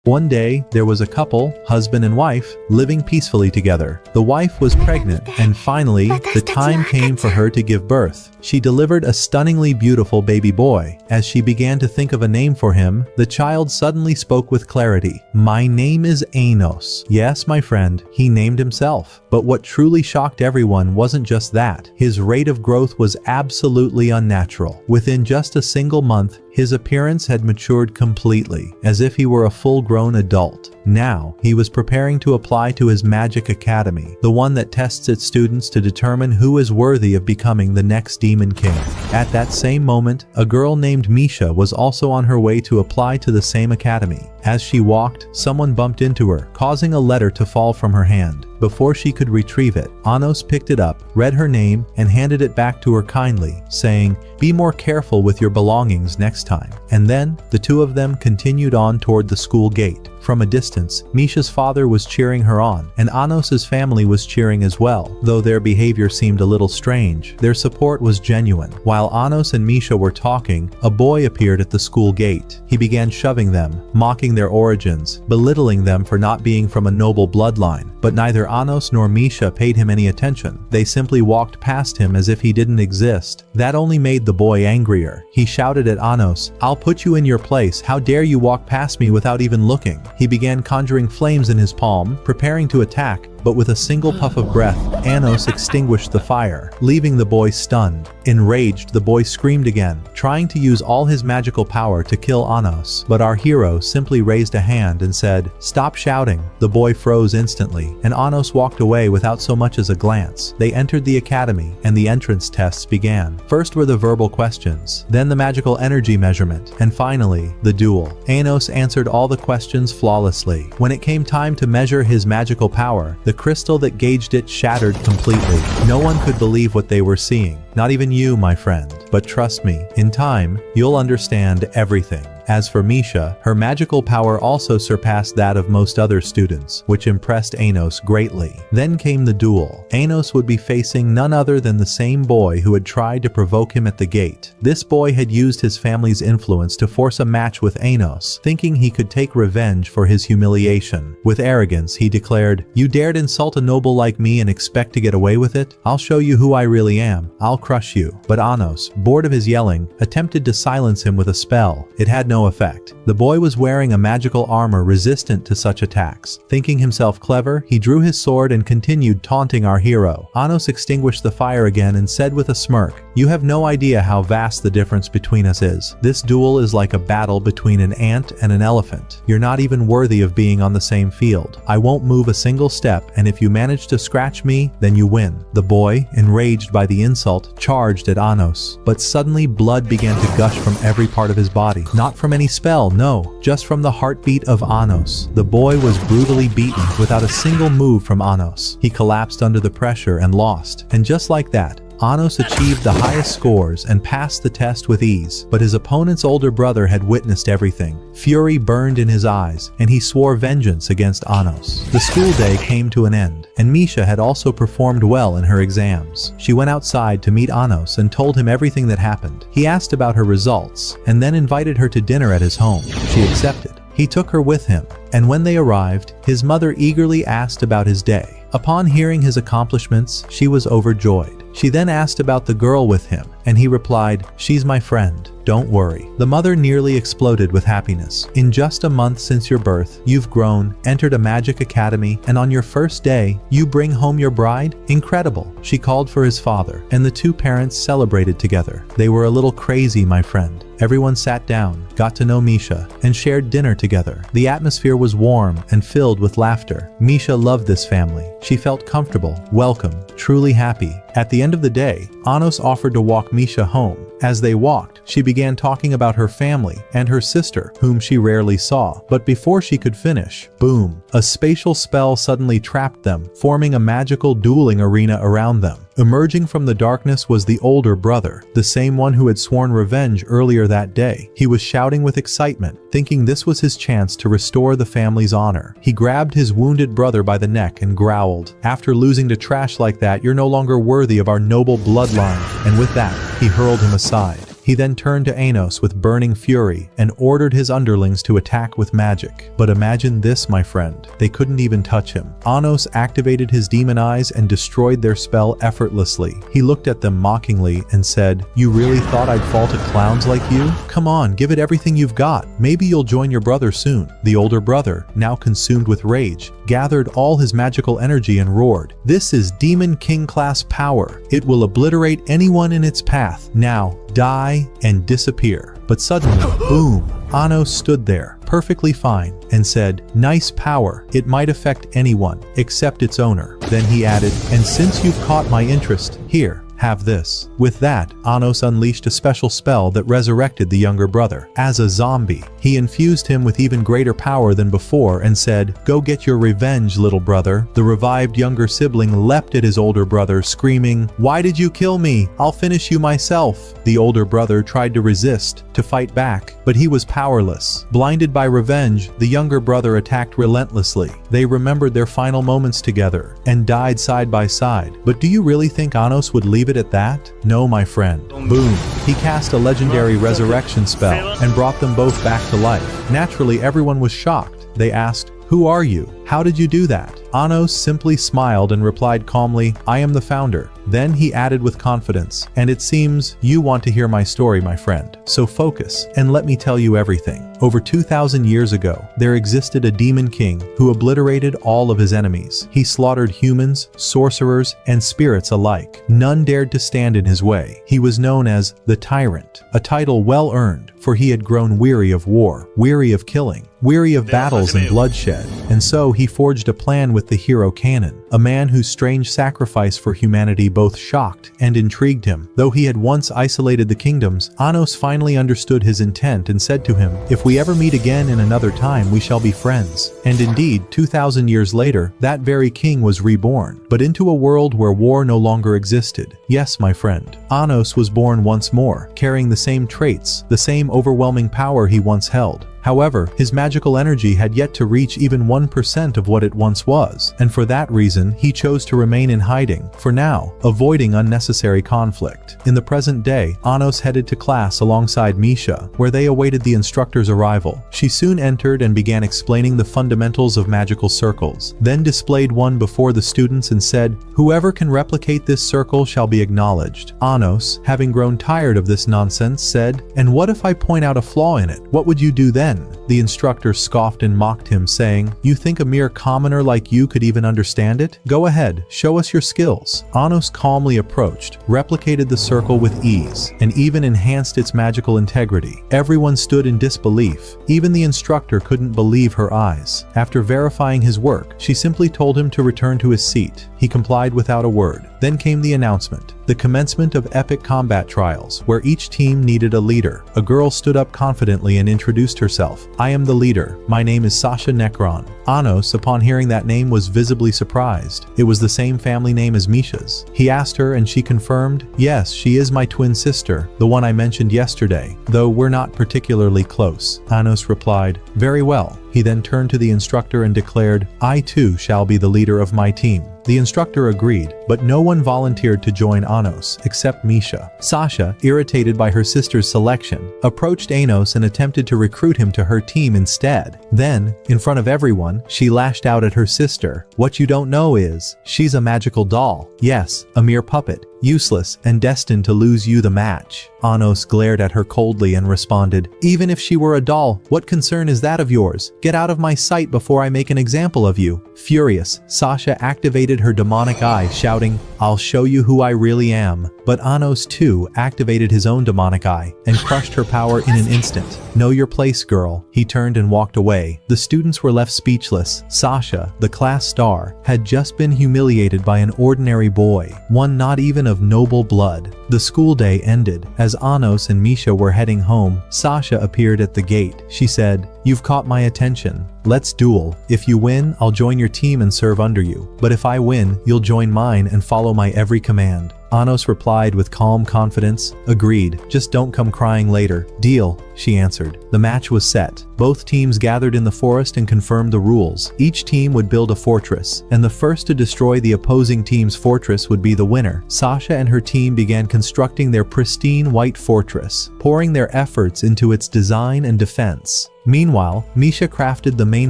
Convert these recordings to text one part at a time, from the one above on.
One day, there was a couple, husband and wife, living peacefully together. The wife was pregnant, and finally, the time came for her to give birth. She delivered a stunningly beautiful baby boy. As she began to think of a name for him, the child suddenly spoke with clarity. "My name is Anos." Yes, my friend, he named himself. But what truly shocked everyone wasn't just that. His rate of growth was absolutely unnatural. Within just a single month, his appearance had matured completely, as if he were a full-grown adult. Now, he was preparing to apply to his magic academy, the one that tests its students to determine who is worthy of becoming the next Demon King. At that same moment, a girl named Misha was also on her way to apply to the same academy. As she walked, someone bumped into her, causing a letter to fall from her hand. Before she could retrieve it, Anos picked it up, read her name, and handed it back to her kindly, saying, "Be more careful with your belongings next time." And then, the two of them continued on toward the school gate. From a distance, Misha's father was cheering her on, and Anos's family was cheering as well. Though their behavior seemed a little strange, their support was genuine. While Anos and Misha were talking, a boy appeared at the school gate. He began shoving them, mocking their origins, belittling them for not being from a noble bloodline. But neither Anos nor Misha paid him any attention. They simply walked past him as if he didn't exist. That only made the boy angrier. He shouted at Anos, "I'll put you in your place. How dare you walk past me without even looking?" He began conjuring flames in his palm, preparing to attack, but with a single puff of breath, Anos extinguished the fire, leaving the boy stunned. Enraged, the boy screamed again, trying to use all his magical power to kill Anos. But our hero simply raised a hand and said, "Stop shouting." The boy froze instantly, and Anos walked away without so much as a glance. They entered the academy, and the entrance tests began. First were the verbal questions, then the magical energy measurement, and finally, the duel. Anos answered all the questions flawlessly. When it came time to measure his magical power, the crystal that gauged it shattered completely. No one could believe what they were seeing. Not even you, my friend. But trust me, in time, you'll understand everything. As for Misha, her magical power also surpassed that of most other students, which impressed Anos greatly. Then came the duel. Anos would be facing none other than the same boy who had tried to provoke him at the gate. This boy had used his family's influence to force a match with Anos, thinking he could take revenge for his humiliation. With arrogance, he declared, "You dared insult a noble like me and expect to get away with it? I'll show you who I really am. I'll crush you." But Anos, bored of his yelling, attempted to silence him with a spell. It had no effect. The boy was wearing a magical armor resistant to such attacks. Thinking himself clever, he drew his sword and continued taunting our hero. Anos extinguished the fire again and said with a smirk, "You have no idea how vast the difference between us is. This duel is like a battle between an ant and an elephant. You're not even worthy of being on the same field. I won't move a single step, and if you manage to scratch me, then you win." The boy, enraged by the insult, charged at Anos. But suddenly blood began to gush from every part of his body. Not from any spell, no, just from the heartbeat of Anos. The boy was brutally beaten without a single move from Anos. He collapsed under the pressure and lost. And just like that, Anos achieved the highest scores and passed the test with ease, but his opponent's older brother had witnessed everything. Fury burned in his eyes, and he swore vengeance against Anos. The school day came to an end, and Misha had also performed well in her exams. She went outside to meet Anos and told him everything that happened. He asked about her results, and then invited her to dinner at his home. She accepted. He took her with him, and when they arrived, his mother eagerly asked about his day. Upon hearing his accomplishments, she was overjoyed. She then asked about the girl with him, and he replied, "She's my friend. Don't worry." The mother nearly exploded with happiness. "In just a month since your birth, you've grown, entered a magic academy, and on your first day, you bring home your bride? Incredible." She called for his father, and the two parents celebrated together. They were a little crazy, my friend. Everyone sat down, got to know Misha, and shared dinner together. The atmosphere was warm and filled with laughter. Misha loved this family. She felt comfortable, welcome, truly happy. At the end of the day, Anos offered to walk Misha home. As they walked, she began talking about her family and her sister, whom she rarely saw. But before she could finish, boom, a spatial spell suddenly trapped them, forming a magical dueling arena around them. Emerging from the darkness was the older brother, the same one who had sworn revenge earlier that day. He was shouting with excitement, thinking this was his chance to restore the family's honor. He grabbed his wounded brother by the neck and growled, "After losing to trash like that, you're no longer worthy of our noble bloodline." And with that, he hurled him aside. He then turned to Anos with burning fury and ordered his underlings to attack with magic. But imagine this, my friend. They couldn't even touch him. Anos activated his demon eyes and destroyed their spell effortlessly. He looked at them mockingly and said, "You really thought I'd fall to clowns like you? Come on, give it everything you've got. Maybe you'll join your brother soon." The older brother, now consumed with rage, gathered all his magical energy and roared, "This is Demon King class power. It will obliterate anyone in its path. Now, die and disappear." But suddenly, boom, Anos stood there, perfectly fine, and said, "Nice power. It might affect anyone, except its owner." Then he added, "And since you've caught my interest, here, have this." With that, Anos unleashed a special spell that resurrected the younger brother. As a zombie, he infused him with even greater power than before and said, "Go get your revenge, little brother." The revived younger sibling leapt at his older brother, screaming, "Why did you kill me? I'll finish you myself." The older brother tried to resist, to fight back, but he was powerless. Blinded by revenge, the younger brother attacked relentlessly. They remembered their final moments together and died side by side. But do you really think Anos would leave it at that? No, my friend. Boom. He cast a legendary resurrection spell and brought them both back to life. Naturally, everyone was shocked. They asked, "Who are you? How did you do that?" Anos simply smiled and replied calmly, "I am the founder." Then he added with confidence, "And it seems you want to hear my story, my friend. So focus and let me tell you everything." Over 2,000 years ago, there existed a demon king who obliterated all of his enemies. He slaughtered humans, sorcerers, and spirits alike. None dared to stand in his way. He was known as the Tyrant, a title well earned, for he had grown weary of war, weary of killing, weary of battles and bloodshed. And so he forged a plan with the hero Canon, a man whose strange sacrifice for humanity both shocked and intrigued him. Though he had once isolated the kingdoms, Anos finally understood his intent and said to him, "If we ever meet again in another time, we shall be friends." And indeed, 2,000 years later, that very king was reborn, but into a world where war no longer existed. Yes, my friend, Anos was born once more, carrying the same traits, the same overwhelming power he once held. However, his magical energy had yet to reach even 1% of what it once was, and for that reason, he chose to remain in hiding, for now, avoiding unnecessary conflict. In the present day, Anos headed to class alongside Misha, where they awaited the instructor's arrival. She soon entered and began explaining the fundamentals of magical circles, then displayed one before the students and said, "Whoever can replicate this circle shall be acknowledged." Anos, having grown tired of this nonsense, said, "And what if I point out a flaw in it? What would you do then?" The instructor scoffed and mocked him, saying, "You think a mere commoner like you could even understand it? Go ahead, show us your skills." Anos calmly approached, replicated the circle with ease, and even enhanced its magical integrity. Everyone stood in disbelief. Even the instructor couldn't believe her eyes. After verifying his work, she simply told him to return to his seat. He complied without a word. Then came the announcement. The commencement of epic combat trials, where each team needed a leader. A girl stood up confidently and introduced herself. "I am the leader. My name is Sasha Necron." Anos, upon hearing that name, was visibly surprised. It was the same family name as Misha's. He asked her and she confirmed, "Yes, she is my twin sister, the one I mentioned yesterday, though we're not particularly close." Anos replied, "Very well." He then turned to the instructor and declared, "I too shall be the leader of my team." The instructor agreed, but no one volunteered to join Anos except Misha. Sasha, irritated by her sister's selection, approached Anos and attempted to recruit him to her team instead. Then, in front of everyone, she lashed out at her sister. "What you don't know is, she's a magical doll. Yes, a mere puppet. Useless and destined to lose you the match." Anos glared at her coldly and responded, "Even if she were a doll, what concern is that of yours? Get out of my sight before I make an example of you." Furious, Sasha activated her demonic eye, shouting, "I'll show you who I really am." But Anos too activated his own demonic eye and crushed her power in an instant. "Know your place, girl." He turned and walked away. The students were left speechless. Sasha, the class star, had just been humiliated by an ordinary boy, one not even of noble blood. The school day ended. As Anos and Misha were heading home, Sasha appeared at the gate. She said, "You've caught my attention. Let's duel. If you win, I'll join your team and serve under you. But if I win, you'll join mine and follow my every command." Anos replied with calm confidence. "Agreed. Just don't come crying later." "Deal," she answered. The match was set. Both teams gathered in the forest and confirmed the rules. Each team would build a fortress, and the first to destroy the opposing team's fortress would be the winner. Sasha and her team began constructing their pristine white fortress, pouring their efforts into its design and defense. Meanwhile, Misha crafted the main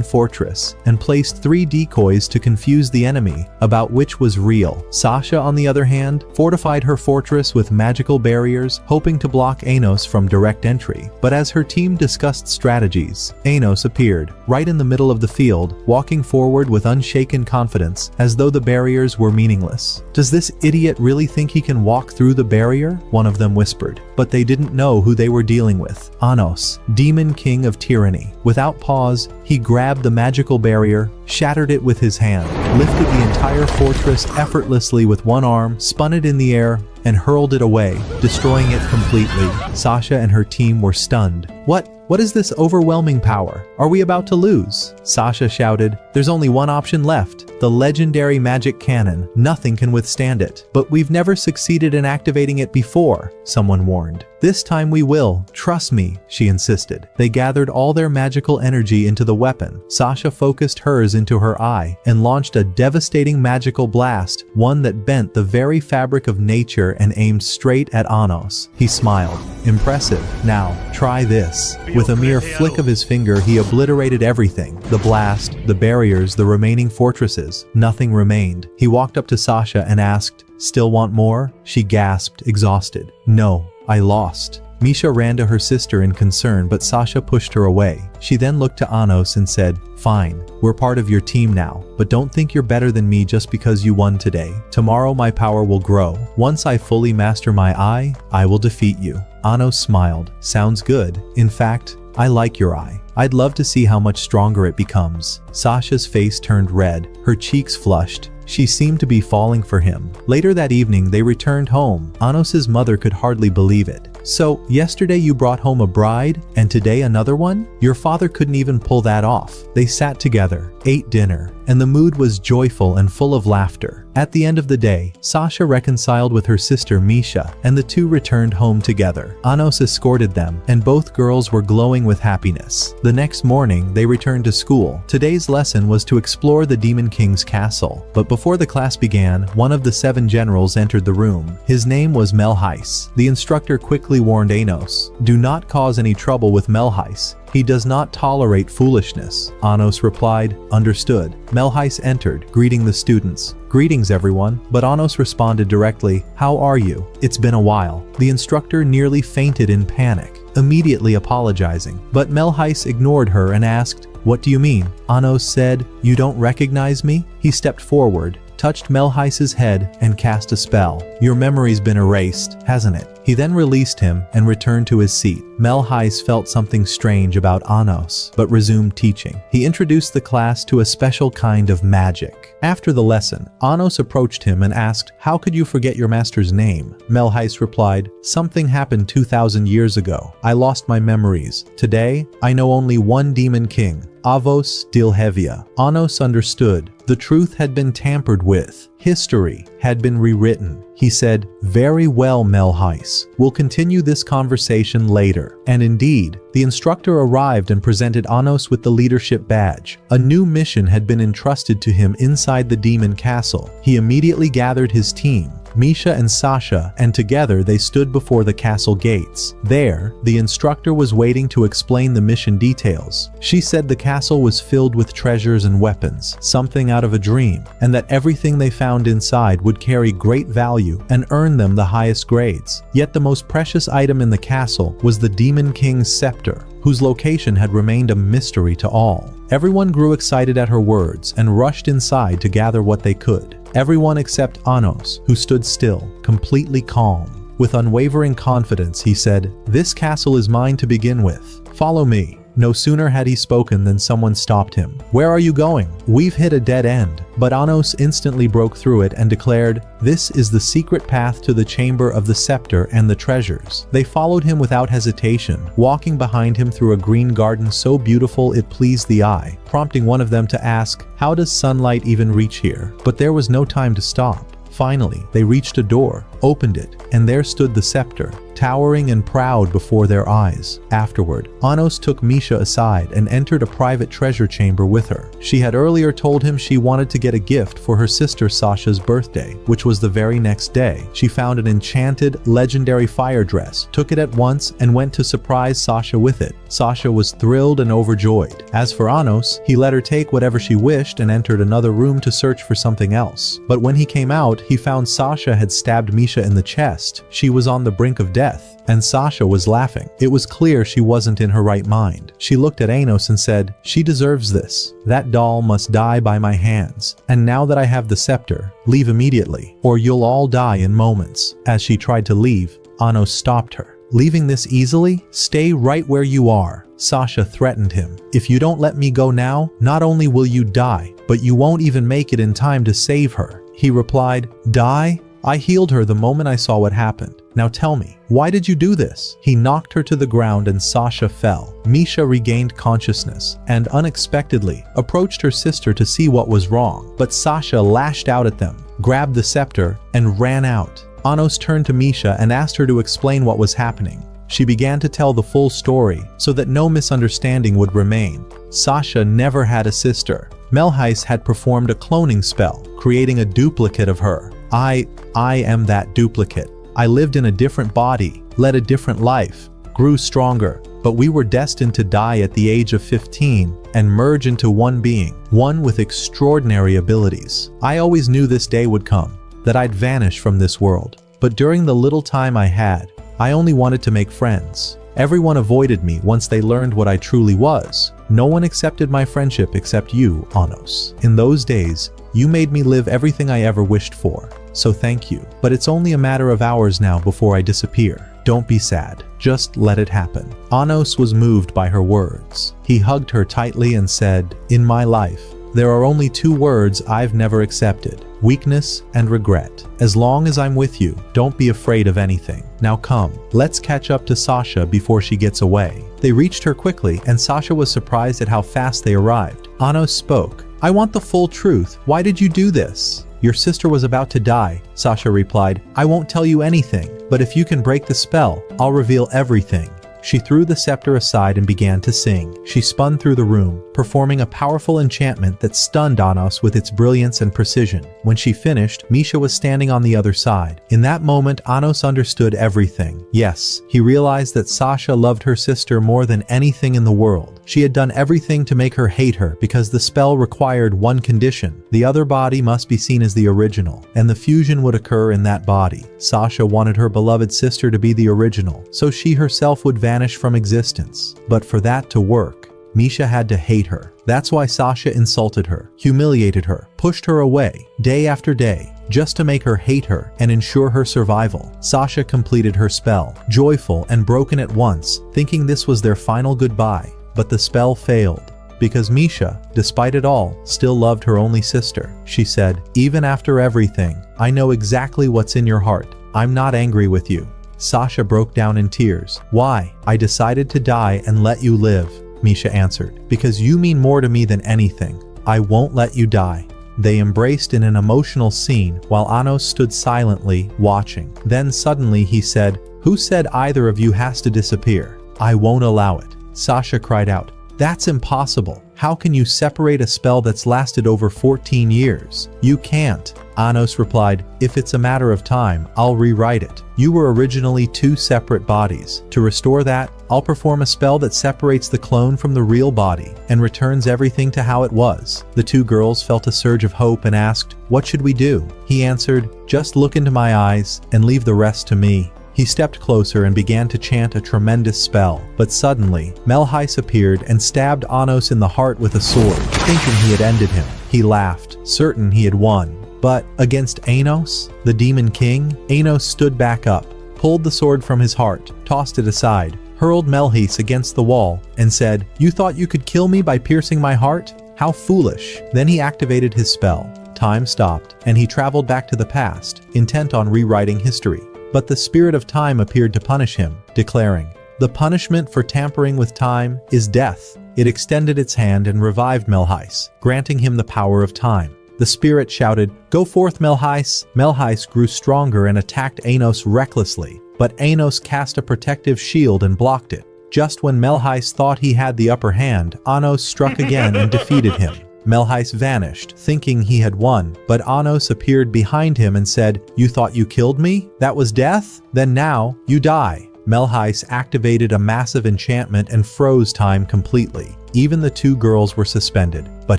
fortress and placed 3 decoys to confuse the enemy about which was real. Sasha, on the other hand, fortified her fortress with magical barriers, hoping to block Anos from direct entry. But as her team discussed strategies, Anos appeared, right in the middle of the field, walking forward with unshaken confidence, as though the barriers were meaningless. "Does this idiot really think he can walk through the barrier?" one of them whispered. But they didn't know who they were dealing with. Anos, demon king of tyranny. Without pause, he grabbed the magical barrier, shattered it with his hand, lifted the entire fortress effortlessly with one arm, spun it in the air, and hurled it away, destroying it completely. Sasha and her team were stunned. What is this overwhelming power? Are we about to lose?" Sasha shouted. "There's only one option left. The legendary magic cannon. Nothing can withstand it." "But we've never succeeded in activating it before," someone warned. "This time we will. Trust me," she insisted. They gathered all their magical energy into the weapon. Sasha focused hers into her eye and launched a devastating magical blast, one that bent the very fabric of nature and aimed straight at Anos. He smiled. "Impressive. Now, try this." With a mere flick of his finger, he obliterated everything. The blast, the barriers, the remaining fortresses. Nothing remained. He walked up to Sasha and asked, "Still want more?" She gasped, exhausted. "No, I lost." Misha ran to her sister in concern, but Sasha pushed her away. She then looked to Anos and said, "Fine, we're part of your team now, but don't think you're better than me just because you won today. Tomorrow my power will grow. Once I fully master my eye, I will defeat you." Anos smiled. "Sounds good. In fact, I like your eye. I'd love to see how much stronger it becomes." Sasha's face turned red, her cheeks flushed. She seemed to be falling for him. Later that evening, they returned home. Anos's mother could hardly believe it. "So, yesterday you brought home a bride, and today another one? Your father couldn't even pull that off." They sat together, ate dinner, and the mood was joyful and full of laughter. At the end of the day, Sasha reconciled with her sister Misha, and the two returned home together. Anos escorted them, and both girls were glowing with happiness. The next morning, they returned to school. Today's lesson was to explore the Demon King's castle. But before the class began, one of the 7 generals entered the room. His name was Melheis. The instructor quickly warned Anos, "Do not cause any trouble with Melheis. He does not tolerate foolishness." Anos replied, "Understood." Melheis entered, greeting the students. "Greetings everyone," but Anos responded directly, "How are you? It's been a while." The instructor nearly fainted in panic, immediately apologizing. But Melheis ignored her and asked, "What do you mean?" Anos said, "You don't recognize me?" He stepped forward, touched Melheis's head, and cast a spell. "Your memory's been erased, hasn't it?" He then released him and returned to his seat. Melheis felt something strange about Anos, but resumed teaching. He introduced the class to a special kind of magic. After the lesson, Anos approached him and asked, "How could you forget your master's name?" Melheis replied, "Something happened 2,000 years ago. I lost my memories. Today, I know only one demon king, Avos Dilhevia." Anos understood. The truth had been tampered with. History had been rewritten. He said, "Very well, Melheis. We'll continue this conversation later." And indeed, the instructor arrived and presented Anos with the leadership badge. A new mission had been entrusted to him inside the demon castle. He immediately gathered his team, Misha and Sasha, and together they stood before the castle gates. There, the instructor was waiting to explain the mission details. She said the castle was filled with treasures and weapons, something out of a dream, and that everything they found inside would carry great value and earn them the highest grades. Yet the most precious item in the castle was the Demon King's scepter, whose location had remained a mystery to all. Everyone grew excited at her words and rushed inside to gather what they could. Everyone except Anos, who stood still, completely calm. With unwavering confidence, he said, "This castle is mine to begin with. Follow me." No sooner had he spoken than someone stopped him. "Where are you going? We've hit a dead end." But Anos instantly broke through it and declared, "This is the secret path to the chamber of the scepter and the treasures." They followed him without hesitation, walking behind him through a green garden so beautiful it pleased the eye, prompting one of them to ask, "How does sunlight even reach here?" But there was no time to stop. Finally, they reached a door, opened it, and there stood the scepter, towering and proud before their eyes. Afterward, Anos took Misha aside and entered a private treasure chamber with her. She had earlier told him she wanted to get a gift for her sister Sasha's birthday, which was the very next day. She found an enchanted, legendary fire dress, took it at once, and went to surprise Sasha with it. Sasha was thrilled and overjoyed. As for Anos, he let her take whatever she wished and entered another room to search for something else. But when he came out, he found Sasha had stabbed Misha in the chest. She was on the brink of death, and Sasha was laughing. It was clear she wasn't in her right mind. She looked at Anos and said, "She deserves this. That doll must die by my hands. And now that I have the scepter, leave immediately, or you'll all die in moments." As she tried to leave, Anos stopped her. "Leaving this easily? Stay right where you are." Sasha threatened him. "If you don't let me go now, not only will you die, but you won't even make it in time to save her." He replied, "Die? I healed her the moment I saw what happened. Now tell me, why did you do this?" He knocked her to the ground and Sasha fell. Misha regained consciousness and unexpectedly approached her sister to see what was wrong. But Sasha lashed out at them, grabbed the scepter, and ran out. Anos turned to Misha and asked her to explain what was happening. She began to tell the full story so that no misunderstanding would remain. Sasha never had a sister. Melheis had performed a cloning spell, creating a duplicate of her. I am that duplicate. I lived in a different body, led a different life, grew stronger, but we were destined to die at the age of 15 and merge into one being, one with extraordinary abilities. I always knew this day would come, that I'd vanish from this world. But during the little time I had, I only wanted to make friends. Everyone avoided me once they learned what I truly was. No one accepted my friendship except you, Anos. In those days, you made me live everything I ever wished for. So thank you. But it's only a matter of hours now before I disappear. Don't be sad. Just let it happen." Anos was moved by her words. He hugged her tightly and said, "In my life, there are only two words I've never accepted: weakness and regret. As long as I'm with you, don't be afraid of anything. Now come, let's catch up to Sasha before she gets away." They reached her quickly, and Sasha was surprised at how fast they arrived. Anos spoke. "I want the full truth. Why did you do this?" "Your sister was about to die," Sasha replied. "I won't tell you anything, but if you can break the spell, I'll reveal everything." She threw the scepter aside and began to sing. She spun through the room, performing a powerful enchantment that stunned Anos with its brilliance and precision. When she finished, Misha was standing on the other side. In that moment, Anos understood everything. Yes, he realized that Sasha loved her sister more than anything in the world. She had done everything to make her hate her because the spell required one condition: the other body must be seen as the original, and the fusion would occur in that body. Sasha wanted her beloved sister to be the original, so she herself would vanish from existence. But for that to work, Misha had to hate her. That's why Sasha insulted her, humiliated her, pushed her away, day after day, just to make her hate her and ensure her survival. Sasha completed her spell, joyful and broken at once, thinking this was their final goodbye. But the spell failed, because Misha, despite it all, still loved her only sister. She said, "Even after everything, I know exactly what's in your heart. I'm not angry with you." Sasha broke down in tears. "Why? I decided to die and let you live," Misha answered. "Because you mean more to me than anything. I won't let you die." They embraced in an emotional scene while Anos stood silently, watching. Then suddenly he said, "Who said either of you has to disappear? I won't allow it." Sasha cried out, "That's impossible. How can you separate a spell that's lasted over 14 years? You can't." Anos replied, "If it's a matter of time, I'll rewrite it. You were originally two separate bodies. To restore that, I'll perform a spell that separates the clone from the real body and returns everything to how it was." The two girls felt a surge of hope and asked, "What should we do?" He answered, "Just look into my eyes and leave the rest to me." He stepped closer and began to chant a tremendous spell. But suddenly, Melheis appeared and stabbed Anos in the heart with a sword. Thinking he had ended him, he laughed, certain he had won. But against Anos, the Demon King, Anos stood back up, pulled the sword from his heart, tossed it aside, hurled Melhis against the wall, and said, "You thought you could kill me by piercing my heart? How foolish." Then he activated his spell. Time stopped, and he traveled back to the past, intent on rewriting history. But the spirit of time appeared to punish him, declaring, "The punishment for tampering with time is death." It extended its hand and revived Melhis, granting him the power of time. The spirit shouted, "Go forth, Melhis!" Melhis grew stronger and attacked Anos recklessly, but Anos cast a protective shield and blocked it. Just when Melhis thought he had the upper hand, Anos struck again and defeated him. Melhis vanished, thinking he had won, but Anos appeared behind him and said, "You thought you killed me? That was death? Then now, you die." Melhis activated a massive enchantment and froze time completely. Even the two girls were suspended, but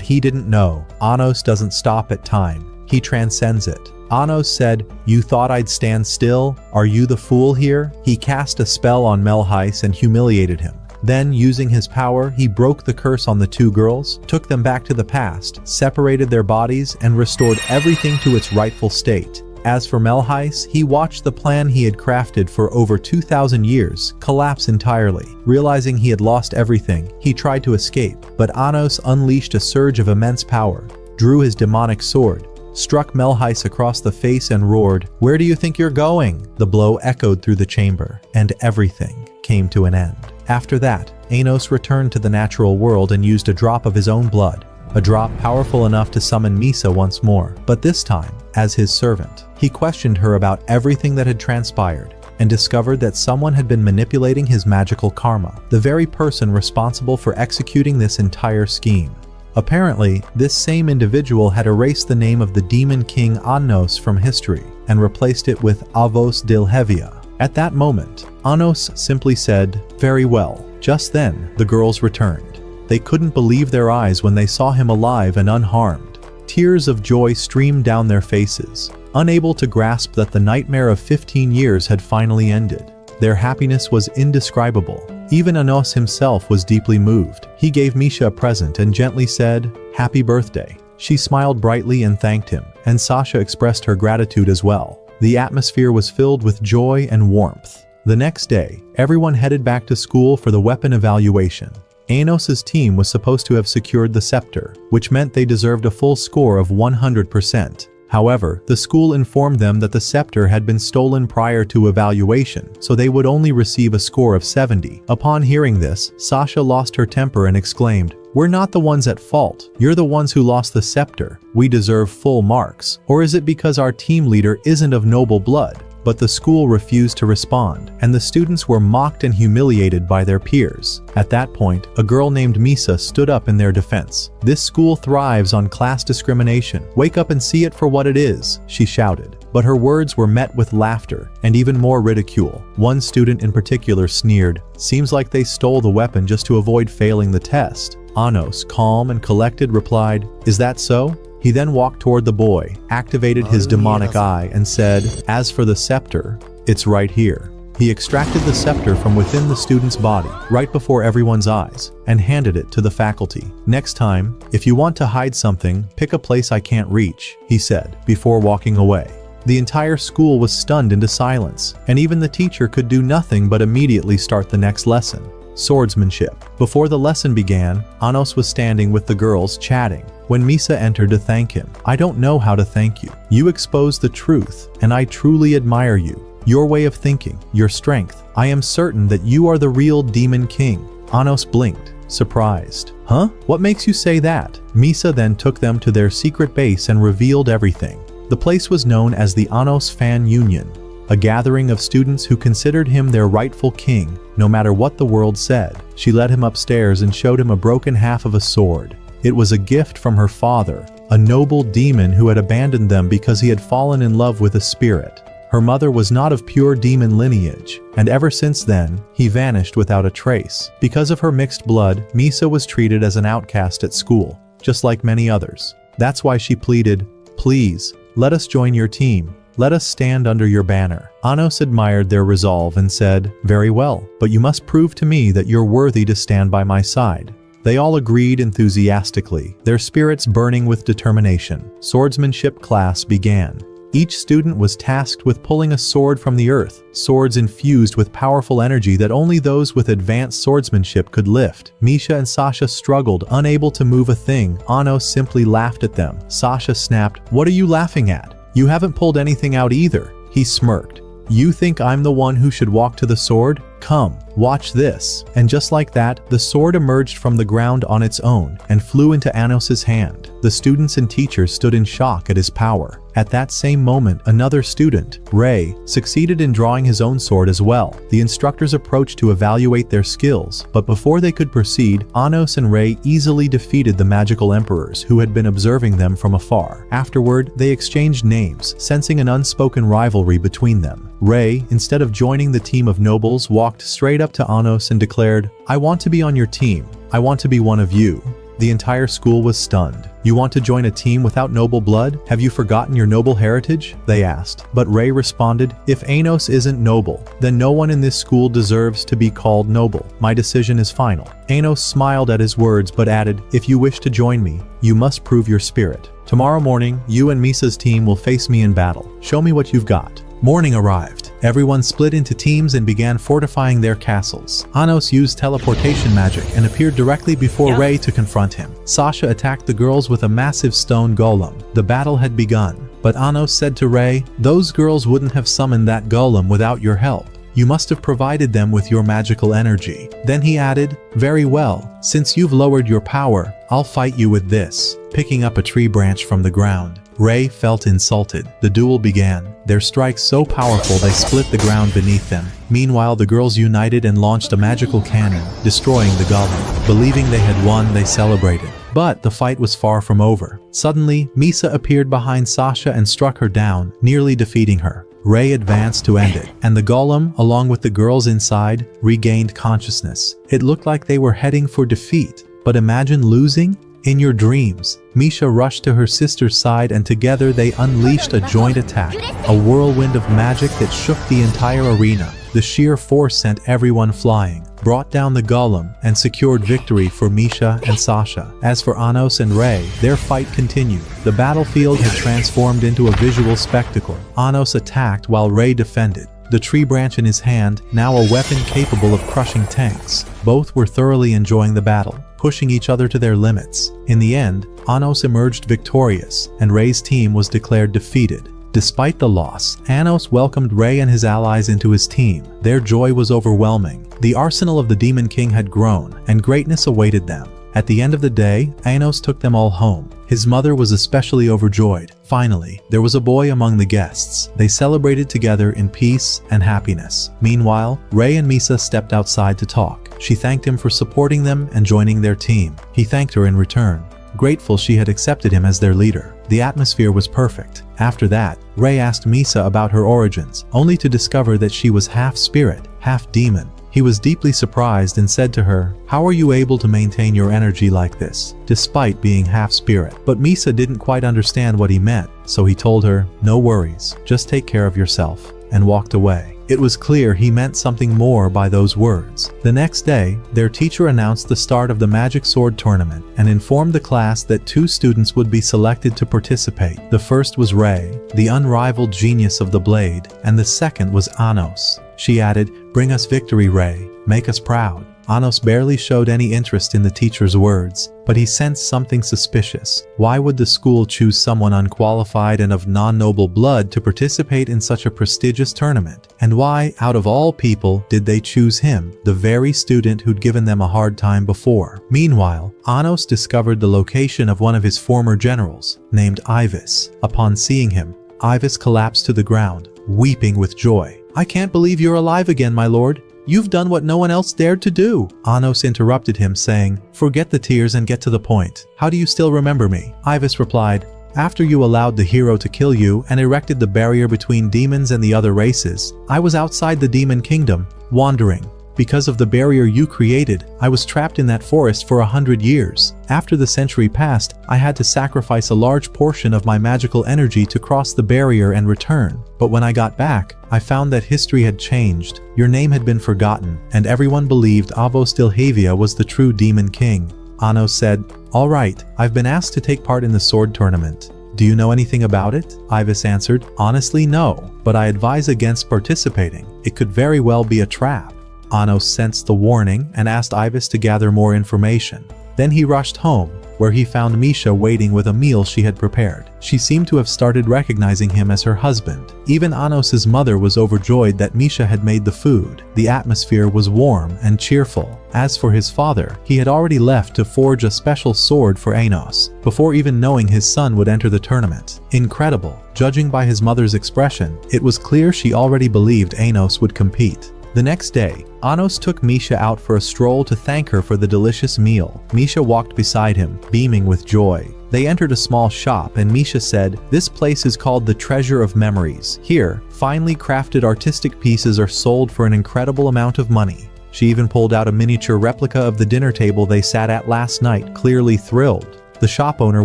he didn't know. Anos doesn't stop at time. He transcends it. Anos said, "You thought I'd stand still? Are you the fool here?" He cast a spell on Melhis and humiliated him. Then, using his power, he broke the curse on the two girls, took them back to the past, separated their bodies, and restored everything to its rightful state. As for Melhis, he watched the plan he had crafted for over 2,000 years collapse entirely. Realizing he had lost everything, he tried to escape, but Anos unleashed a surge of immense power, drew his demonic sword, struck Melhis across the face and roared, "Where do you think you're going?" The blow echoed through the chamber, and everything came to an end. After that, Anos returned to the natural world and used a drop of his own blood, a drop powerful enough to summon Misa once more, but this time as his servant. He questioned her about everything that had transpired and discovered that someone had been manipulating his magical karma, the very person responsible for executing this entire scheme. Apparently, this same individual had erased the name of the demon king Anos from history and replaced it with Avos Dilhevia. At that moment, Anos simply said, "Very well." Just then, the girls returned. They couldn't believe their eyes when they saw him alive and unharmed. Tears of joy streamed down their faces, unable to grasp that the nightmare of 15 years had finally ended. Their happiness was indescribable. Even Anos himself was deeply moved. He gave Misha a present and gently said, "Happy birthday." She smiled brightly and thanked him, and Sasha expressed her gratitude as well. The atmosphere was filled with joy and warmth. The next day, everyone headed back to school for the weapon evaluation. Anos's team was supposed to have secured the scepter, which meant they deserved a full score of 100%. However, the school informed them that the scepter had been stolen prior to evaluation, so they would only receive a score of 70. Upon hearing this, Sasha lost her temper and exclaimed, "We're not the ones at fault. You're the ones who lost the scepter. We deserve full marks. Or is it because our team leader isn't of noble blood?" But the school refused to respond, and the students were mocked and humiliated by their peers. At that point, a girl named Misa stood up in their defense. "This school thrives on class discrimination. Wake up and see it for what it is," she shouted. But her words were met with laughter and even more ridicule. One student in particular sneered, "Seems like they stole the weapon just to avoid failing the test." Anos, calm and collected, replied, "Is that so?" He then walked toward the boy, activated his demonic eye, and said, "As for the scepter, it's right here." He extracted the scepter from within the student's body, right before everyone's eyes, and handed it to the faculty. "Next time, if you want to hide something, pick a place I can't reach," he said, before walking away. The entire school was stunned into silence, and even the teacher could do nothing but immediately start the next lesson. Swordsmanship. Before the lesson began, Anos was standing with the girls chatting, when Misa entered to thank him. "I don't know how to thank you. You exposed the truth, and I truly admire you. Your way of thinking, your strength. I am certain that you are the real Demon King." Anos blinked, surprised. "Huh? What makes you say that?" Misa then took them to their secret base and revealed everything. The place was known as the Anos Fan Union, a gathering of students who considered him their rightful king, no matter what the world said. She led him upstairs and showed him a broken half of a sword. It was a gift from her father, a noble demon who had abandoned them because he had fallen in love with a spirit. Her mother was not of pure demon lineage, and ever since then, he vanished without a trace. Because of her mixed blood, Misa was treated as an outcast at school, just like many others. That's why she pleaded, "Please, let us join your team. Let us stand under your banner." Anos admired their resolve and said, "Very well, but you must prove to me that you're worthy to stand by my side." They all agreed enthusiastically, their spirits burning with determination. Swordsmanship class began. Each student was tasked with pulling a sword from the earth, swords infused with powerful energy that only those with advanced swordsmanship could lift. Misha and Sasha struggled, unable to move a thing. Ano simply laughed at them. Sasha snapped, "What are you laughing at? You haven't pulled anything out either." He smirked. "You think I'm the one who should walk to the sword? Come, watch this." And just like that, the sword emerged from the ground on its own and flew into Anos's hand. The students and teachers stood in shock at his power. At that same moment, another student, Ray, succeeded in drawing his own sword as well. The instructors approached to evaluate their skills, but before they could proceed, Anos and Ray easily defeated the magical emperors who had been observing them from afar. Afterward, they exchanged names, sensing an unspoken rivalry between them. Ray, instead of joining the team of nobles, walked straight up to Anos and declared, "I want to be on your team. I want to be one of you." The entire school was stunned. "You want to join a team without noble blood? Have you forgotten your noble heritage?" they asked. But Ray responded, "If Anos isn't noble, then no one in this school deserves to be called noble. My decision is final." Anos smiled at his words but added, "If you wish to join me, you must prove your spirit. Tomorrow morning, you and Misa's team will face me in battle. Show me what you've got." Morning arrived. Everyone split into teams and began fortifying their castles. Anos used teleportation magic and appeared directly before Ray to confront him. Sasha attacked the girls with a massive stone golem. The battle had begun, but Anos said to Ray, "Those girls wouldn't have summoned that golem without your help. You must have provided them with your magical energy." Then he added, "Very well, since you've lowered your power, I'll fight you with this," picking up a tree branch from the ground. Ray felt insulted. The duel began. Their strikes so powerful they split the ground beneath them. Meanwhile, the girls united and launched a magical cannon, destroying the golem. Believing they had won, they celebrated. But the fight was far from over. Suddenly, Misa appeared behind Sasha and struck her down, nearly defeating her. Ray advanced to end it, and the golem, along with the girls inside, regained consciousness. It looked like they were heading for defeat. But imagine losing? In your dreams, Misha rushed to her sister's side and together they unleashed a joint attack, a whirlwind of magic that shook the entire arena. The sheer force sent everyone flying, brought down the golem, and secured victory for Misha and Sasha. As for Anos and Ray, their fight continued. The battlefield had transformed into a visual spectacle. Anos attacked while Ray defended, the tree branch in his hand, now a weapon capable of crushing tanks. Both were thoroughly enjoying the battle, pushing each other to their limits. In the end, Anos emerged victorious, and Ray's team was declared defeated. Despite the loss, Anos welcomed Ray and his allies into his team. Their joy was overwhelming. The arsenal of the Demon King had grown, and greatness awaited them. At the end of the day, Anos took them all home. His mother was especially overjoyed. Finally, there was a boy among the guests. They celebrated together in peace and happiness. Meanwhile, Ray and Misa stepped outside to talk. She thanked him for supporting them and joining their team. He thanked her in return, grateful she had accepted him as their leader. The atmosphere was perfect. After that, Ray asked Misa about her origins, only to discover that she was half spirit, half demon. He was deeply surprised and said to her, "How are you able to maintain your energy like this, despite being half spirit?" But Misa didn't quite understand what he meant, so he told her, "No worries, just take care of yourself," and walked away. It was clear he meant something more by those words. The next day, their teacher announced the start of the Magic Sword Tournament and informed the class that 2 students would be selected to participate. The first was Ray, the unrivaled genius of the blade, and the second was Anos. She added, "Bring us victory, Ray. Make us proud." Anos barely showed any interest in the teacher's words, but he sensed something suspicious. Why would the school choose someone unqualified and of non-noble blood to participate in such a prestigious tournament? And why, out of all people, did they choose him, the very student who'd given them a hard time before? Meanwhile, Anos discovered the location of one of his former generals, named Ivis. Upon seeing him, Ivis collapsed to the ground, weeping with joy. "I can't believe you're alive again, my lord. You've done what no one else dared to do." Anos interrupted him, saying, "Forget the tears and get to the point. How do you still remember me?" Ivis replied, "After you allowed the hero to kill you and erected the barrier between demons and the other races, I was outside the demon kingdom, wandering. Because of the barrier you created, I was trapped in that forest for 100 years. After the century passed, I had to sacrifice a large portion of my magical energy to cross the barrier and return. But when I got back, I found that history had changed. Your name had been forgotten, and everyone believed Avos Dilhavia was the true demon king." Anos said, "All right, I've been asked to take part in the sword tournament. Do you know anything about it? Ivis answered, honestly no, but I advise against participating. It could very well be a trap. Anos sensed the warning and asked Ivis to gather more information. Then he rushed home, where he found Misha waiting with a meal she had prepared. She seemed to have started recognizing him as her husband. Even Anos's mother was overjoyed that Misha had made the food. The atmosphere was warm and cheerful. As for his father, he had already left to forge a special sword for Anos, before even knowing his son would enter the tournament. Incredible. Judging by his mother's expression, it was clear she already believed Anos would compete. The next day, Anos took Misha out for a stroll to thank her for the delicious meal. Misha walked beside him, beaming with joy. They entered a small shop and Misha said, "This place is called the Treasure of Memories. Here, finely crafted artistic pieces are sold for an incredible amount of money." She even pulled out a miniature replica of the dinner table they sat at last night, clearly thrilled. The shop owner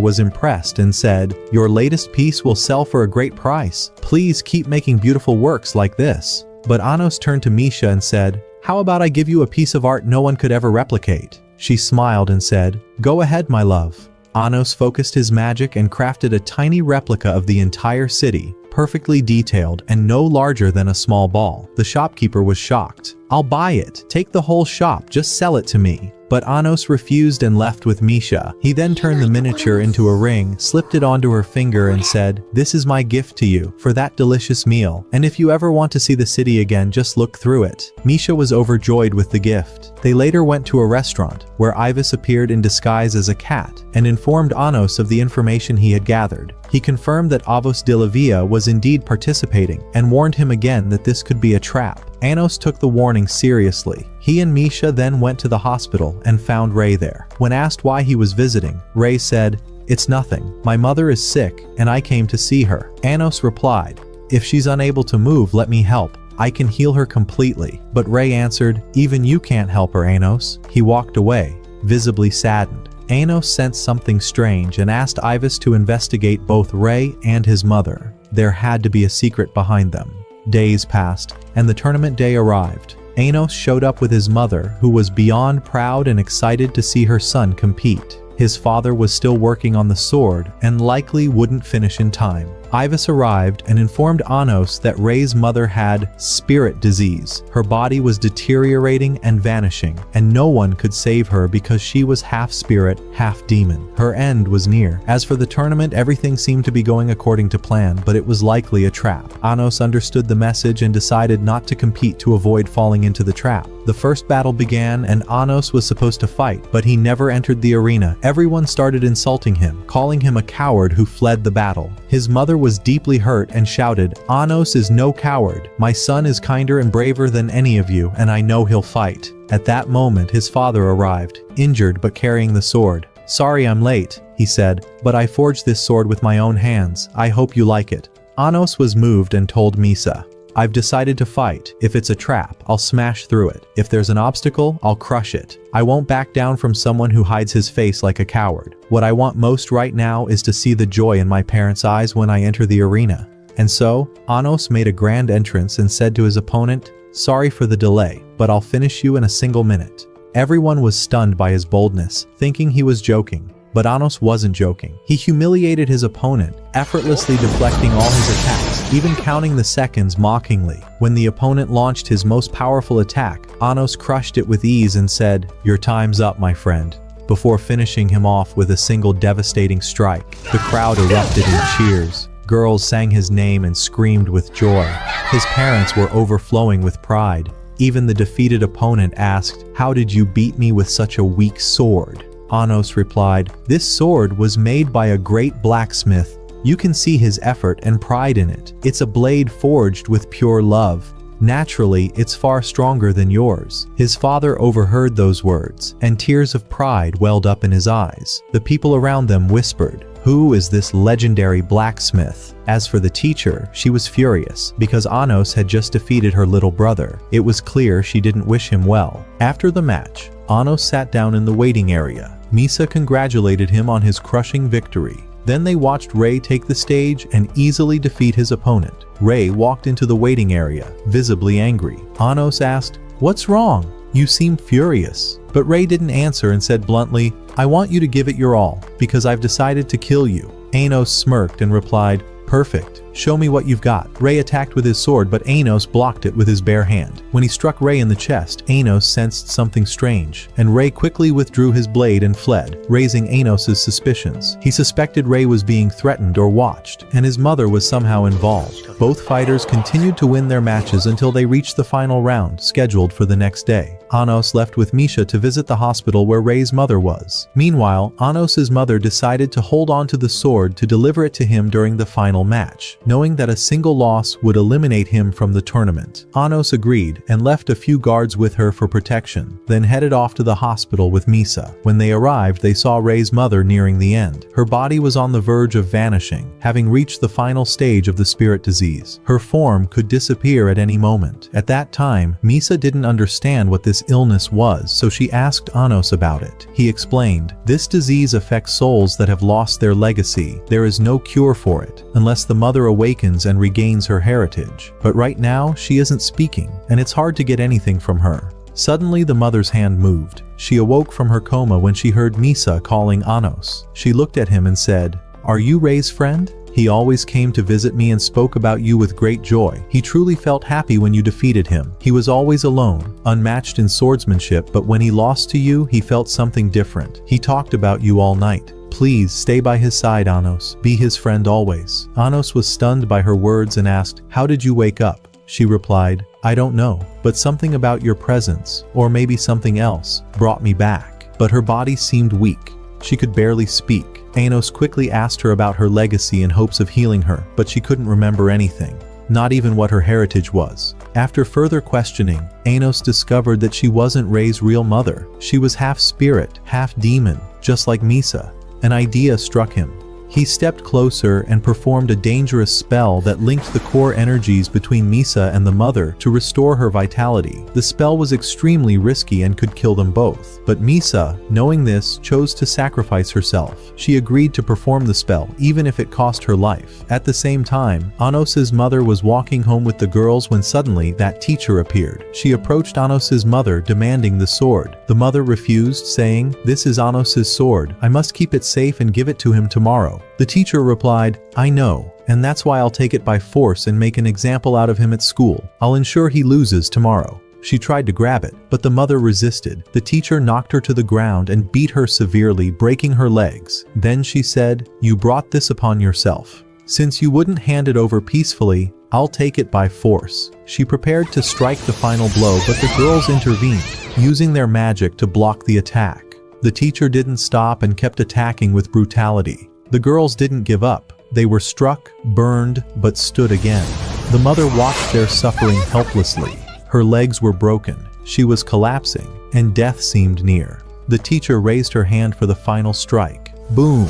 was impressed and said, "Your latest piece will sell for a great price. Please keep making beautiful works like this." But Anos turned to Misha and said, "How about I give you a piece of art no one could ever replicate?" She smiled and said, "Go ahead, my love." Anos focused his magic and crafted a tiny replica of the entire city, perfectly detailed and no larger than a small ball. The shopkeeper was shocked. "I'll buy it. Take the whole shop. Just sell it to me." But Anos refused and left with Misha. He then turned the miniature into a ring, slipped it onto her finger and said, "This is my gift to you for that delicious meal. And if you ever want to see the city again, just look through it." Misha was overjoyed with the gift. They later went to a restaurant, where Ivis appeared in disguise as a cat, and informed Anos of the information he had gathered. He confirmed that Avos de la Via was indeed participating, and warned him again that this could be a trap. Anos took the warning seriously. He and Misha then went to the hospital and found Ray there. When asked why he was visiting, Ray said, "It's nothing. My mother is sick, and I came to see her." Anos replied, "If she's unable to move, let me help. I can heal her completely." But Ray answered, "Even you can't help her, Anos." He walked away, visibly saddened. Anos sensed something strange and asked Ivis to investigate both Ray and his mother. There had to be a secret behind them. Days passed, and the tournament day arrived. Anos showed up with his mother, who was beyond proud and excited to see her son compete. His father was still working on the sword and likely wouldn't finish in time. Ivis arrived and informed Anos that Ray's mother had spirit disease. Her body was deteriorating and vanishing, and no one could save her because she was half spirit, half demon. Her end was near. As for the tournament, everything seemed to be going according to plan, but it was likely a trap. Anos understood the message and decided not to compete to avoid falling into the trap. The first battle began and Anos was supposed to fight, but he never entered the arena. Everyone started insulting him, calling him a coward who fled the battle. His mother was deeply hurt and shouted, "Anos is no coward. My son is kinder and braver than any of you, and I know he'll fight." At that moment, his father arrived, injured but carrying the sword. "Sorry I'm late," he said, "but I forged this sword with my own hands. I hope you like it." Anos was moved and told Misha, "I've decided to fight. If it's a trap, I'll smash through it. If there's an obstacle, I'll crush it. I won't back down from someone who hides his face like a coward. What I want most right now is to see the joy in my parents' eyes when I enter the arena." And so, Anos made a grand entrance and said to his opponent, "Sorry for the delay, but I'll finish you in a single minute." Everyone was stunned by his boldness, thinking he was joking. But Anos wasn't joking. He humiliated his opponent, effortlessly deflecting all his attacks, even counting the seconds mockingly. When the opponent launched his most powerful attack, Anos crushed it with ease and said, "Your time's up, my friend," before finishing him off with a single devastating strike. The crowd erupted in cheers. Girls sang his name and screamed with joy. His parents were overflowing with pride. Even the defeated opponent asked, "How did you beat me with such a weak sword?" Anos replied, "This sword was made by a great blacksmith. You can see his effort and pride in it. It's a blade forged with pure love. Naturally, it's far stronger than yours." His father overheard those words, and tears of pride welled up in his eyes. The people around them whispered, "Who is this legendary blacksmith?" As for the teacher, she was furious, because Anos had just defeated her little brother. It was clear she didn't wish him well. After the match, Anos sat down in the waiting area. Misha congratulated him on his crushing victory. Then they watched Ray take the stage and easily defeat his opponent. Ray walked into the waiting area, visibly angry. Anos asked, "What's wrong? You seem furious." But Ray didn't answer and said bluntly, "I want you to give it your all, because I've decided to kill you." Anos smirked and replied, "Perfect. Show me what you've got." Rei attacked with his sword, but Anos blocked it with his bare hand. When he struck Rei in the chest, Anos sensed something strange, and Rei quickly withdrew his blade and fled, raising Anos's suspicions. He suspected Rei was being threatened or watched, and his mother was somehow involved. Both fighters continued to win their matches until they reached the final round, scheduled for the next day. Anos left with Misha to visit the hospital where Rei's mother was. Meanwhile, Anos's mother decided to hold on to the sword to deliver it to him during the final match, knowing that a single loss would eliminate him from the tournament. Anos agreed and left a few guards with her for protection, then headed off to the hospital with Misa. When they arrived, they saw Rei's mother nearing the end. Her body was on the verge of vanishing, having reached the final stage of the spirit disease. Her form could disappear at any moment. At that time, Misa didn't understand what this illness was, so she asked Anos about it. He explained, "This disease affects souls that have lost their legacy. There is no cure for it, unless the mother awakens and regains her heritage. But right now, she isn't speaking, and it's hard to get anything from her." Suddenly, the mother's hand moved. She awoke from her coma when she heard Misa calling Anos. She looked at him and said, "Are you Rei's friend? He always came to visit me and spoke about you with great joy. He truly felt happy when you defeated him. He was always alone, unmatched in swordsmanship, but when he lost to you, he felt something different. He talked about you all night. Please stay by his side, Anos. Be his friend always." Anos was stunned by her words and asked, "How did you wake up?" She replied, "I don't know, but something about your presence, or maybe something else, brought me back." But her body seemed weak. She could barely speak. Anos quickly asked her about her legacy in hopes of healing her, but she couldn't remember anything, not even what her heritage was. After further questioning, Anos discovered that she wasn't Rei's real mother. She was half spirit, half demon, just like Misa. An idea struck him. He stepped closer and performed a dangerous spell that linked the core energies between Misa and the mother to restore her vitality. The spell was extremely risky and could kill them both, but Misa, knowing this, chose to sacrifice herself. She agreed to perform the spell, even if it cost her life. At the same time, Anos's mother was walking home with the girls when suddenly that teacher appeared. She approached Anos's mother, demanding the sword. The mother refused, saying, "This is Anos's sword. I must keep it safe and give it to him tomorrow." The teacher replied, "I know, and that's why I'll take it by force and make an example out of him at school. I'll ensure he loses tomorrow." She tried to grab it, but the mother resisted. The teacher knocked her to the ground and beat her severely, breaking her legs. Then she said, "You brought this upon yourself. Since you wouldn't hand it over peacefully, I'll take it by force." She prepared to strike the final blow, but the girls intervened, using their magic to block the attack. The teacher didn't stop and kept attacking with brutality. The girls didn't give up. They were struck, burned, but stood again. The mother watched their suffering helplessly. Her legs were broken, she was collapsing, and death seemed near. The teacher raised her hand for the final strike. Boom!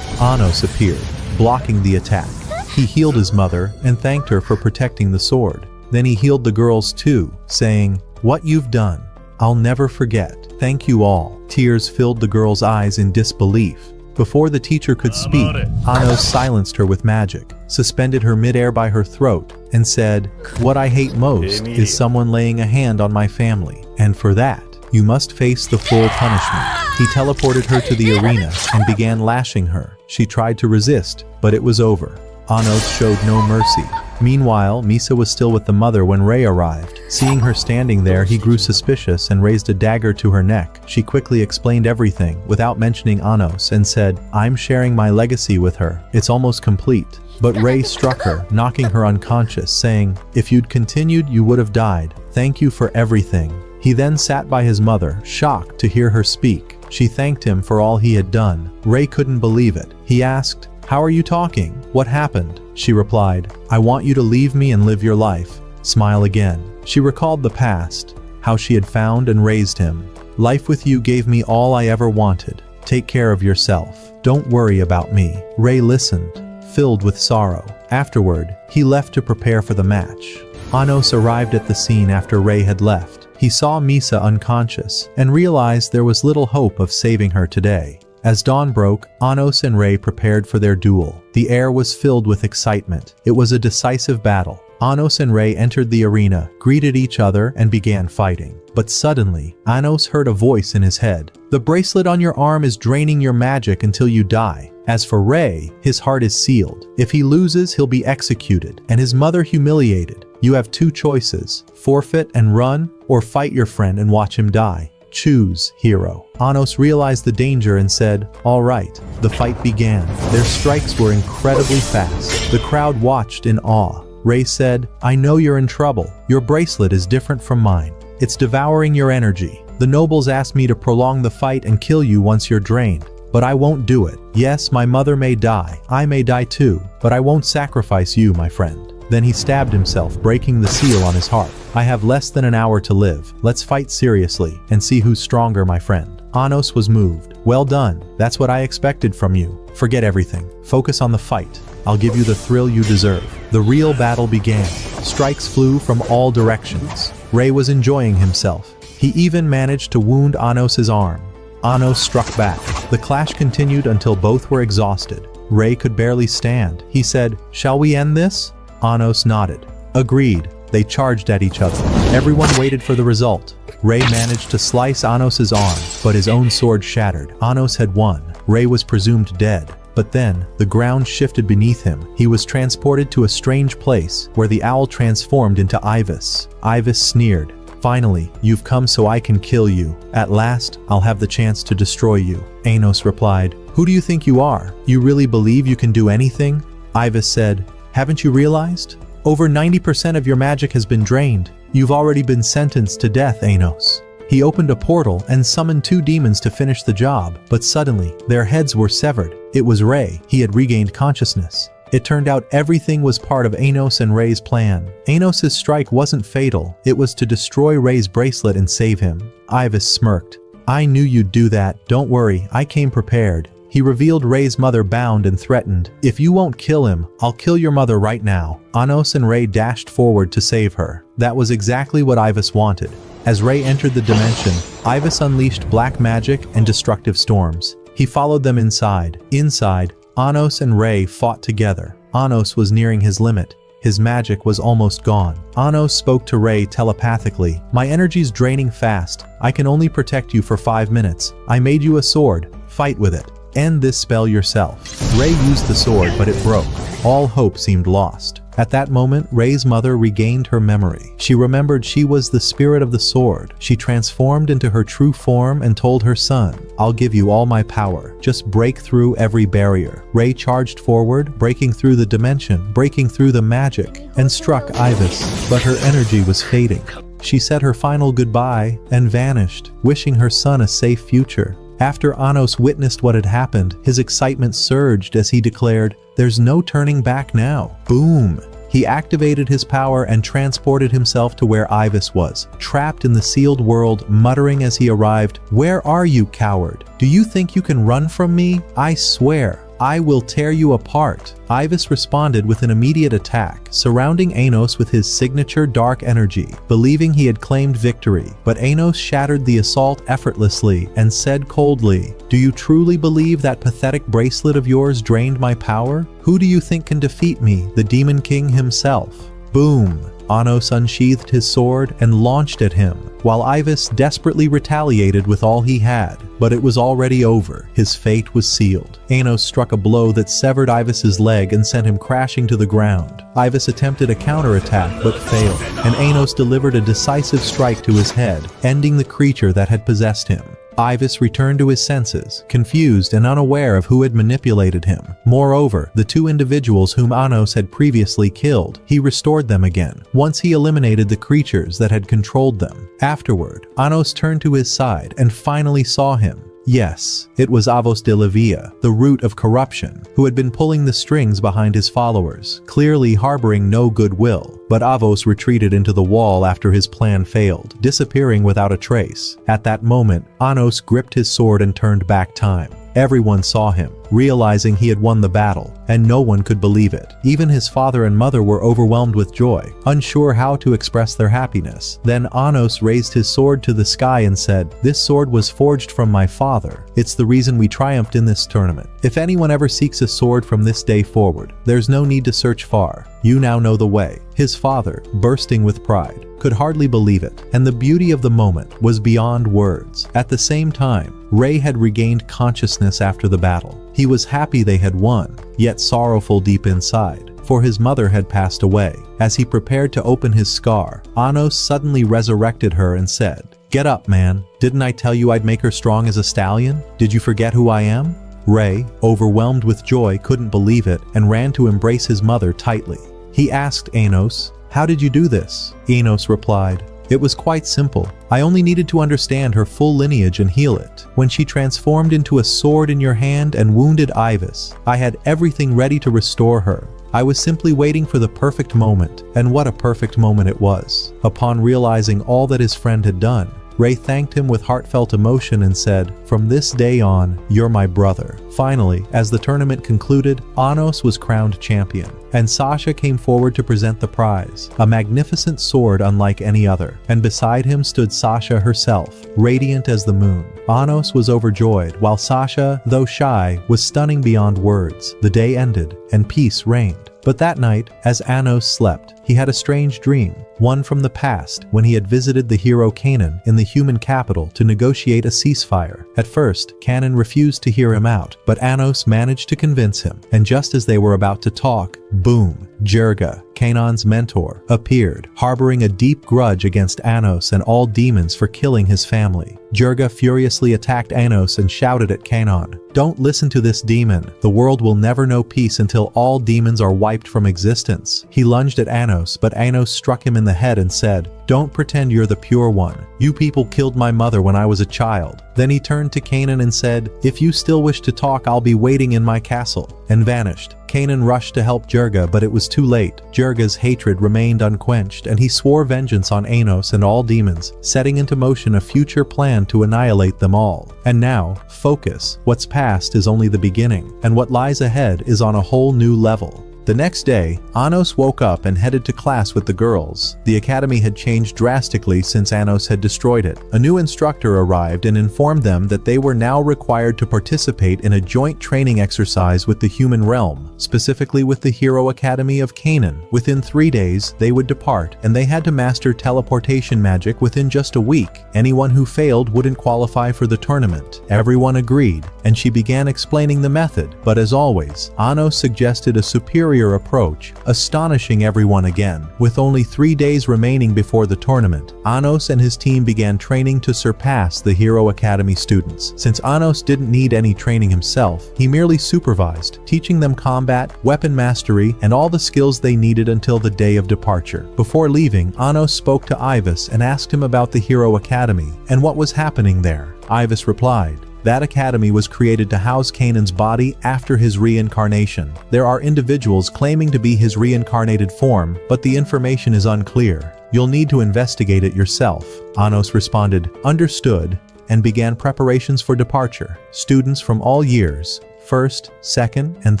Anos appeared, blocking the attack. He healed his mother and thanked her for protecting the sword. Then he healed the girls too, saying, "What you've done, I'll never forget. Thank you all." Tears filled the girls' eyes in disbelief. Before the teacher could speak, Anos silenced her with magic, suspended her midair by her throat, and said, "What I hate most is someone laying a hand on my family, and for that, you must face the full punishment." He teleported her to the arena and began lashing her. She tried to resist, but it was over. Anos showed no mercy. Meanwhile, Misa was still with the mother when Rei arrived. Seeing her standing there, he grew suspicious and raised a dagger to her neck. She quickly explained everything, without mentioning Anos, and said, "I'm sharing my legacy with her. It's almost complete." But Rei struck her, knocking her unconscious, saying, "If you'd continued, you would have died. Thank you for everything." He then sat by his mother, shocked to hear her speak. She thanked him for all he had done. Rei couldn't believe it. He asked, "How are you talking? What happened?" She replied, "I want you to leave me and live your life. Smile again." She recalled the past, how she had found and raised him. "Life with you gave me all I ever wanted. Take care of yourself. Don't worry about me." Rei listened, filled with sorrow. Afterward, he left to prepare for the match. Anos arrived at the scene after Rei had left. He saw Misa unconscious and realized there was little hope of saving her today. As dawn broke, Anos and Rei prepared for their duel. The air was filled with excitement. It was a decisive battle. Anos and Rei entered the arena, greeted each other, and began fighting. But suddenly, Anos heard a voice in his head. "The bracelet on your arm is draining your magic until you die. As for Rei, his heart is sealed. If he loses, he'll be executed, and his mother humiliated. You have two choices: forfeit and run, or fight your friend and watch him die. Choose, hero. Anos realized the danger and said, "All right." The fight began. Their strikes were incredibly fast. The crowd watched in awe. Rei said, "I know you're in trouble. Your bracelet is different from mine. It's devouring your energy. The nobles asked me to prolong the fight and kill you once you're drained. But I won't do it. Yes, my mother may die. I may die too. But I won't sacrifice you, my friend." Then he stabbed himself, breaking the seal on his heart. "I have less than an hour to live. Let's fight seriously and see who's stronger, my friend." Anos was moved. "Well done. That's what I expected from you. Forget everything. Focus on the fight. I'll give you the thrill you deserve." The real battle began. Strikes flew from all directions. Rei was enjoying himself. He even managed to wound Anos's arm. Anos struck back. The clash continued until both were exhausted. Rei could barely stand. He said, "Shall we end this?" Anos nodded. "Agreed." They charged at each other. Everyone waited for the result. Rei managed to slice Anos's arm, but his own sword shattered. Anos had won. Rei was presumed dead. But then, the ground shifted beneath him. He was transported to a strange place, where the owl transformed into Ibis. Ibis sneered. "Finally, you've come so I can kill you. At last, I'll have the chance to destroy you." Anos replied, "Who do you think you are? You really believe you can do anything?" Ibis said, "Haven't you realized? Over 90% of your magic has been drained. You've already been sentenced to death, Anos." He opened a portal and summoned two demons to finish the job, but suddenly, their heads were severed. It was Rei. He had regained consciousness. It turned out everything was part of Anos and Rei's plan. Anos's strike wasn't fatal. It was to destroy Rei's bracelet and save him. Ibis smirked. "I knew you'd do that. Don't worry, I came prepared." He revealed Rei's mother bound and threatened, "If you won't kill him, I'll kill your mother right now." Anos and Rei dashed forward to save her. That was exactly what Ibis wanted. As Rei entered the dimension, Ibis unleashed black magic and destructive storms. He followed them inside. Inside, Anos and Rei fought together. Anos was nearing his limit. His magic was almost gone. Anos spoke to Rei telepathically. "My energy's draining fast. I can only protect you for 5 minutes. I made you a sword. Fight with it. End this spell yourself." Rei used the sword, but it broke. All hope seemed lost. At that moment, Rei's mother regained her memory. She remembered she was the spirit of the sword. She transformed into her true form and told her son, "I'll give you all my power. Just break through every barrier." Rei charged forward, breaking through the dimension, breaking through the magic, and struck Ibis. But her energy was fading. She said her final goodbye and vanished, wishing her son a safe future. After Anos witnessed what had happened, his excitement surged as he declared, "There's no turning back now." Boom! He activated his power and transported himself to where Ibis was, trapped in the sealed world, muttering as he arrived, "Where are you, coward? Do you think you can run from me? I swear, I will tear you apart." Ibis responded with an immediate attack, surrounding Anos with his signature dark energy, believing he had claimed victory. But Anos shattered the assault effortlessly and said coldly, "Do you truly believe that pathetic bracelet of yours drained my power? Who do you think can defeat me, the Demon King himself?" Boom! Anos unsheathed his sword and launched at him, while Ibis desperately retaliated with all he had. But it was already over. His fate was sealed. Anos struck a blow that severed Ibis's leg and sent him crashing to the ground. Ibis attempted a counterattack but failed, and Anos delivered a decisive strike to his head, ending the creature that had possessed him. Ibis returned to his senses, confused and unaware of who had manipulated him. Moreover, the two individuals whom Anos had previously killed, he restored them again, once he eliminated the creatures that had controlled them. Afterward, Anos turned to his side and finally saw him. Yes, it was Avos de la Via, the root of corruption, who had been pulling the strings behind his followers, clearly harboring no goodwill. But Avos retreated into the wall after his plan failed, disappearing without a trace. At that moment, Anos gripped his sword and turned back time. Everyone saw him, realizing he had won the battle, and no one could believe it. Even his father and mother were overwhelmed with joy, unsure how to express their happiness. Then Anos raised his sword to the sky and said, "This sword was forged from my father. It's the reason we triumphed in this tournament. If anyone ever seeks a sword from this day forward, there's no need to search far. You now know the way." His father, bursting with pride, could hardly believe it, and the beauty of the moment was beyond words. At the same time, Rei had regained consciousness after the battle. He was happy they had won, yet sorrowful deep inside, for his mother had passed away. As he prepared to open his scar, Anos suddenly resurrected her and said, "Get up, man. Didn't I tell you I'd make her strong as a stallion? Did you forget who I am?" Rei, overwhelmed with joy, couldn't believe it and ran to embrace his mother tightly. He asked Anos, "How did you do this?" Anos replied, "It was quite simple. I only needed to understand her full lineage and heal it. When she transformed into a sword in your hand and wounded Ivis, I had everything ready to restore her. I was simply waiting for the perfect moment, and what a perfect moment it was." Upon realizing all that his friend had done, Rei thanked him with heartfelt emotion and said, "From this day on, you're my brother." Finally, as the tournament concluded, Anos was crowned champion, and Sasha came forward to present the prize, a magnificent sword unlike any other, and beside him stood Sasha herself, radiant as the moon. Anos was overjoyed, while Sasha, though shy, was stunning beyond words. The day ended, and peace reigned. But that night, as Anos slept, he had a strange dream, one from the past when he had visited the hero Kanan in the human capital to negotiate a ceasefire. At first, Kanan refused to hear him out, but Anos managed to convince him, and just as they were about to talk, boom, Jirga, Kanan's mentor, appeared, harboring a deep grudge against Anos and all demons for killing his family. Jirga furiously attacked Anos and shouted at Kanan, "Don't listen to this demon. The world will never know peace until all demons are wiped from existence." He lunged at Anos, but Anos struck him in the head and said, "Don't pretend you're the pure one. You people killed my mother when I was a child." Then he turned to Kanan and said, "If you still wish to talk, I'll be waiting in my castle," and vanished. Kanan rushed to help Jirga, but it was too late. Jirga's hatred remained unquenched, and he swore vengeance on Anos and all demons, setting into motion a future plan to annihilate them all. And now, focus. What's past is only the beginning, and what lies ahead is on a whole new level. The next day, Anos woke up and headed to class with the girls. The academy had changed drastically since Anos had destroyed it. A new instructor arrived and informed them that they were now required to participate in a joint training exercise with the human realm, specifically with the Hero Academy of Kanan. Within 3 days, they would depart, and they had to master teleportation magic within just a week. Anyone who failed wouldn't qualify for the tournament. Everyone agreed, and she began explaining the method, but as always, Anos suggested a superior approach, astonishing everyone again. With only 3 days remaining before the tournament, Anos and his team began training to surpass the Hero Academy students. Since Anos didn't need any training himself, he merely supervised, teaching them combat, weapon mastery, and all the skills they needed until the day of departure. Before leaving, Anos spoke to Ivis and asked him about the Hero Academy and what was happening there. Ivis replied, "That academy was created to house Kanan's body after his reincarnation. There are individuals claiming to be his reincarnated form, but the information is unclear. You'll need to investigate it yourself." Anos responded, "Understood," and began preparations for departure. Students from all years, 1st, 2nd, and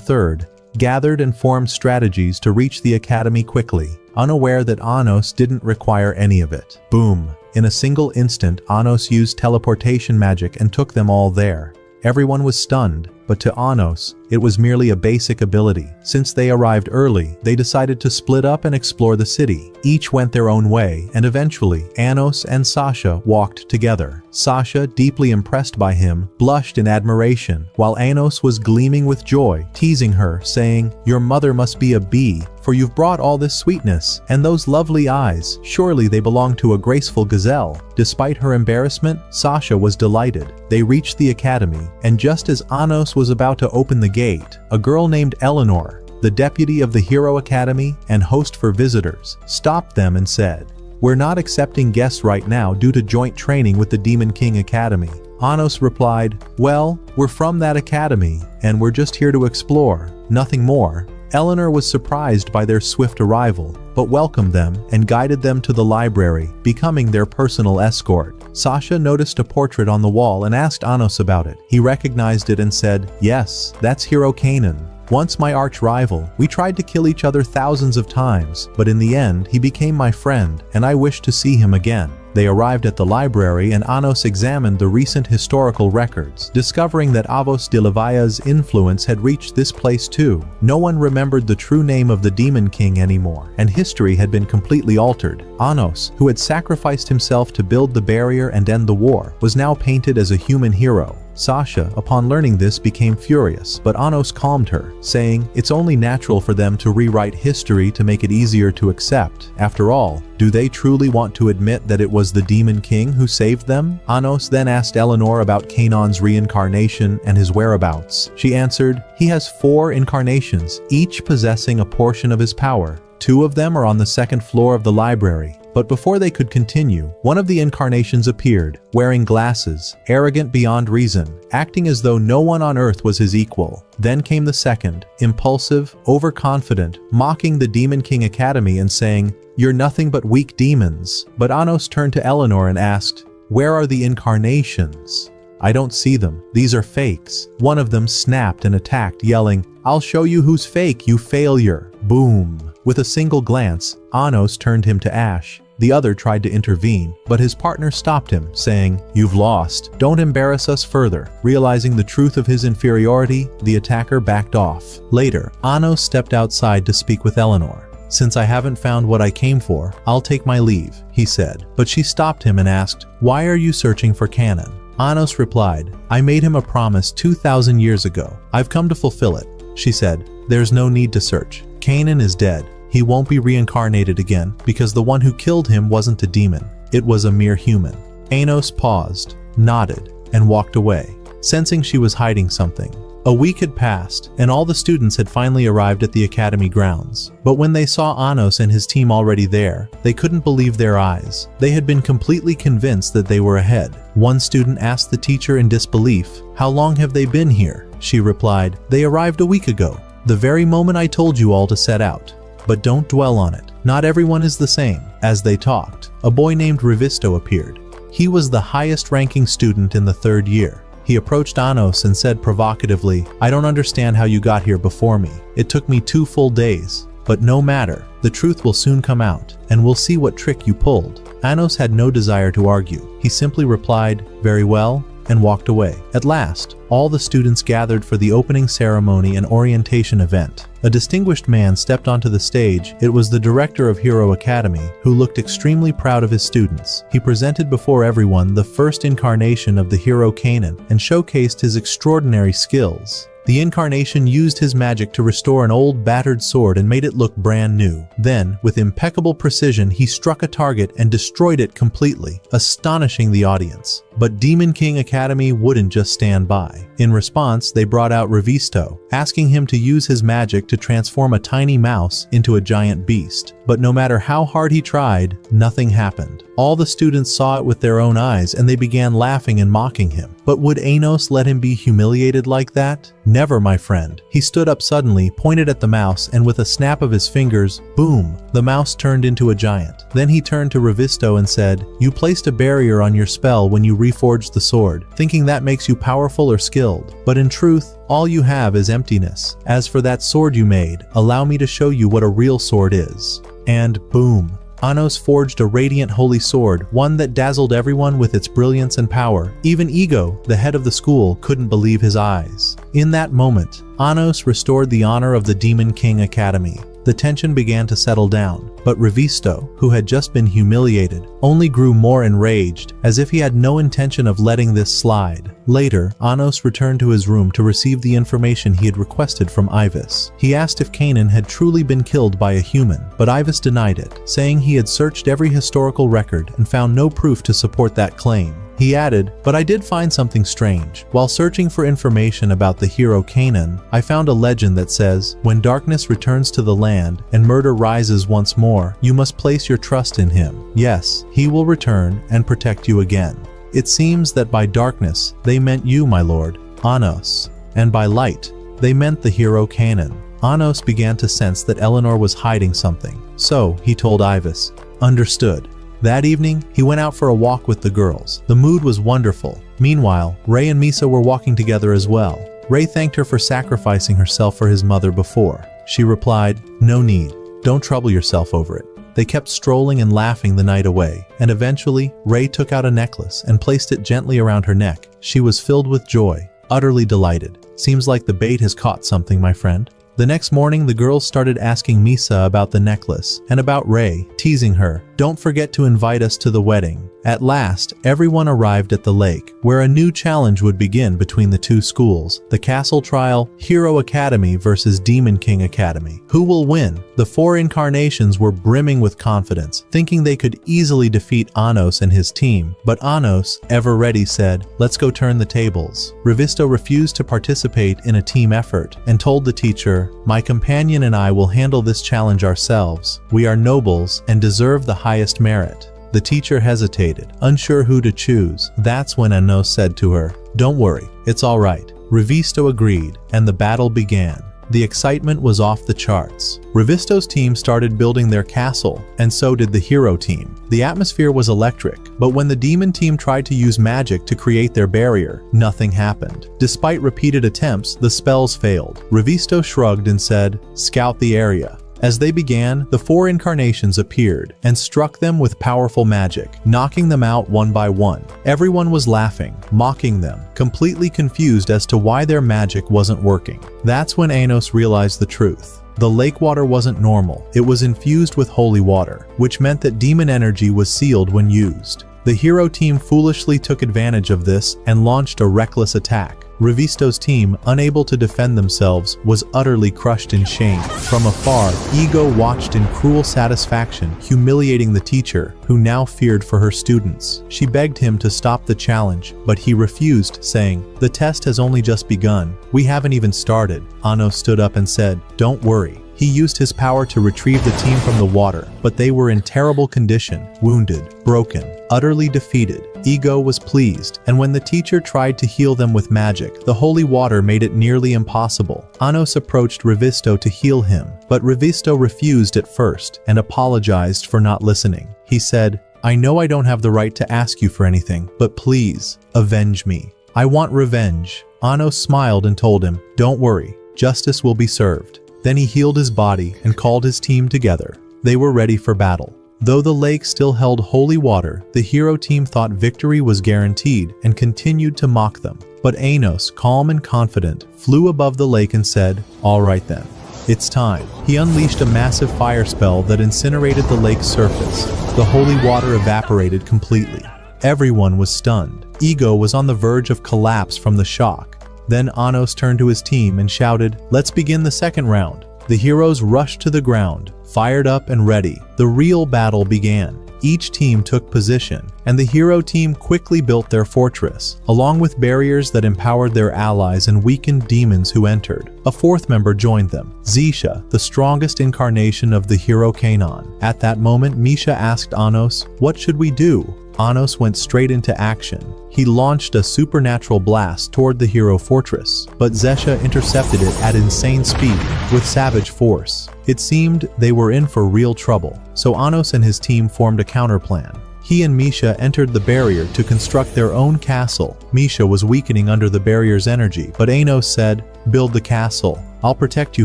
3rd, gathered and formed strategies to reach the academy quickly, unaware that Anos didn't require any of it. Boom! In a single instant, Anos used teleportation magic and took them all there. Everyone was stunned, but to Anos, it was merely a basic ability. Since they arrived early, they decided to split up and explore the city. Each went their own way, and eventually, Anos and Sasha walked together. Sasha, deeply impressed by him, blushed in admiration, while Anos was gleaming with joy, teasing her, saying, "Your mother must be a bee, for you've brought all this sweetness, and those lovely eyes, surely they belong to a graceful gazelle." Despite her embarrassment, Sasha was delighted. They reached the academy, and just as Anos was about to open the gate, a girl named Eleanor, the deputy of the Hero Academy and host for visitors, stopped them and said, "We're not accepting guests right now due to joint training with the Demon King Academy." Anos replied, "Well, we're from that academy, and we're just here to explore, nothing more." Eleanor was surprised by their swift arrival, but welcomed them and guided them to the library, becoming their personal escort. Sasha noticed a portrait on the wall and asked Anos about it. He recognized it and said, "Yes, that's Hero Kanan. Once my arch-rival, we tried to kill each other thousands of times, but in the end, he became my friend, and I wish to see him again." They arrived at the library and Anos examined the recent historical records, discovering that Avos de Levia's influence had reached this place too. No one remembered the true name of the Demon King anymore, and history had been completely altered. Anos, who had sacrificed himself to build the barrier and end the war, was now painted as a human hero. Sasha, upon learning this, became furious, but Anos calmed her, saying, "It's only natural for them to rewrite history to make it easier to accept. After all, do they truly want to admit that it was the Demon King who saved them?" Anos then asked Eleanor about Kanon's reincarnation and his whereabouts. She answered, "He has 4 incarnations, each possessing a portion of his power. 2 of them are on the 2nd floor of the library." But before they could continue, one of the incarnations appeared, wearing glasses, arrogant beyond reason, acting as though no one on earth was his equal. Then came the 2nd, impulsive, overconfident, mocking the Demon King Academy and saying, "You're nothing but weak demons." But Anos turned to Eleanor and asked, "Where are the incarnations?" "I don't see them. These are fakes." One of them snapped and attacked, yelling, "I'll show you who's fake, you failure." Boom. With a single glance, Anos turned him to ash. The other tried to intervene, but his partner stopped him, saying, "You've lost. Don't embarrass us further." Realizing the truth of his inferiority, the attacker backed off. Later, Anos stepped outside to speak with Eleanor. "Since I haven't found what I came for, I'll take my leave," he said. But she stopped him and asked, "Why are you searching for Kanon?" Anos replied, "I made him a promise 2,000 years ago. I've come to fulfill it." She said, "There's no need to search. Kanon is dead. He won't be reincarnated again because the one who killed him wasn't a demon. It was a mere human." Anos paused, nodded, and walked away, sensing she was hiding something. A week had passed, and all the students had finally arrived at the academy grounds. But when they saw Anos and his team already there, they couldn't believe their eyes. They had been completely convinced that they were ahead. One student asked the teacher in disbelief, "How long have they been here?" She replied, "They arrived a week ago, the very moment I told you all to set out. But don't dwell on it. Not everyone is the same." As they talked, a boy named Revisto appeared. He was the highest-ranking student in the 3rd year. He approached Anos and said provocatively, "I don't understand how you got here before me. It took me 2 full days. But no matter, the truth will soon come out, and we'll see what trick you pulled." Anos had no desire to argue. He simply replied, "Very well," and walked away. At last, all the students gathered for the opening ceremony and orientation event. A distinguished man stepped onto the stage. It was the director of Hero Academy, who looked extremely proud of his students. He presented before everyone the first incarnation of the hero Kanon and showcased his extraordinary skills. The incarnation used his magic to restore an old battered sword and made it look brand new. Then, with impeccable precision, he struck a target and destroyed it completely, astonishing the audience. But Demon King Academy wouldn't just stand by. In response, they brought out Revisto, asking him to use his magic to transform a tiny mouse into a giant beast. But no matter how hard he tried, nothing happened. All the students saw it with their own eyes and they began laughing and mocking him. But would Anos let him be humiliated like that? Never, my friend. He stood up suddenly, pointed at the mouse, and with a snap of his fingers, boom, the mouse turned into a giant. Then he turned to Revisto and said, "You placed a barrier on your spell when you reforged the sword, thinking that makes you powerful or skilled. But in truth, all you have is emptiness. As for that sword you made, allow me to show you what a real sword is." And boom. Anos forged a radiant holy sword, one that dazzled everyone with its brilliance and power. Even Ego, the head of the school, couldn't believe his eyes. In that moment, Anos restored the honor of the Demon King Academy. The tension began to settle down, but Revisto, who had just been humiliated, only grew more enraged, as if he had no intention of letting this slide. Later, Anos returned to his room to receive the information he had requested from Ivis. He asked if Kanon had truly been killed by a human, but Ivis denied it, saying he had searched every historical record and found no proof to support that claim. He added, "But I did find something strange. While searching for information about the hero Kanon, I found a legend that says, when darkness returns to the land and murder rises once more, you must place your trust in him. Yes, he will return and protect you again." It seems that by darkness, they meant you, my lord, Anos, and by light, they meant the hero Kanon. Anos began to sense that Eleanor was hiding something, so he told Ivis, "Understood." That evening, he went out for a walk with the girls. The mood was wonderful. Meanwhile, Ray and Misa were walking together as well. Ray thanked her for sacrificing herself for his mother before. She replied, "No need. Don't trouble yourself over it." They kept strolling and laughing the night away, and eventually, Rei took out a necklace and placed it gently around her neck. She was filled with joy, utterly delighted. Seems like the bait has caught something, my friend. The next morning, the girls started asking Misa about the necklace and about Rei, teasing her. Don't forget to invite us to the wedding. At last, everyone arrived at the lake, where a new challenge would begin between the two schools. The castle trial, Hero Academy versus Demon King Academy. Who will win? The four incarnations were brimming with confidence, thinking they could easily defeat Anos and his team. But Anos, ever ready, said, let's go turn the tables. Revisto refused to participate in a team effort and told the teacher, my companion and I will handle this challenge ourselves. We are nobles and deserve the highest merit. The teacher hesitated, unsure who to choose. That's when Anos said to her, don't worry, it's all right. Revisto agreed, and the battle began. The excitement was off the charts. Revisto's team started building their castle, and so did the hero team. The atmosphere was electric, but when the demon team tried to use magic to create their barrier, nothing happened. Despite repeated attempts, the spells failed. Revisto shrugged and said, scout the area. As they began, the four incarnations appeared and struck them with powerful magic, knocking them out one by one. Everyone was laughing, mocking them, completely confused as to why their magic wasn't working. That's when Anos realized the truth. The lake water wasn't normal, it was infused with holy water, which meant that demon energy was sealed when used. The hero team foolishly took advantage of this and launched a reckless attack. Revisto's team, unable to defend themselves, was utterly crushed in shame. From afar, Ego watched in cruel satisfaction, humiliating the teacher, who now feared for her students. She begged him to stop the challenge, but he refused, saying, the test has only just begun. We haven't even started. Anos stood up and said, don't worry. He used his power to retrieve the team from the water, but they were in terrible condition, wounded, broken, utterly defeated. Ego was pleased, and when the teacher tried to heal them with magic, the holy water made it nearly impossible. Anos approached Revisto to heal him, but Revisto refused at first and apologized for not listening. He said, I know I don't have the right to ask you for anything, but please, avenge me. I want revenge. Anos smiled and told him, don't worry, justice will be served. Then he healed his body and called his team together. They were ready for battle. Though the lake still held holy water, the hero team thought victory was guaranteed and continued to mock them. But Anos, calm and confident, flew above the lake and said, all right then, it's time. He unleashed a massive fire spell that incinerated the lake's surface. The holy water evaporated completely. Everyone was stunned. Ego was on the verge of collapse from the shock. Then Anos turned to his team and shouted, let's begin the second round. The heroes rushed to the ground, fired up and ready. The real battle began. Each team took position, and the hero team quickly built their fortress, along with barriers that empowered their allies and weakened demons who entered. A fourth member joined them, Zisha, the strongest incarnation of the hero Kanon. At that moment, Misha asked Anos, what should we do? Anos went straight into action. He launched a supernatural blast toward the hero fortress, but Zesha intercepted it at insane speed, with savage force. It seemed they were in for real trouble, so Anos and his team formed a counterplan. He and Misha entered the barrier to construct their own castle. Misha was weakening under the barrier's energy, but Anos said, build the castle. I'll protect you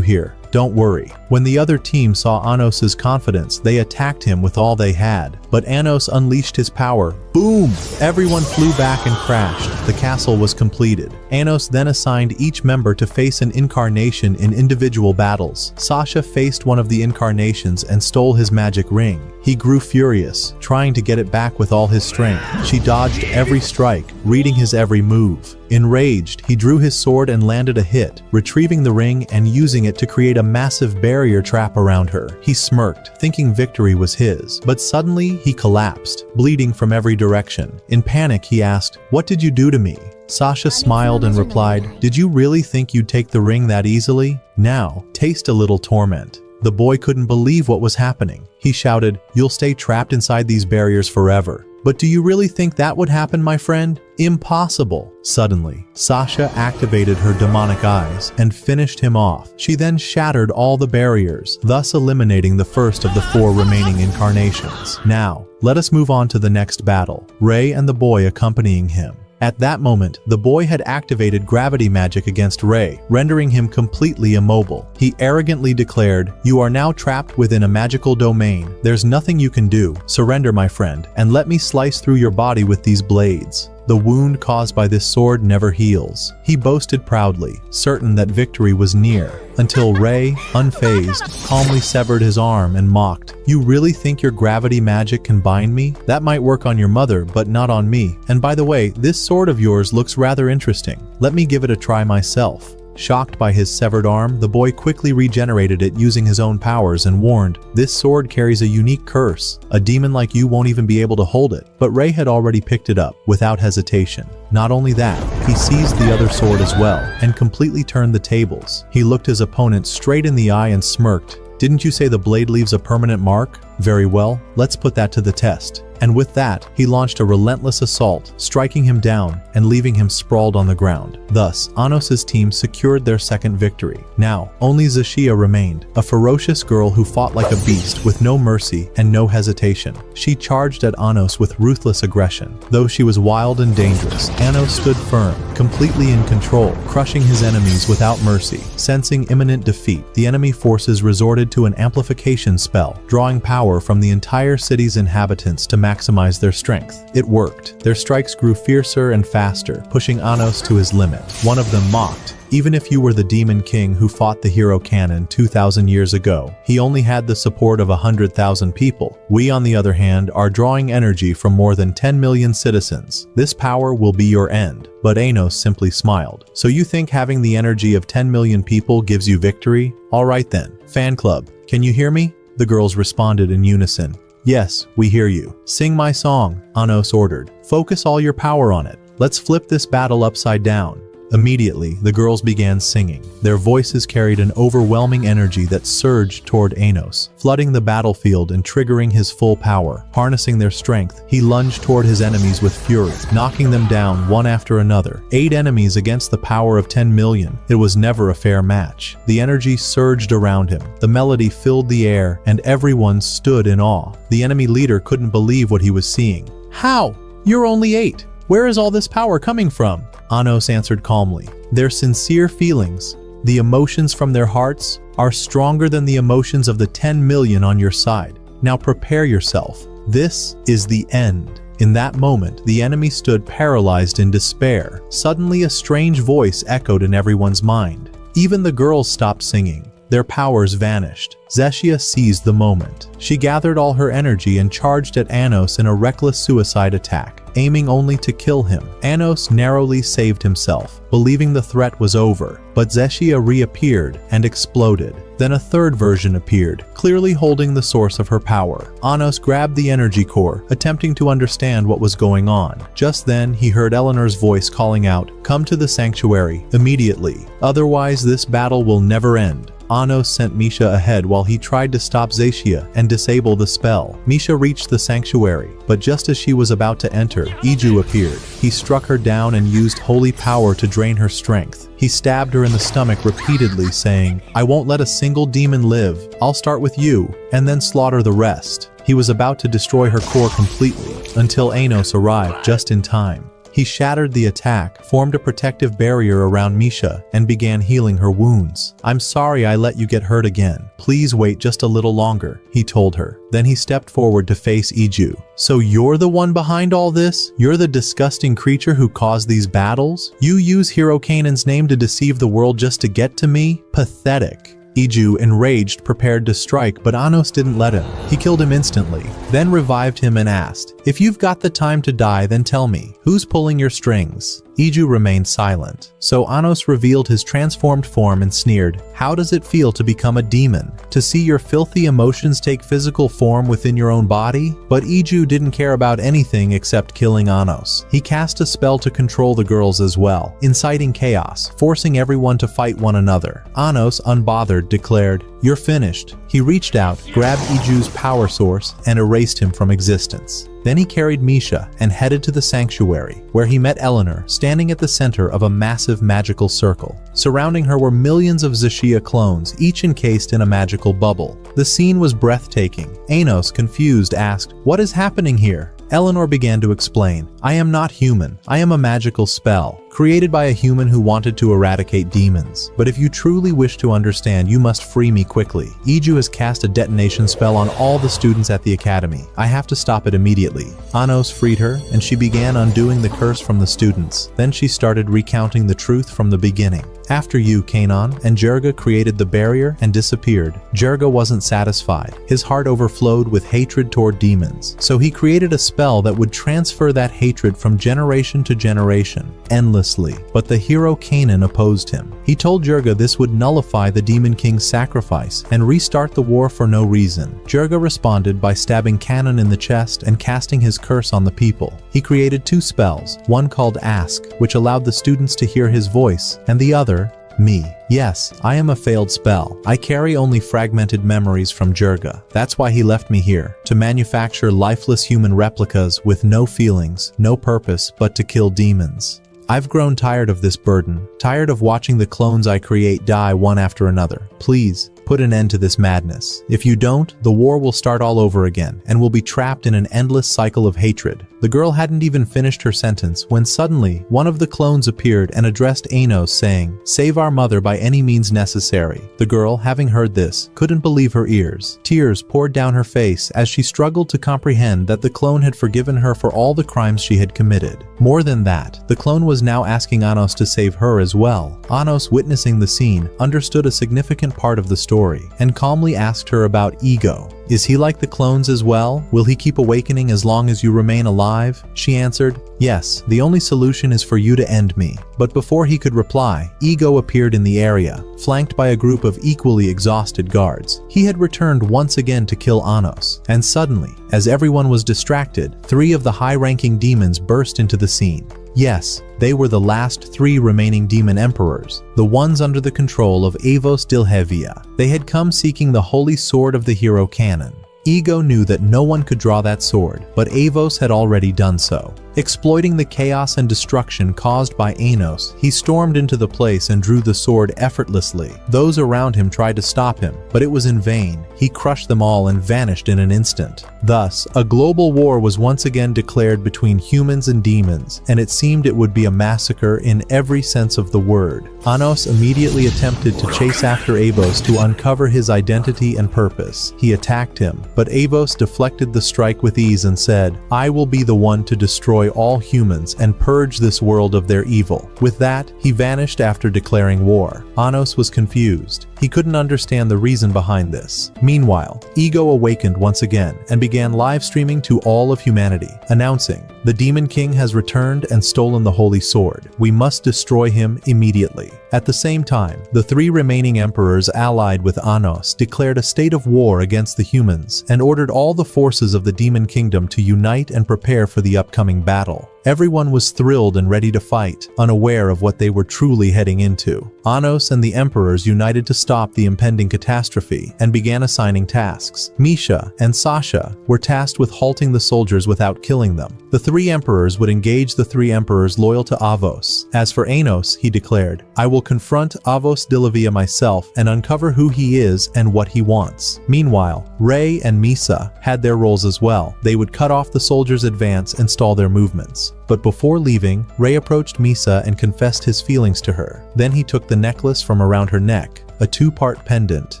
here. Don't worry. When the other team saw Anos's confidence, they attacked him with all they had. But Anos unleashed his power. Boom! Everyone flew back and crashed. The castle was completed. Anos then assigned each member to face an incarnation in individual battles. Sasha faced one of the incarnations and stole his magic ring. He grew furious, trying to get it back with all his strength. She dodged every strike, reading his every move. Enraged, he drew his sword and landed a hit, retrieving the ring and using it to create a massive barrier trap around her. He smirked, thinking victory was his, but suddenly he collapsed, bleeding from every direction. In panic, he asked, "What did you do to me?" Sasha smiled and replied, "Did you really think you'd take the ring that easily? Now, taste a little torment." The boy couldn't believe what was happening. He shouted, "You'll stay trapped inside these barriers forever." "But do you really think that would happen, my friend? Impossible." Suddenly, Sasha activated her demonic eyes and finished him off. She then shattered all the barriers, thus eliminating the first of the 4 remaining incarnations. Now, let us move on to the next battle, Rei and the boy accompanying him. At that moment, the boy had activated gravity magic against Rei, rendering him completely immobile. He arrogantly declared, "You are now trapped within a magical domain. There's nothing you can do. Surrender, my friend, and let me slice through your body with these blades." The wound caused by this sword never heals, he boasted proudly, certain that victory was near, until Rei, unfazed, calmly severed his arm and mocked, "You really think your gravity magic can bind me? That might work on your mother, but not on me. And by the way, this sword of yours looks rather interesting. Let me give it a try myself." Shocked by his severed arm, the boy quickly regenerated it using his own powers and warned, "This sword carries a unique curse. A demon like you won't even be able to hold it." But Rei had already picked it up, without hesitation. Not only that, he seized the other sword as well, and completely turned the tables. He looked his opponent straight in the eye and smirked. "Didn't you say the blade leaves a permanent mark? Very well, let's put that to the test." And with that, he launched a relentless assault, striking him down and leaving him sprawled on the ground. Thus, Anos' team secured their second victory. Now, only Zashia remained, a ferocious girl who fought like a beast with no mercy and no hesitation. She charged at Anos with ruthless aggression. Though she was wild and dangerous, Anos stood firm, completely in control, crushing his enemies without mercy. Sensing imminent defeat, the enemy forces resorted to an amplification spell, drawing power from the entire city's inhabitants to maximize their strength. It worked. Their strikes grew fiercer and faster, pushing Anos to his limit. One of them mocked, "Even if you were the demon king who fought the hero canon 2,000 years ago, he only had the support of 100,000 people. We, on the other hand, are drawing energy from more than 10 million citizens. This power will be your end." But Anos simply smiled. "So you think having the energy of 10 million people gives you victory? All right then. Fan club, can you hear me?" The girls responded in unison. "Yes, we hear you. Sing my song," Anos ordered. "Focus all your power on it. Let's flip this battle upside down." Immediately, the girls began singing. Their voices carried an overwhelming energy that surged toward Anos, flooding the battlefield and triggering his full power. Harnessing their strength, he lunged toward his enemies with fury, knocking them down one after another. 8 enemies against the power of 10 million. It was never a fair match. The energy surged around him. The melody filled the air, and everyone stood in awe. The enemy leader couldn't believe what he was seeing. "How? You're only 8. Where is all this power coming from?" Anos answered calmly. "Their sincere feelings, the emotions from their hearts, are stronger than the emotions of the 10 million on your side. Now prepare yourself. This is the end." In that moment, the enemy stood paralyzed in despair. Suddenly, a strange voice echoed in everyone's mind. Even the girls stopped singing. Their powers vanished. Zeshia seized the moment. She gathered all her energy and charged at Anos in a reckless suicide attack, aiming only to kill him. Anos narrowly saved himself, believing the threat was over, but Zeshia reappeared and exploded. Then a third version appeared, clearly holding the source of her power. Anos grabbed the energy core, attempting to understand what was going on. Just then, he heard Eleanor's voice calling out, "Come to the sanctuary, immediately. Otherwise, this battle will never end." Anos sent Misha ahead while he tried to stop Zeshia and disable the spell. Misha reached the sanctuary, but just as she was about to enter, Iju appeared. He struck her down and used holy power to drain her strength. He stabbed her in the stomach repeatedly, saying, "I won't let a single demon live. I'll start with you, and then slaughter the rest." He was about to destroy her core completely, until Anos arrived just in time. He shattered the attack, formed a protective barrier around Misha, and began healing her wounds. "I'm sorry I let you get hurt again. Please wait just a little longer," he told her. Then he stepped forward to face Iju. "So you're the one behind all this? You're the disgusting creature who caused these battles? You use Hero Kanan's name to deceive the world just to get to me? Pathetic." Iju, enraged, prepared to strike, but Anos didn't let him. He killed him instantly, then revived him and asked, "If you've got the time to die, then tell me, who's pulling your strings?" Iju remained silent. So Anos revealed his transformed form and sneered, "How does it feel to become a demon? To see your filthy emotions take physical form within your own body?" But Iju didn't care about anything except killing Anos. He cast a spell to control the girls as well, inciting chaos, forcing everyone to fight one another. Anos, unbothered, declared, "You're finished." He reached out, grabbed Iju's power source, and erased him from existence. Then he carried Misha and headed to the sanctuary, where he met Eleanor, standing at the center of a massive magical circle. Surrounding her were millions of Zeshia clones, each encased in a magical bubble. The scene was breathtaking. Anos, confused, asked, "What is happening here?" Eleanor began to explain, I am not human. I am a magical spell, created by a human who wanted to eradicate demons. But if you truly wish to understand, you must free me quickly. Iju has cast a detonation spell on all the students at the academy. I have to stop it immediately. Anos freed her, and she began undoing the curse from the students. Then she started recounting the truth from the beginning. After you, Kanon, and Jerga created the barrier and disappeared. Jerga wasn't satisfied. His heart overflowed with hatred toward demons. So he created a spell that would transfer that hatred from generation to generation, endlessly. But the hero Kanon opposed him. He told Jerga this would nullify the Demon King's sacrifice and restart the war for no reason. Jerga responded by stabbing Kanon in the chest and casting his curse on the people. He created two spells, one called Ask, which allowed the students to hear his voice, and the other, Me. Yes, I am a failed spell. I carry only fragmented memories from Jerga. That's why he left me here, to manufacture lifeless human replicas with no feelings, no purpose but to kill demons. I've grown tired of this burden, tired of watching the clones I create die one after another. Please, put an end to this madness. If you don't, the war will start all over again, and we'll be trapped in an endless cycle of hatred. The girl hadn't even finished her sentence when suddenly, one of the clones appeared and addressed Anos saying, Save our mother by any means necessary. The girl, having heard this, couldn't believe her ears. Tears poured down her face as she struggled to comprehend that the clone had forgiven her for all the crimes she had committed. More than that, the clone was now asking Anos to save her as well. Anos, witnessing the scene, understood a significant part of the story and calmly asked her about ego. Is he like the clones as well? Will he keep awakening as long as you remain alive? She answered, Yes, the only solution is for you to end me. But before he could reply, Ego appeared in the area, flanked by a group of equally exhausted guards. He had returned once again to kill Anos, and suddenly, as everyone was distracted, 3 of the high-ranking demons burst into the scene. Yes, they were the last 3 remaining demon emperors, the ones under the control of Avos Dilhevia. They had come seeking the holy sword of the hero Kanon. Ego knew that no one could draw that sword, but Avos had already done so. Exploiting the chaos and destruction caused by Anos, he stormed into the place and drew the sword effortlessly. Those around him tried to stop him, but it was in vain. He crushed them all and vanished in an instant. Thus, a global war was once again declared between humans and demons, and it seemed it would be a massacre in every sense of the word. Anos immediately attempted to chase after Avos to uncover his identity and purpose. He attacked him, but Avos deflected the strike with ease and said, I will be the one to destroy all humans and purge this world of their evil. With that, he vanished after declaring war. Anos was confused. He couldn't understand the reason behind this. Meanwhile, Ego awakened once again and began live streaming to all of humanity, announcing, The Demon King has returned and stolen the Holy Sword. We must destroy him immediately. At the same time, the 3 remaining emperors allied with Anos declared a state of war against the humans and ordered all the forces of the Demon Kingdom to unite and prepare for the upcoming battle. Everyone was thrilled and ready to fight, unaware of what they were truly heading into. Anos and the emperors united to stop the impending catastrophe and began assigning tasks. Misha and Sasha were tasked with halting the soldiers without killing them. The 3 emperors would engage the 3 emperors loyal to Avos. As for Anos, he declared, I will confront Avos Dilivia myself and uncover who he is and what he wants. Meanwhile, Ray and Misa had their roles as well. They would cut off the soldiers' advance and stall their movements. But before leaving, Ray approached Misa and confessed his feelings to her. Then he took the necklace from around her neck, a 2-part pendant,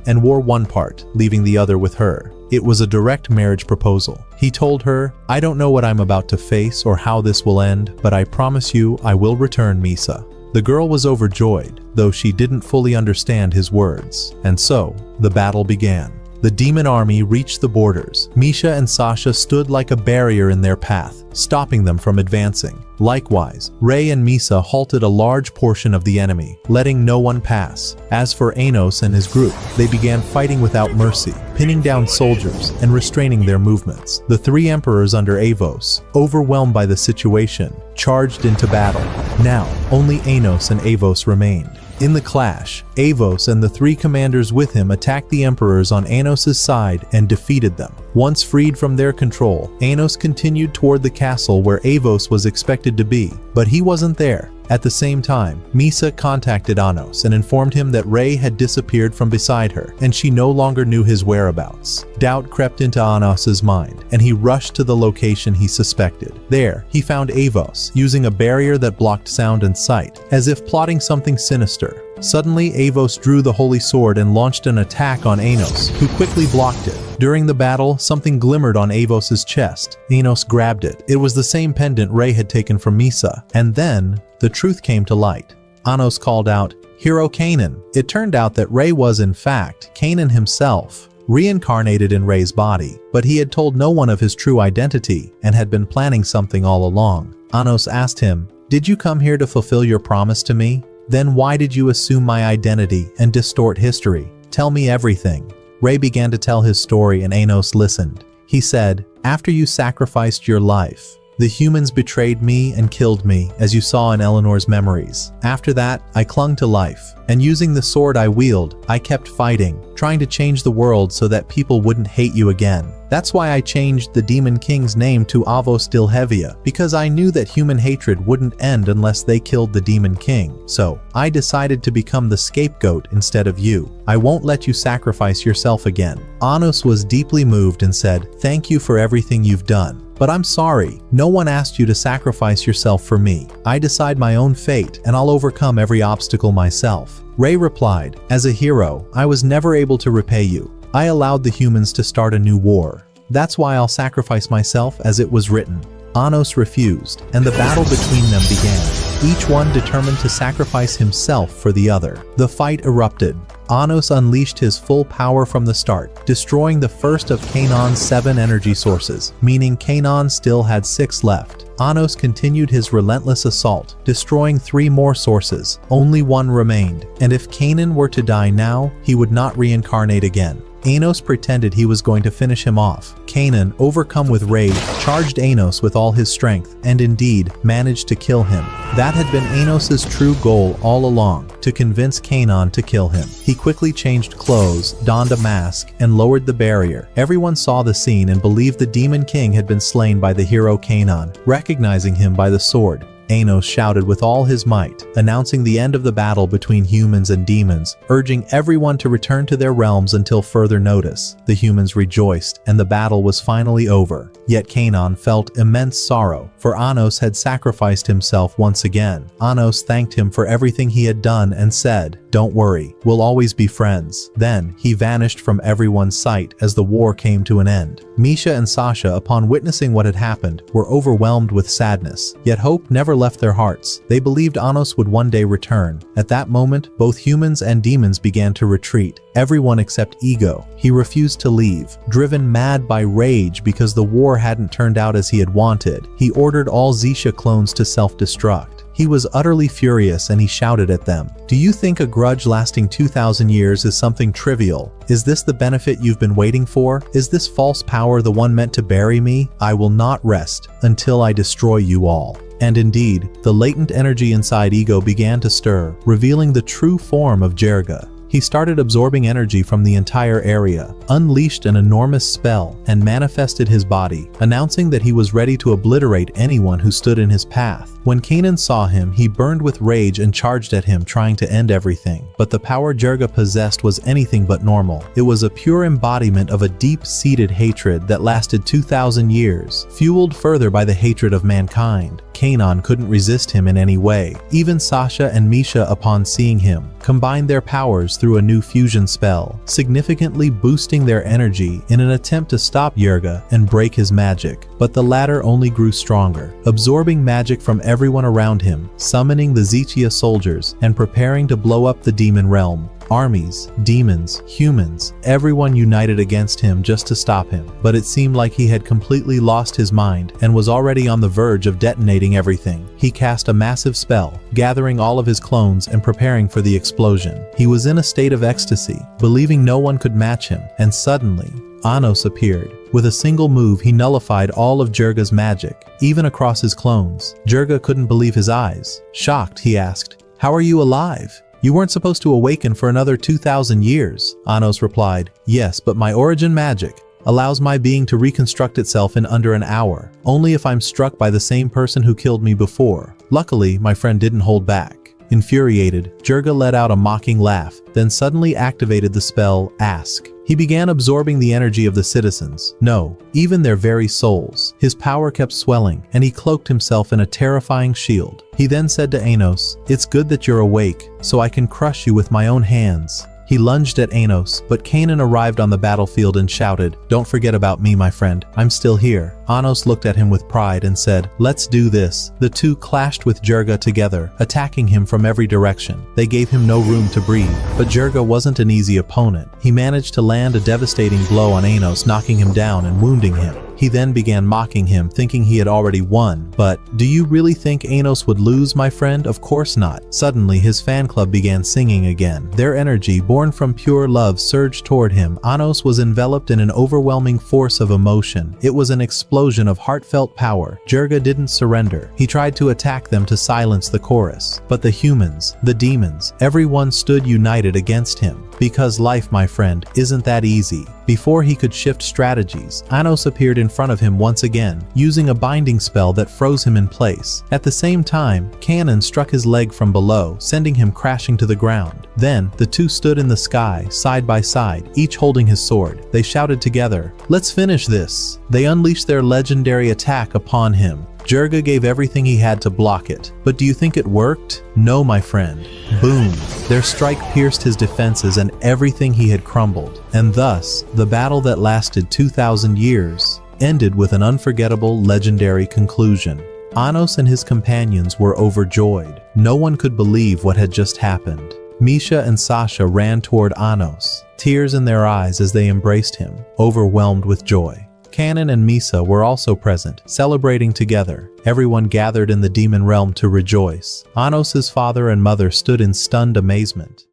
and wore one part, leaving the other with her. It was a direct marriage proposal. He told her, I don't know what I'm about to face or how this will end, but I promise you I will return, Misa. The girl was overjoyed, though she didn't fully understand his words. And so, the battle began. The demon army reached the borders. Misha and Sasha stood like a barrier in their path, stopping them from advancing. Likewise, Ray and Misa halted a large portion of the enemy, letting no one pass. As for Anos and his group, they began fighting without mercy, pinning down soldiers and restraining their movements. The 3 emperors under Avos, overwhelmed by the situation, charged into battle. Now, only Anos and Avos remained. In the clash, Avos and the 3 commanders with him attacked the emperors on Anos' side and defeated them. Once freed from their control, Anos continued toward the castle where Avos was expected to be, but he wasn't there. At the same time, Misa contacted Anos and informed him that Ray had disappeared from beside her, and she no longer knew his whereabouts. Doubt crept into Anos's mind, and he rushed to the location he suspected. There, he found Avos, using a barrier that blocked sound and sight, as if plotting something sinister. Suddenly, Avos drew the holy sword and launched an attack on Anos, who quickly blocked it. During the battle, something glimmered on Avos's chest. Anos grabbed it. It was the same pendant Ray had taken from Misa. And then, the truth came to light. Anos called out, "Hero Kanan." It turned out that Ray was, in fact, Kanan himself, reincarnated in Ray's body, but he had told no one of his true identity and had been planning something all along. Anos asked him, "Did you come here to fulfill your promise to me? Then why did you assume my identity and distort history? Tell me everything." Ray began to tell his story and Anos listened. He said, "After you sacrificed your life, the humans betrayed me and killed me, as you saw in Eleanor's memories. After that, I clung to life, and using the sword I wield, I kept fighting, trying to change the world so that people wouldn't hate you again. That's why I changed the Demon King's name to Avos Dilhevia, because I knew that human hatred wouldn't end unless they killed the Demon King. So, I decided to become the scapegoat instead of you. I won't let you sacrifice yourself again." Anos was deeply moved and said, "Thank you for everything you've done. But I'm sorry, no one asked you to sacrifice yourself for me. I decide my own fate, and I'll overcome every obstacle myself." Ray replied, "As a hero, I was never able to repay you. I allowed the humans to start a new war. That's why I'll sacrifice myself as it was written." Anos refused, and the battle between them began, each one determined to sacrifice himself for the other. The fight erupted. Anos unleashed his full power from the start, destroying the first of Kanan's 7 energy sources, meaning Kanan still had 6 left. Anos continued his relentless assault, destroying 3 more sources. Only 1 remained, and if Kanan were to die now, he would not reincarnate again. Anos pretended he was going to finish him off. Kanan, overcome with rage, charged Anos with all his strength, and indeed, managed to kill him. That had been Anos's true goal all along, to convince Kanan to kill him. He quickly changed clothes, donned a mask, and lowered the barrier. Everyone saw the scene and believed the Demon King had been slain by the hero Kanan, recognizing him by the sword. Anos shouted with all his might, announcing the end of the battle between humans and demons, urging everyone to return to their realms until further notice. The humans rejoiced, and the battle was finally over. Yet Kanan felt immense sorrow, for Anos had sacrificed himself once again. Anos thanked him for everything he had done and said, "Don't worry, we'll always be friends." Then, he vanished from everyone's sight as the war came to an end. Misha and Sasha, upon witnessing what had happened, were overwhelmed with sadness. Yet hope never left their hearts. They believed Anos would one day return. At that moment, both humans and demons began to retreat. Everyone except Ego. He refused to leave. Driven mad by rage because the war hadn't turned out as he had wanted, he ordered all Zisha clones to self-destruct. He was utterly furious and he shouted at them, "Do you think a grudge lasting 2,000 years is something trivial? Is this the benefit you've been waiting for? Is this false power the one meant to bury me? I will not rest until I destroy you all." And indeed, the latent energy inside Ego began to stir, revealing the true form of Jerga. He started absorbing energy from the entire area, unleashed an enormous spell, and manifested his body, announcing that he was ready to obliterate anyone who stood in his path. When Kanan saw him, he burned with rage and charged at him, trying to end everything. But the power Jerga possessed was anything but normal. It was a pure embodiment of a deep-seated hatred that lasted 2,000 years, fueled further by the hatred of mankind. Kanan couldn't resist him in any way. Even Sasha and Misha, upon seeing him, combined their powers through a new fusion spell, significantly boosting their energy in an attempt to stop Jerga and break his magic. But the latter only grew stronger, absorbing magic from everyone around him, summoning the Zichia soldiers, and preparing to blow up the demon realm. Armies, demons, humans, everyone united against him just to stop him. But it seemed like he had completely lost his mind and was already on the verge of detonating everything. He cast a massive spell, gathering all of his clones and preparing for the explosion. He was in a state of ecstasy, believing no one could match him, and suddenly, Anos appeared. With a single move, he nullified all of Jerga's magic, even across his clones. Jerga couldn't believe his eyes. Shocked, he asked, "How are you alive? You weren't supposed to awaken for another 2,000 years. Anos replied, "Yes, but my origin magic, allows my being to reconstruct itself in under an hour, only if I'm struck by the same person who killed me before. Luckily, my friend didn't hold back. Infuriated, Jirga let out a mocking laugh, then suddenly activated the spell, Ask. He began absorbing the energy of the citizens, no, even their very souls. His power kept swelling, and he cloaked himself in a terrifying shield. He then said to Anos, "It's good that you're awake, so I can crush you with my own hands." He lunged at Anos, but Kanan arrived on the battlefield and shouted, "Don't forget about me, my friend. I'm still here." Anos looked at him with pride and said, "Let's do this." The two clashed with Jirga together, attacking him from every direction. They gave him no room to breathe, but Jirga wasn't an easy opponent. He managed to land a devastating blow on Anos, knocking him down and wounding him. He then began mocking him, thinking he had already won. But, do you really think Anos would lose, my friend? Of course not. Suddenly, his fan club began singing again. Their energy, born from pure love, surged toward him. Anos was enveloped in an overwhelming force of emotion. It was an explosion of heartfelt power. Jirga didn't surrender. He tried to attack them to silence the chorus. But the humans, the demons, everyone stood united against him. Because life, my friend, isn't that easy. Before he could shift strategies, Anos appeared in front of him once again, using a binding spell that froze him in place. At the same time, Kanan struck his leg from below, sending him crashing to the ground. Then, the two stood in the sky, side by side, each holding his sword. They shouted together, "Let's finish this!" They unleashed their legendary attack upon him. Jirga gave everything he had to block it. But do you think it worked? No, my friend. Boom! Their strike pierced his defenses and everything he had crumbled. And thus, the battle that lasted 2,000 years ended with an unforgettable, legendary conclusion. Anos and his companions were overjoyed. No one could believe what had just happened. Misha and Sasha ran toward Anos, tears in their eyes as they embraced him, overwhelmed with joy. Kanan and Misa were also present, celebrating together. Everyone gathered in the demon realm to rejoice. Anos's father and mother stood in stunned amazement.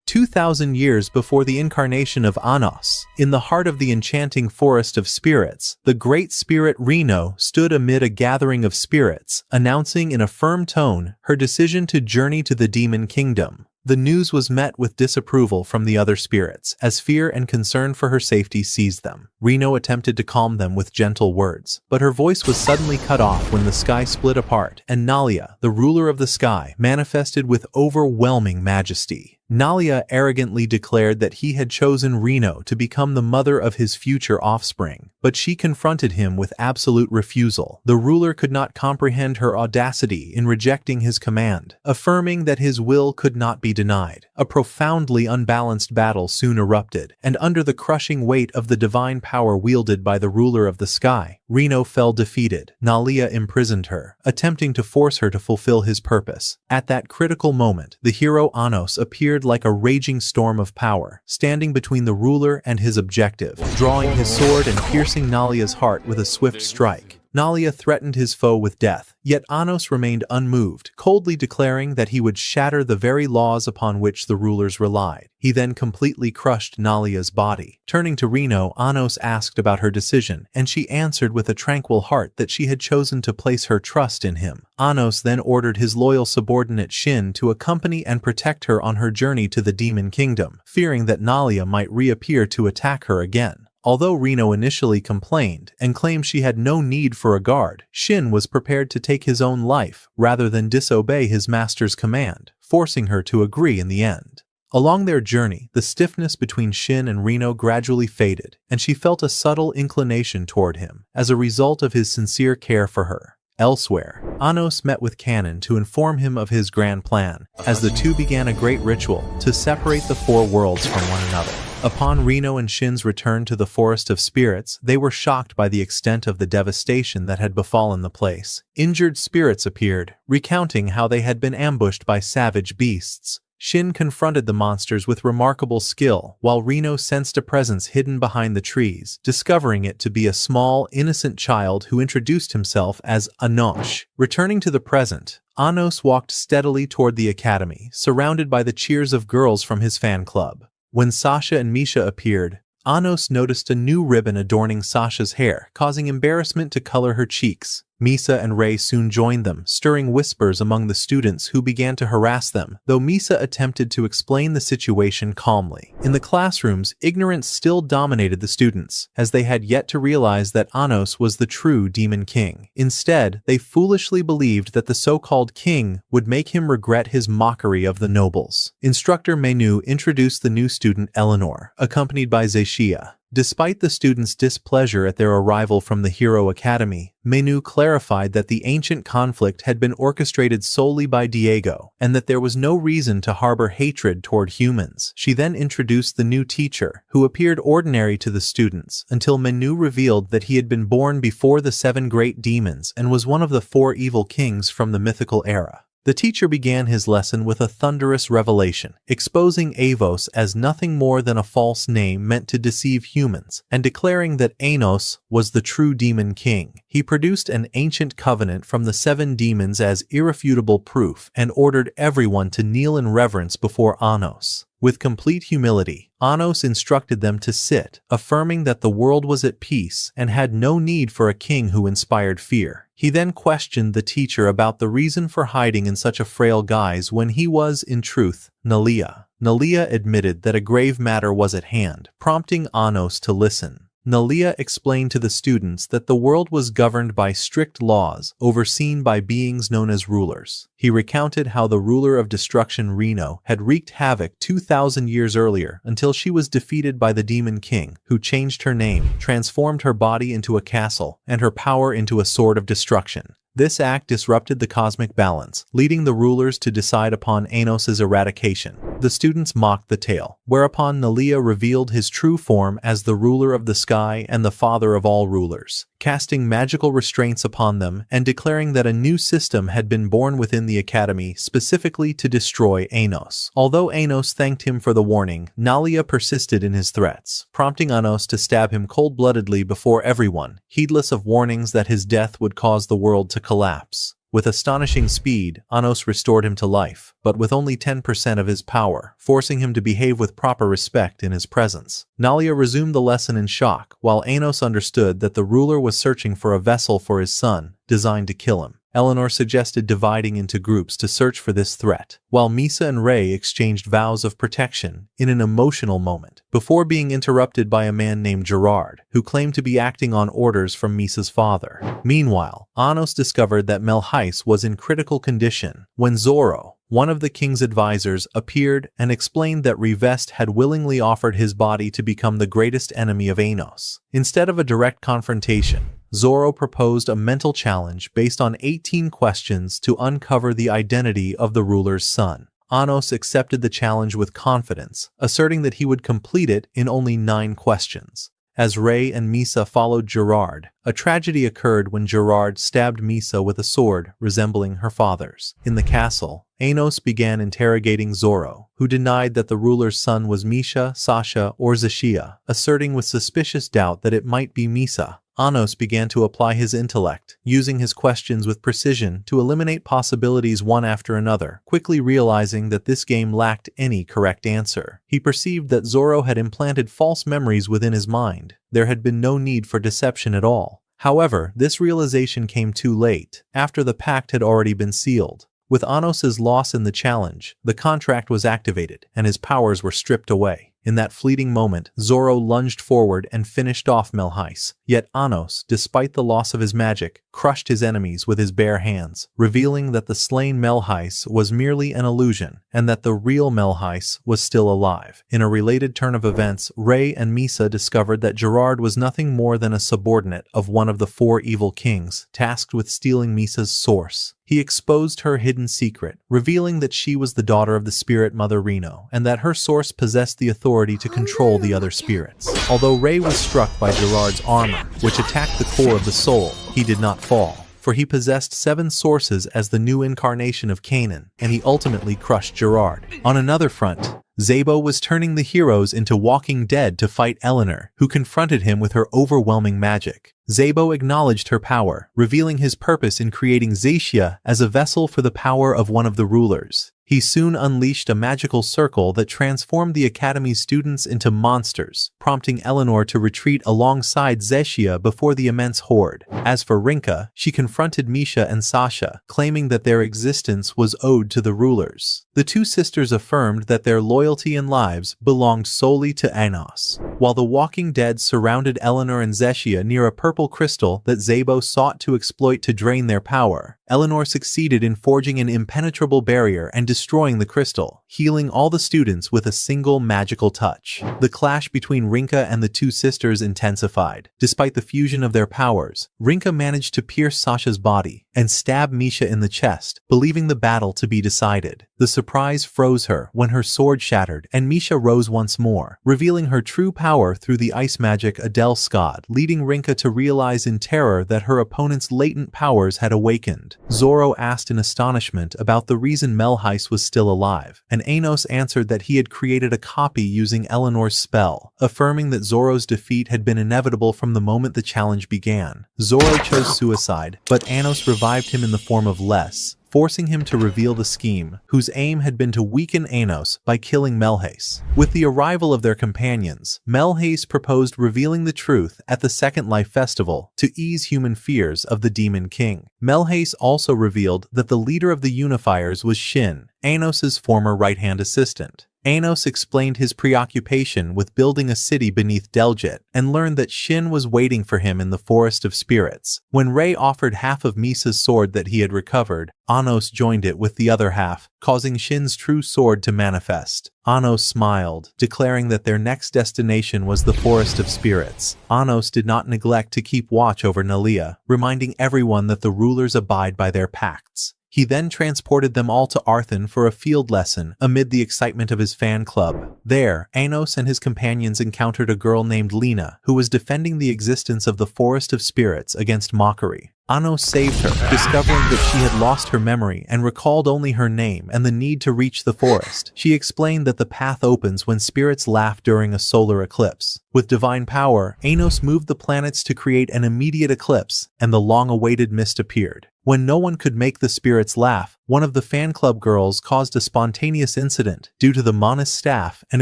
2,000 years before the incarnation of Anos, in the heart of the enchanting forest of spirits, the great spirit Reno stood amid a gathering of spirits, announcing in a firm tone her decision to journey to the demon kingdom. The news was met with disapproval from the other spirits, as fear and concern for her safety seized them. Reno attempted to calm them with gentle words, but her voice was suddenly cut off when the sky split apart, and Nalia, the ruler of the sky, manifested with overwhelming majesty. Nalia arrogantly declared that he had chosen Reno to become the mother of his future offspring, but she confronted him with absolute refusal. The ruler could not comprehend her audacity in rejecting his command, affirming that his will could not be denied. A profoundly unbalanced battle soon erupted, and under the crushing weight of the divine power wielded by the ruler of the sky, Reno fell defeated. Nalia imprisoned her, attempting to force her to fulfill his purpose. At that critical moment, the hero Anos appeared like a raging storm of power, standing between the ruler and his objective, drawing his sword and piercing Nalia's heart with a swift strike. Nalia threatened his foe with death, yet Anos remained unmoved, coldly declaring that he would shatter the very laws upon which the rulers relied. He then completely crushed Nalia's body. Turning to Reno, Anos asked about her decision, and she answered with a tranquil heart that she had chosen to place her trust in him. Anos then ordered his loyal subordinate Shin to accompany and protect her on her journey to the demon kingdom, fearing that Nalia might reappear to attack her again. Although Reno initially complained and claimed she had no need for a guard, Shin was prepared to take his own life rather than disobey his master's command, forcing her to agree in the end. Along their journey, the stiffness between Shin and Reno gradually faded, and she felt a subtle inclination toward him as a result of his sincere care for her. Elsewhere, Anos met with Kanan to inform him of his grand plan, as the two began a great ritual to separate the four worlds from one another. Upon Reno and Shin's return to the Forest of Spirits, they were shocked by the extent of the devastation that had befallen the place. Injured spirits appeared, recounting how they had been ambushed by savage beasts. Shin confronted the monsters with remarkable skill, while Reno sensed a presence hidden behind the trees, discovering it to be a small, innocent child who introduced himself as Anosh. Returning to the present, Anos walked steadily toward the academy, surrounded by the cheers of girls from his fan club. When Sasha and Misha appeared, Anos noticed a new ribbon adorning Sasha's hair, causing embarrassment to color her cheeks. Misa and Rei soon joined them, stirring whispers among the students who began to harass them, though Misa attempted to explain the situation calmly. In the classrooms, ignorance still dominated the students, as they had yet to realize that Anos was the true demon king. Instead, they foolishly believed that the so-called king would make him regret his mockery of the nobles. Instructor Menu introduced the new student Eleanor, accompanied by Zeishia. Despite the students' displeasure at their arrival from the Hero Academy, Menu clarified that the ancient conflict had been orchestrated solely by Diego, and that there was no reason to harbor hatred toward humans. She then introduced the new teacher, who appeared ordinary to the students, until Menu revealed that he had been born before the 7 great demons and was one of the 4 evil kings from the mythical era. The teacher began his lesson with a thunderous revelation, exposing Avos as nothing more than a false name meant to deceive humans, and declaring that Anos was the true demon king. He produced an ancient covenant from the 7 demons as irrefutable proof and ordered everyone to kneel in reverence before Anos. With complete humility, Anos instructed them to sit, affirming that the world was at peace and had no need for a king who inspired fear. He then questioned the teacher about the reason for hiding in such a frail guise when he was, in truth, Nalia. Nalia admitted that a grave matter was at hand, prompting Anos to listen. Nalia explained to the students that the world was governed by strict laws, overseen by beings known as rulers. He recounted how the ruler of destruction Reno had wreaked havoc 2,000 years earlier until she was defeated by the demon king, who changed her name, transformed her body into a castle, and her power into a sword of destruction. This act disrupted the cosmic balance, leading the rulers to decide upon Anos's eradication. The students mocked the tale, whereupon Nalia revealed his true form as the ruler of the sky and the father of all rulers, casting magical restraints upon them and declaring that a new system had been born within the academy specifically to destroy Anos. Although Anos thanked him for the warning, Nalia persisted in his threats, prompting Anos to stab him cold-bloodedly before everyone, heedless of warnings that his death would cause the world to collapse. With astonishing speed, Anos restored him to life, but with only 10% of his power, forcing him to behave with proper respect in his presence. Nalia resumed the lesson in shock, while Anos understood that the ruler was searching for a vessel for his son, designed to kill him. Eleanor suggested dividing into groups to search for this threat, while Misa and Rei exchanged vows of protection in an emotional moment, before being interrupted by a man named Gerard, who claimed to be acting on orders from Misa's father. Meanwhile, Anos discovered that Melhais was in critical condition when Zoro, one of the king's advisors, appeared and explained that Rivest had willingly offered his body to become the greatest enemy of Anos. Instead of a direct confrontation, Zoro proposed a mental challenge based on 18 questions to uncover the identity of the ruler's son. Anos accepted the challenge with confidence, asserting that he would complete it in only 9 questions. As Rei and Misa followed Gerard, a tragedy occurred when Gerard stabbed Misa with a sword resembling her father's. In the castle, Anos began interrogating Zoro, who denied that the ruler's son was Misha, Sasha, or Zeishia, asserting with suspicious doubt that it might be Misa. Anos began to apply his intellect, using his questions with precision to eliminate possibilities one after another, quickly realizing that this game lacked any correct answer. He perceived that Zoro had implanted false memories within his mind. There had been no need for deception at all. However, this realization came too late, after the pact had already been sealed. With Anos's loss in the challenge, the contract was activated, and his powers were stripped away. In that fleeting moment, Zoro lunged forward and finished off Melhais. Yet Anos, despite the loss of his magic, crushed his enemies with his bare hands, revealing that the slain Melhais was merely an illusion, and that the real Melhais was still alive. In a related turn of events, Rei and Misa discovered that Gerard was nothing more than a subordinate of one of the 4 evil kings, tasked with stealing Misa's source. He exposed her hidden secret, revealing that she was the daughter of the spirit mother Reno, and that her source possessed the authority to control the other spirits. Although Rei was struck by Gerard's armor, which attacked the core of the soul, he did not fall, for he possessed 7 sources as the new incarnation of Kanan, and he ultimately crushed Gerard. On another front, Zabo was turning the heroes into walking dead to fight Eleanor, who confronted him with her overwhelming magic. Zabo acknowledged her power, revealing his purpose in creating Zeishia as a vessel for the power of one of the rulers. He soon unleashed a magical circle that transformed the Academy's students into monsters, prompting Eleanor to retreat alongside Zeshia before the immense horde. As for Rinka, she confronted Misha and Sasha, claiming that their existence was owed to the rulers. The two sisters affirmed that their loyalty and lives belonged solely to Anos. While the Walking Dead surrounded Eleanor and Zeshia near a purple crystal that Zabo sought to exploit to drain their power, Eleanor succeeded in forging an impenetrable barrier and destroying the crystal, healing all the students with a single magical touch. The clash between Rinka and the two sisters intensified. Despite the fusion of their powers, Rinka managed to pierce Sasha's body and stab Misha in the chest, believing the battle to be decided. The surprise froze her when her sword shattered and Misha rose once more, revealing her true power through the ice magic Adele Scott, leading Rinka to realize in terror that her opponent's latent powers had awakened. Zoro asked in astonishment about the reason Melheis was still alive, and Anos answered that he had created a copy using Eleanor's spell, affirming that Zoro's defeat had been inevitable from the moment the challenge began. Zoro chose suicide, but Anos revived him in the form of Les, forcing him to reveal the scheme, whose aim had been to weaken Anos by killing Melheis. With the arrival of their companions, Melheis proposed revealing the truth at the Second Life Festival to ease human fears of the Demon King. Melheis also revealed that the leader of the Unifiers was Shin, Anos's former right-hand assistant. Anos explained his preoccupation with building a city beneath Deljet and learned that Shin was waiting for him in the Forest of Spirits. When Ray offered half of Misa's sword that he had recovered, Anos joined it with the other half, causing Shin's true sword to manifest. Anos smiled, declaring that their next destination was the Forest of Spirits. Anos did not neglect to keep watch over Nalia, reminding everyone that the rulers abide by their pacts. He then transported them all to Arthan for a field lesson amid the excitement of his fan club. There, Anos and his companions encountered a girl named Lena, who was defending the existence of the Forest of Spirits against mockery. Anos saved her, discovering that she had lost her memory and recalled only her name and the need to reach the forest. She explained that the path opens when spirits laugh during a solar eclipse. With divine power, Anos moved the planets to create an immediate eclipse, and the long-awaited mist appeared. When no one could make the spirits laugh, one of the fan club girls caused a spontaneous incident due to the Mona's staff and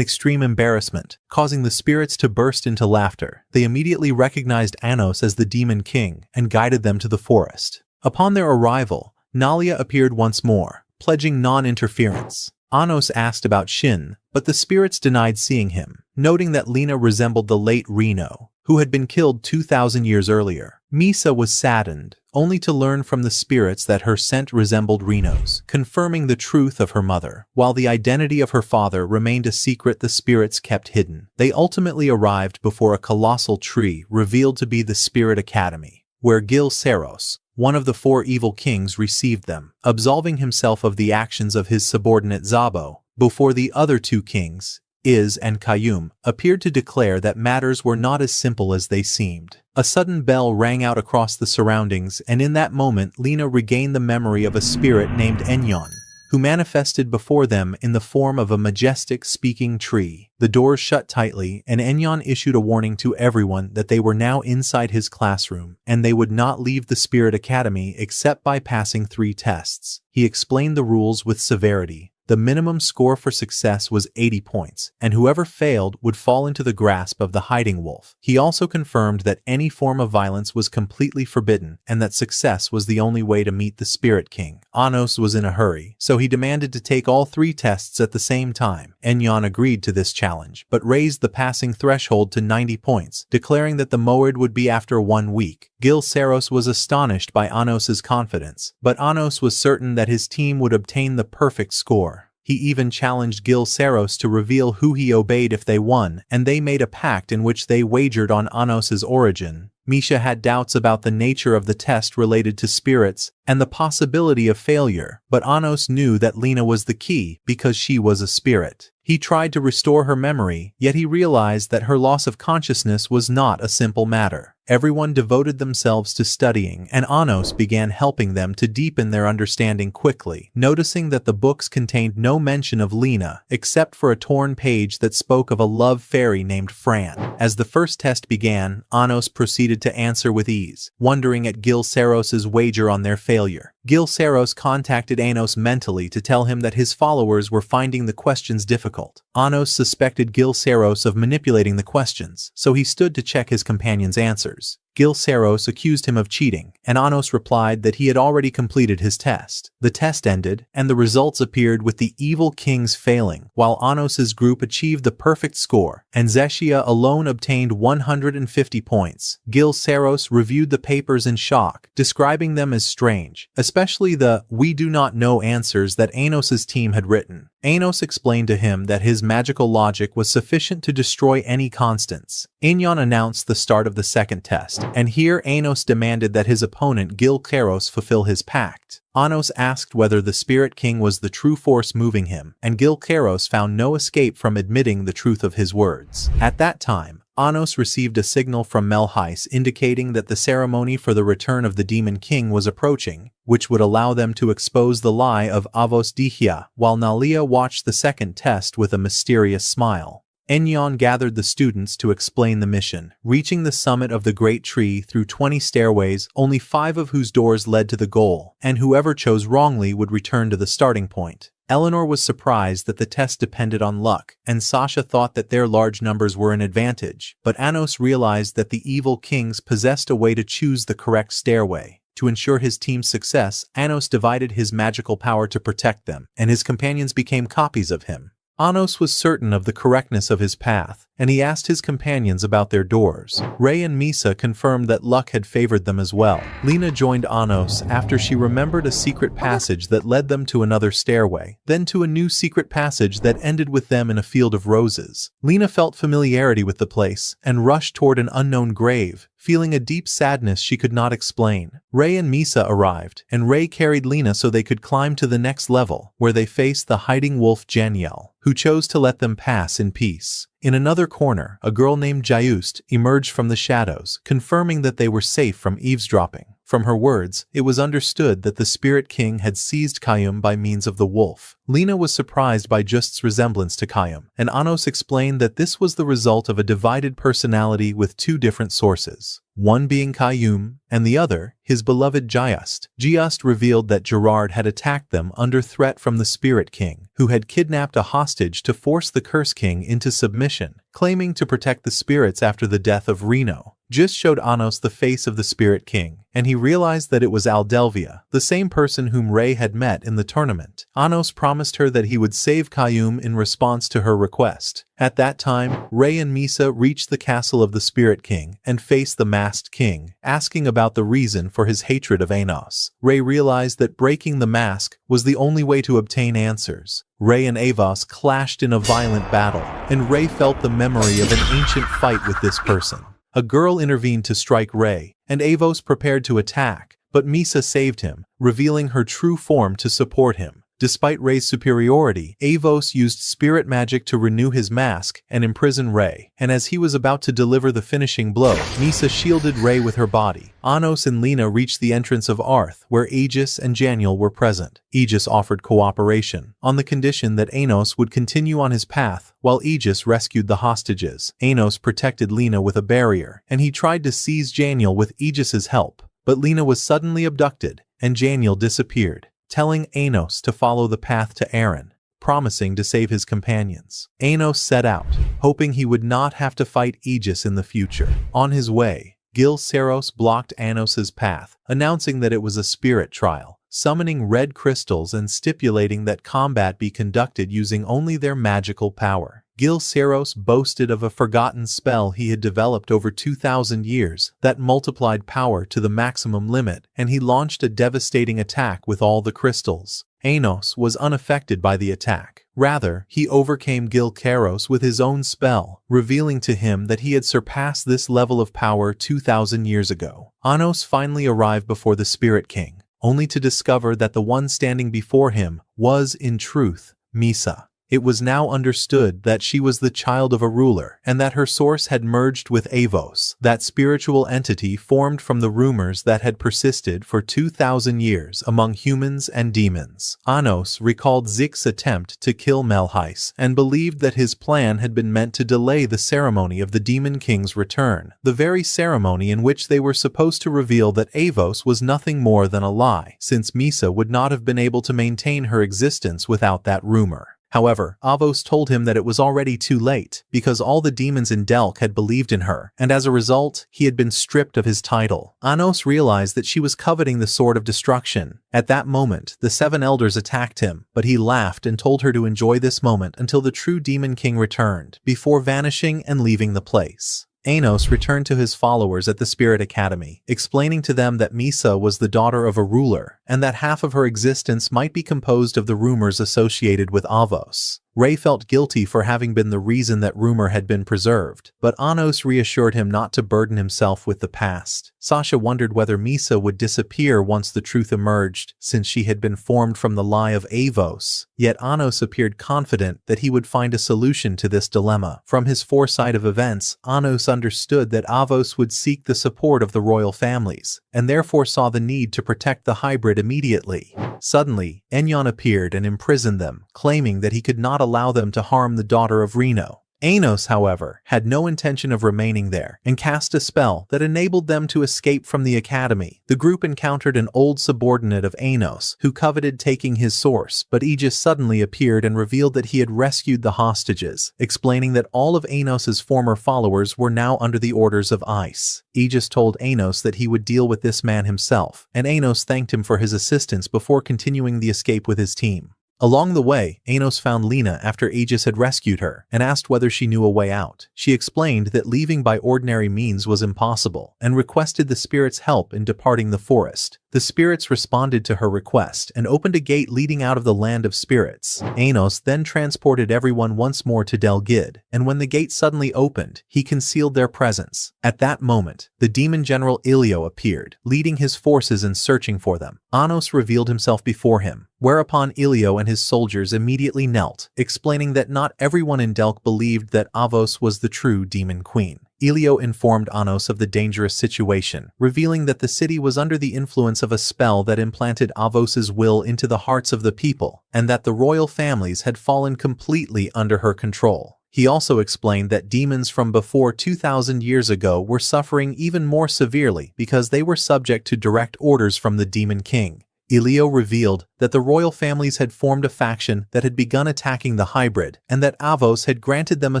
extreme embarrassment, causing the spirits to burst into laughter. They immediately recognized Anos as the Demon King and guided them to the forest. Upon their arrival, Nalia appeared once more, pledging non-interference. Anos asked about Shin, but the spirits denied seeing him, noting that Lena resembled the late Reno, who had been killed 2,000 years earlier. Misa was saddened, only to learn from the spirits that her scent resembled Reno's, confirming the truth of her mother. While the identity of her father remained a secret the spirits kept hidden, they ultimately arrived before a colossal tree revealed to be the Spirit Academy, where Gil Saros, one of the 4 evil kings, received them, absolving himself of the actions of his subordinate Zabo, before the other 2 kings, Iz and Qayyum, appeared to declare that matters were not as simple as they seemed. A sudden bell rang out across the surroundings, and in that moment Lena regained the memory of a spirit named Enyon, who manifested before them in the form of a majestic speaking tree. The doors shut tightly, and Enyon issued a warning to everyone that they were now inside his classroom, and they would not leave the Spirit Academy except by passing 3 tests. He explained the rules with severity. The minimum score for success was 80 points, and whoever failed would fall into the grasp of the hiding wolf. He also confirmed that any form of violence was completely forbidden, and that success was the only way to meet the Spirit King. Anos was in a hurry, so he demanded to take all 3 tests at the same time. Enyon agreed to this challenge, but raised the passing threshold to 90 points, declaring that the Moed would be after 1 week. Gil Saros was astonished by Anos's confidence, but Anos was certain that his team would obtain the perfect score. He even challenged Gil Saros to reveal who he obeyed if they won, and they made a pact in which they wagered on Anos's origin. Misha had doubts about the nature of the test related to spirits and the possibility of failure, but Anos knew that Lena was the key because she was a spirit. He tried to restore her memory, yet he realized that her loss of consciousness was not a simple matter. Everyone devoted themselves to studying, and Anos began helping them to deepen their understanding quickly, noticing that the books contained no mention of Lena, except for a torn page that spoke of a love fairy named Fran. As the first test began, Anos proceeded to answer with ease, wondering at Gil Saros's wager on their failure. Gil Saros contacted Anos mentally to tell him that his followers were finding the questions difficult. Anos suspected Gil Saros of manipulating the questions, so he stood to check his companion's answers. Gil Saros accused him of cheating, and Anos replied that he had already completed his test. The test ended, and the results appeared with the evil kings failing, while Anos's group achieved the perfect score, and Zeshia alone obtained 150 points. Gil Saros reviewed the papers in shock, describing them as strange, especially the "we do not know" answers that Anos's team had written. Anos explained to him that his magical logic was sufficient to destroy any constants. Inyon announced the start of the second test, and here Anos demanded that his opponent Gil Saros fulfill his pact. Anos asked whether the Spirit King was the true force moving him, and Gil Saros found no escape from admitting the truth of his words. At that time, Anos received a signal from Melheis indicating that the ceremony for the return of the Demon King was approaching, which would allow them to expose the lie of Avos Dihia, while Nalia watched the second test with a mysterious smile. Enyon gathered the students to explain the mission, reaching the summit of the great tree through 20 stairways, only 5 of whose doors led to the goal, and whoever chose wrongly would return to the starting point. Eleanor was surprised that the test depended on luck, and Sasha thought that their large numbers were an advantage, but Anos realized that the evil kings possessed a way to choose the correct stairway. To ensure his team's success, Anos divided his magical power to protect them, and his companions became copies of him. Anos was certain of the correctness of his path, and he asked his companions about their doors. Ray and Misa confirmed that luck had favored them as well. Lena joined Anos after she remembered a secret passage that led them to another stairway, then to a new secret passage that ended with them in a field of roses. Lena felt familiarity with the place and rushed toward an unknown grave, feeling a deep sadness she could not explain. Ray and Misa arrived, and Ray carried Lena so they could climb to the next level, where they faced the hiding wolf Janiel, who chose to let them pass in peace. In another corner, a girl named Jayust emerged from the shadows, confirming that they were safe from eavesdropping. From her words, it was understood that the Spirit King had seized Kayum by means of the wolf. Lena was surprised by Just's resemblance to Kayum, and Anos explained that this was the result of a divided personality with 2 different sources, one being Kayum, and the other, his beloved Jayust. Jayust revealed that Gerard had attacked them under threat from the Spirit King, who had kidnapped a hostage to force the Curse King into submission, claiming to protect the spirits after the death of Reno. Just showed Anos the face of the Spirit King, and he realized that it was Aldelvia, the same person whom Ray had met in the tournament. Anos promised her that he would save Kayum in response to her request. At that time, Ray and Misa reached the castle of the Spirit King and faced the Masked King, asking about the reason for his hatred of Anos. Ray realized that breaking the mask was the only way to obtain answers. Ray and Avos clashed in a violent battle, and Ray felt the memory of an ancient fight with this person. A girl intervened to strike Ray, and Avos prepared to attack, but Misa saved him, revealing her true form to support him. Despite Ray's superiority, Avos used spirit magic to renew his mask and imprison Ray, and as he was about to deliver the finishing blow, Misa shielded Ray with her body. Anos and Lena reached the entrance of Arth, where Aegis and Janiel were present. Aegis offered cooperation, on the condition that Anos would continue on his path, while Aegis rescued the hostages. Anos protected Lena with a barrier, and he tried to seize Janiel with Aegis's help, but Lena was suddenly abducted, and Janiel disappeared, telling Anos to follow the path to Aaron, promising to save his companions. Anos set out, hoping he would not have to fight Aegis in the future. On his way, Gil Saros blocked Anos's path, announcing that it was a spirit trial, summoning red crystals and stipulating that combat be conducted using only their magical power. Gil Saros boasted of a forgotten spell he had developed over 2,000 years that multiplied power to the maximum limit, and he launched a devastating attack with all the crystals. Anos was unaffected by the attack. Rather, he overcame Gil Saros with his own spell, revealing to him that he had surpassed this level of power 2,000 years ago. Anos finally arrived before the Spirit King, only to discover that the one standing before him was, in truth, Misa. It was now understood that she was the child of a ruler, and that her source had merged with Avos, that spiritual entity formed from the rumors that had persisted for 2,000 years among humans and demons. Anos recalled Zik's attempt to kill Melhais, and believed that his plan had been meant to delay the ceremony of the Demon King's return, the very ceremony in which they were supposed to reveal that Avos was nothing more than a lie, since Misa would not have been able to maintain her existence without that rumor. However, Avos told him that it was already too late, because all the demons in Delk had believed in her, and as a result, he had been stripped of his title. Anos realized that she was coveting the Sword of Destruction. At that moment, the 7 elders attacked him, but he laughed and told her to enjoy this moment until the true Demon King returned, before vanishing and leaving the place. Anos returned to his followers at the Spirit Academy, explaining to them that Misa was the daughter of a ruler, and that half of her existence might be composed of the rumors associated with Avos. Ray felt guilty for having been the reason that rumor had been preserved, but Anos reassured him not to burden himself with the past. Sasha wondered whether Misa would disappear once the truth emerged, since she had been formed from the lie of Avos. Yet Anos appeared confident that he would find a solution to this dilemma. From his foresight of events, Anos understood that Avos would seek the support of the royal families, and therefore saw the need to protect the hybrid immediately. Suddenly, Enyon appeared and imprisoned them, claiming that he could not allow them to harm the daughter of Reno. Anos, however, had no intention of remaining there, and cast a spell that enabled them to escape from the academy. The group encountered an old subordinate of Anos, who coveted taking his source, but Aegis suddenly appeared and revealed that he had rescued the hostages, explaining that all of Anos's former followers were now under the orders of Ice. Aegis told Anos that he would deal with this man himself, and Anos thanked him for his assistance before continuing the escape with his team. Along the way, Anos found Lena after Aegis had rescued her, and asked whether she knew a way out. She explained that leaving by ordinary means was impossible, and requested the spirits' help in departing the forest. The spirits responded to her request and opened a gate leading out of the land of spirits. Anos then transported everyone once more to Delgid, and when the gate suddenly opened, he concealed their presence. At that moment, the demon general Ilio appeared, leading his forces and searching for them. Anos revealed himself before him, whereupon Ilio and his soldiers immediately knelt, explaining that not everyone in Delk believed that Avos was the true demon queen. Ilio informed Anos of the dangerous situation, revealing that the city was under the influence of a spell that implanted Avos's will into the hearts of the people, and that the royal families had fallen completely under her control. He also explained that demons from before 2,000 years ago were suffering even more severely because they were subject to direct orders from the Demon King. Ilio revealed that the royal families had formed a faction that had begun attacking the hybrid, and that Avos had granted them a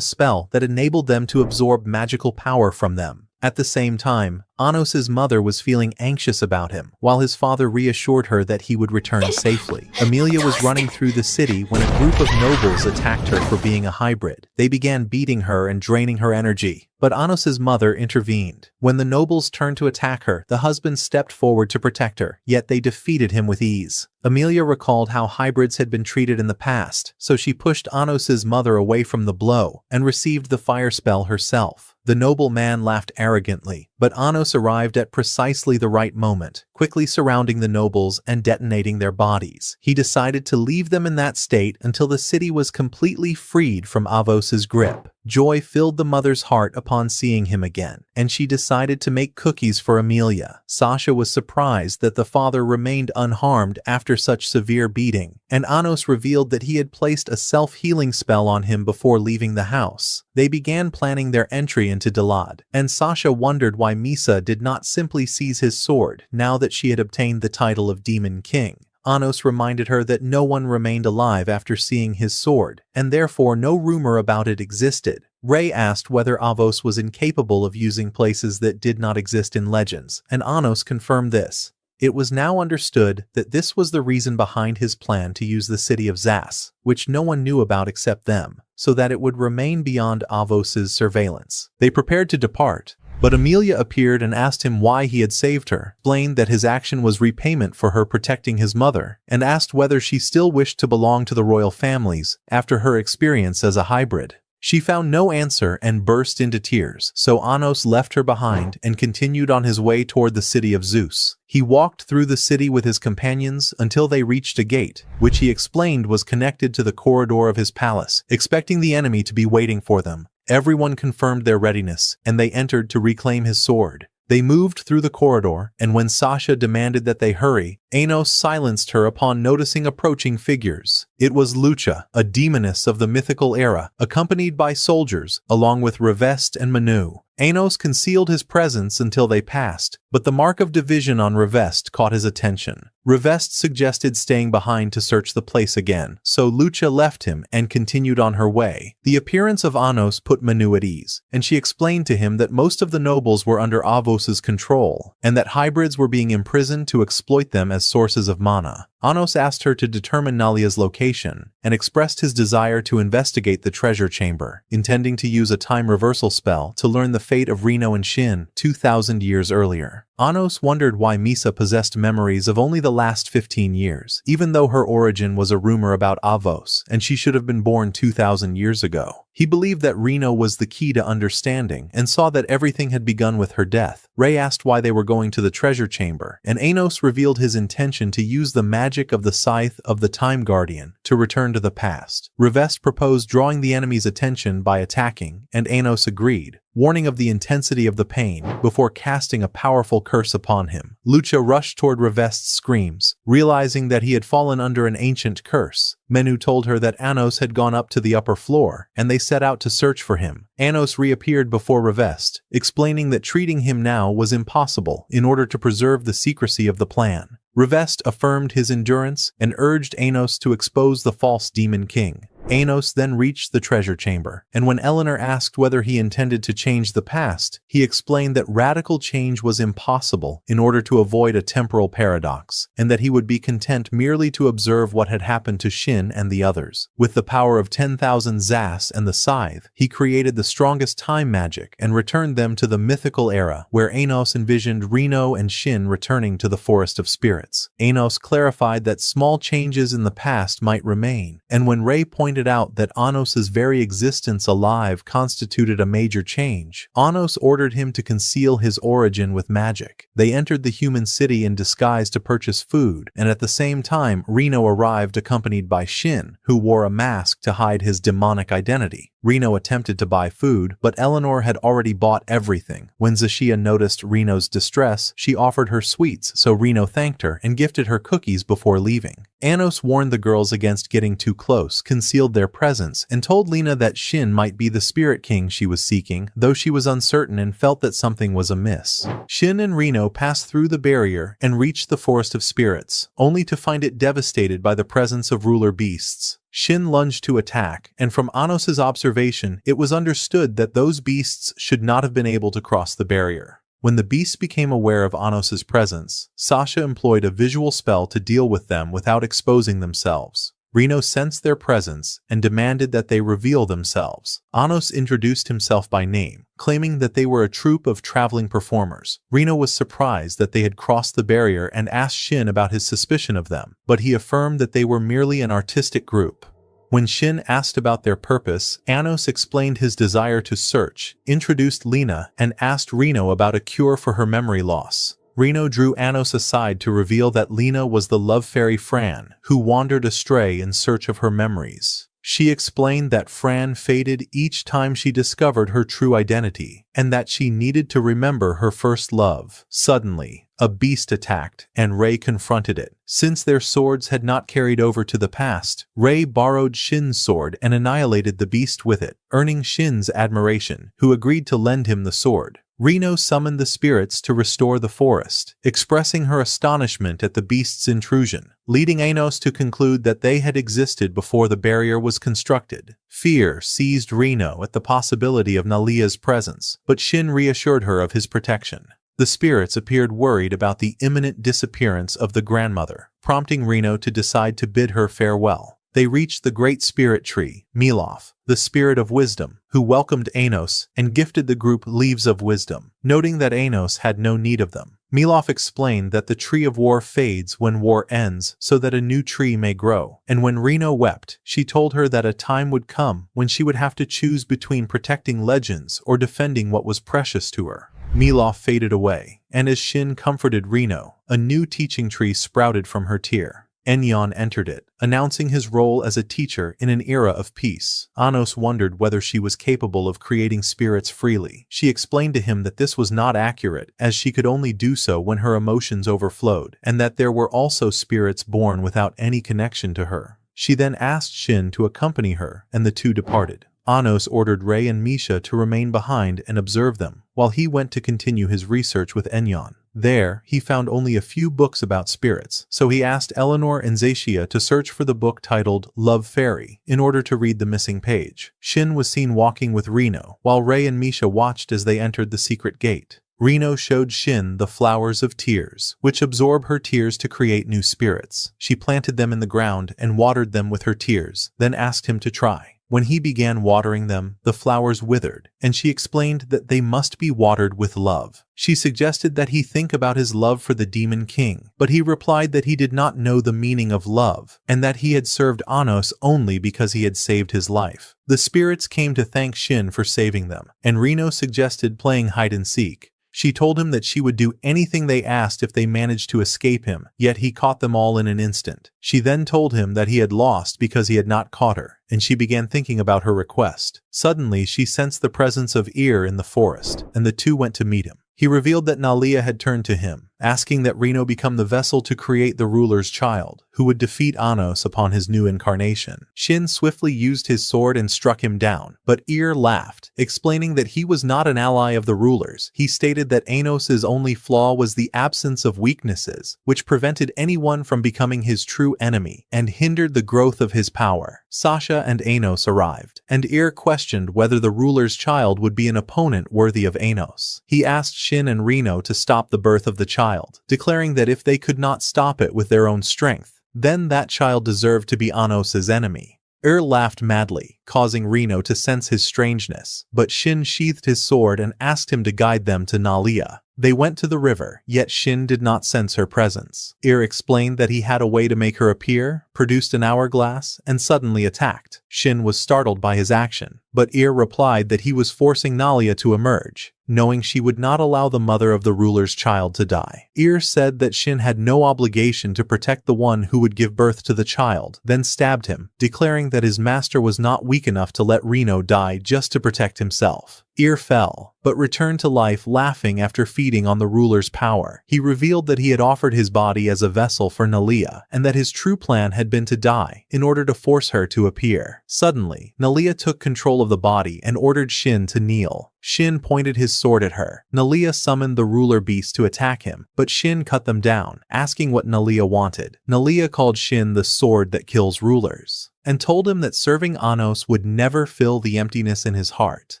spell that enabled them to absorb magical power from them. At the same time, Anos's mother was feeling anxious about him, while his father reassured her that he would return safely. Amelia was running through the city when a group of nobles attacked her for being a hybrid. They began beating her and draining her energy, but Anos's mother intervened. When the nobles turned to attack her, the husband stepped forward to protect her, yet they defeated him with ease. Amelia recalled how hybrids had been treated in the past, so she pushed Anos's mother away from the blow and received the fire spell herself. The noble man laughed arrogantly, but Anos arrived at precisely the right moment, quickly surrounding the nobles and detonating their bodies. He decided to leave them in that state until the city was completely freed from Avos's grip. Joy filled the mother's heart upon seeing him again, and she decided to make cookies for Amelia. Sasha was surprised that the father remained unharmed after such severe beating, and Anos revealed that he had placed a self-healing spell on him before leaving the house. They began planning their entry into Dalad, and Sasha wondered why Misa did not simply seize his sword now that she had obtained the title of Demon King. Anos reminded her that no one remained alive after seeing his sword, and therefore no rumor about it existed. Ray asked whether Avos was incapable of using places that did not exist in legends, and Anos confirmed this. It was now understood that this was the reason behind his plan to use the city of Zas, which no one knew about except them, so that it would remain beyond Avos's surveillance. They prepared to depart, but Amelia appeared and asked him why he had saved her, explained that his action was repayment for her protecting his mother, and asked whether she still wished to belong to the royal families after her experience as a hybrid. She found no answer and burst into tears, so Anos left her behind and continued on his way toward the city of Zeus. He walked through the city with his companions until they reached a gate, which he explained was connected to the corridor of his palace, expecting the enemy to be waiting for them. Everyone confirmed their readiness, and they entered to reclaim his sword. They moved through the corridor, and when Sasha demanded that they hurry, Anos silenced her upon noticing approaching figures. It was Lucha, a demoness of the mythical era, accompanied by soldiers, along with Revest and Manu. Anos concealed his presence until they passed, but the mark of division on Revest caught his attention. Revest suggested staying behind to search the place again, so Lucha left him and continued on her way. The appearance of Anos put Manu at ease, and she explained to him that most of the nobles were under Avos's control, and that hybrids were being imprisoned to exploit them as sources of mana. Anos asked her to determine Nalia's location, and expressed his desire to investigate the treasure chamber, intending to use a time reversal spell to learn the fate of Reno and Shin 2,000 years earlier. Anos wondered why Misa possessed memories of only the last 15 years, even though her origin was a rumor about Avos, and she should have been born 2,000 years ago. He believed that Reno was the key to understanding, and saw that everything had begun with her death. Ray asked why they were going to the treasure chamber, and Anos revealed his intention to use the magic of the Scythe of the Time Guardian to return to the past. Revest proposed drawing the enemy's attention by attacking, and Anos agreed, warning of the intensity of the pain before casting a powerful curse upon him. Lucha rushed toward Revest's screams, realizing that he had fallen under an ancient curse. Menu told her that Anos had gone up to the upper floor, and they set out to search for him. Anos reappeared before Revest, explaining that treating him now was impossible in order to preserve the secrecy of the plan. Revest affirmed his endurance and urged Anos to expose the false demon king. Anos then reached the treasure chamber, and when Eleanor asked whether he intended to change the past, he explained that radical change was impossible in order to avoid a temporal paradox, and that he would be content merely to observe what had happened to Shin and the others. With the power of 10,000 Zas and the Scythe, he created the strongest time magic and returned them to the mythical era, where Anos envisioned Reno and Shin returning to the Forest of Spirits. Anos clarified that small changes in the past might remain, and when Ray pointed out that Anos' very existence alive constituted a major change, Anos ordered him to conceal his origin with magic. They entered the human city in disguise to purchase food, and at the same time Reno arrived accompanied by Shin, who wore a mask to hide his demonic identity. Reno attempted to buy food, but Eleanor had already bought everything. When Zashia noticed Reno's distress, she offered her sweets, so Reno thanked her and gifted her cookies before leaving. Anos warned the girls against getting too close, concealed their presence, and told Lena that Shin might be the spirit king she was seeking, though she was uncertain and felt that something was amiss. Shin and Reno passed through the barrier and reached the Forest of Spirits, only to find it devastated by the presence of ruler beasts. Shin lunged to attack, and from Anos' observation, it was understood that those beasts should not have been able to cross the barrier. When the beasts became aware of Anos' presence, Sasha employed a visual spell to deal with them without exposing themselves. Reno sensed their presence and demanded that they reveal themselves. Anos introduced himself by name, claiming that they were a troupe of traveling performers. Reno was surprised that they had crossed the barrier and asked Shin about his suspicion of them, but he affirmed that they were merely an artistic group. When Shin asked about their purpose, Anos explained his desire to search, introduced Lena, and asked Reno about a cure for her memory loss. Reno drew Anos aside to reveal that Lena was the love fairy Fran, who wandered astray in search of her memories. She explained that Fran faded each time she discovered her true identity, and that she needed to remember her first love. Suddenly, a beast attacked, and Ray confronted it. Since their swords had not carried over to the past, Ray borrowed Shin's sword and annihilated the beast with it, earning Shin's admiration, who agreed to lend him the sword. Reno summoned the spirits to restore the forest, expressing her astonishment at the beast's intrusion, leading Anos to conclude that they had existed before the barrier was constructed. Fear seized Reno at the possibility of Nalia's presence, but Shin reassured her of his protection. The spirits appeared worried about the imminent disappearance of the grandmother, prompting Reno to decide to bid her farewell. They reached the great spirit tree, Miloth, the spirit of wisdom, who welcomed Anos and gifted the group leaves of wisdom, noting that Anos had no need of them. Miloth explained that the tree of war fades when war ends so that a new tree may grow. And when Reno wept, she told her that a time would come when she would have to choose between protecting legends or defending what was precious to her. Miloth faded away, and as Shin comforted Reno, a new teaching tree sprouted from her tear. Enyon entered it, announcing his role as a teacher in an era of peace. Anos wondered whether she was capable of creating spirits freely. She explained to him that this was not accurate, as she could only do so when her emotions overflowed, and that there were also spirits born without any connection to her. She then asked Shin to accompany her, and the two departed. Anos ordered Ray and Misha to remain behind and observe them, while he went to continue his research with Enyon. There, he found only a few books about spirits, so he asked Eleanor and Zacia to search for the book titled Love Fairy in order to read the missing page. Shin was seen walking with Reno, while Ray and Misha watched as they entered the secret gate. Reno showed Shin the flowers of tears, which absorb her tears to create new spirits. She planted them in the ground and watered them with her tears, then asked him to try. When he began watering them, the flowers withered, and she explained that they must be watered with love. She suggested that he think about his love for the Demon King, but he replied that he did not know the meaning of love, and that he had served Anos only because he had saved his life. The spirits came to thank Shin for saving them, and Reno suggested playing hide-and-seek. She told him that she would do anything they asked if they managed to escape him, yet he caught them all in an instant. She then told him that he had lost because he had not caught her, and she began thinking about her request. Suddenly, she sensed the presence of Ir in the forest, and the two went to meet him. He revealed that Nalia had turned to him, asking that Reno become the vessel to create the ruler's child, who would defeat Anos upon his new incarnation. Shin swiftly used his sword and struck him down, but Ir laughed, explaining that he was not an ally of the ruler's. He stated that Anos's only flaw was the absence of weaknesses, which prevented anyone from becoming his true enemy and hindered the growth of his power. Sasha and Anos arrived, and Ir questioned whether the ruler's child would be an opponent worthy of Anos. He asked Shin and Reno to stop the birth of the child, declaring that if they could not stop it with their own strength, then that child deserved to be Anos's enemy. Laughed madly, causing Reno to sense his strangeness, but Shin sheathed his sword and asked him to guide them to Nalia. They went to the river, yet Shin did not sense her presence. Explained that he had a way to make her appear, produced an hourglass, and suddenly attacked. Shin was startled by his action, but replied that he was forcing Nalia to emerge, knowing she would not allow the mother of the ruler's child to die. Said that Shin had no obligation to protect the one who would give birth to the child, then stabbed him, declaring that his master was not weak enough to let Reno die just to protect himself. Fell, but returned to life laughing after feeding on the ruler's power. He revealed that he had offered his body as a vessel for Nalia, and that his true plan had been to die in order to force her to appear. Suddenly, Nalia took control of the body and ordered Shin to kneel. Shin pointed his sword at her. Nalia summoned the ruler beasts to attack him, but Shin cut them down, asking what Nalia wanted. Nalia called Shin the sword that kills rulers, and told him that serving Anos would never fill the emptiness in his heart,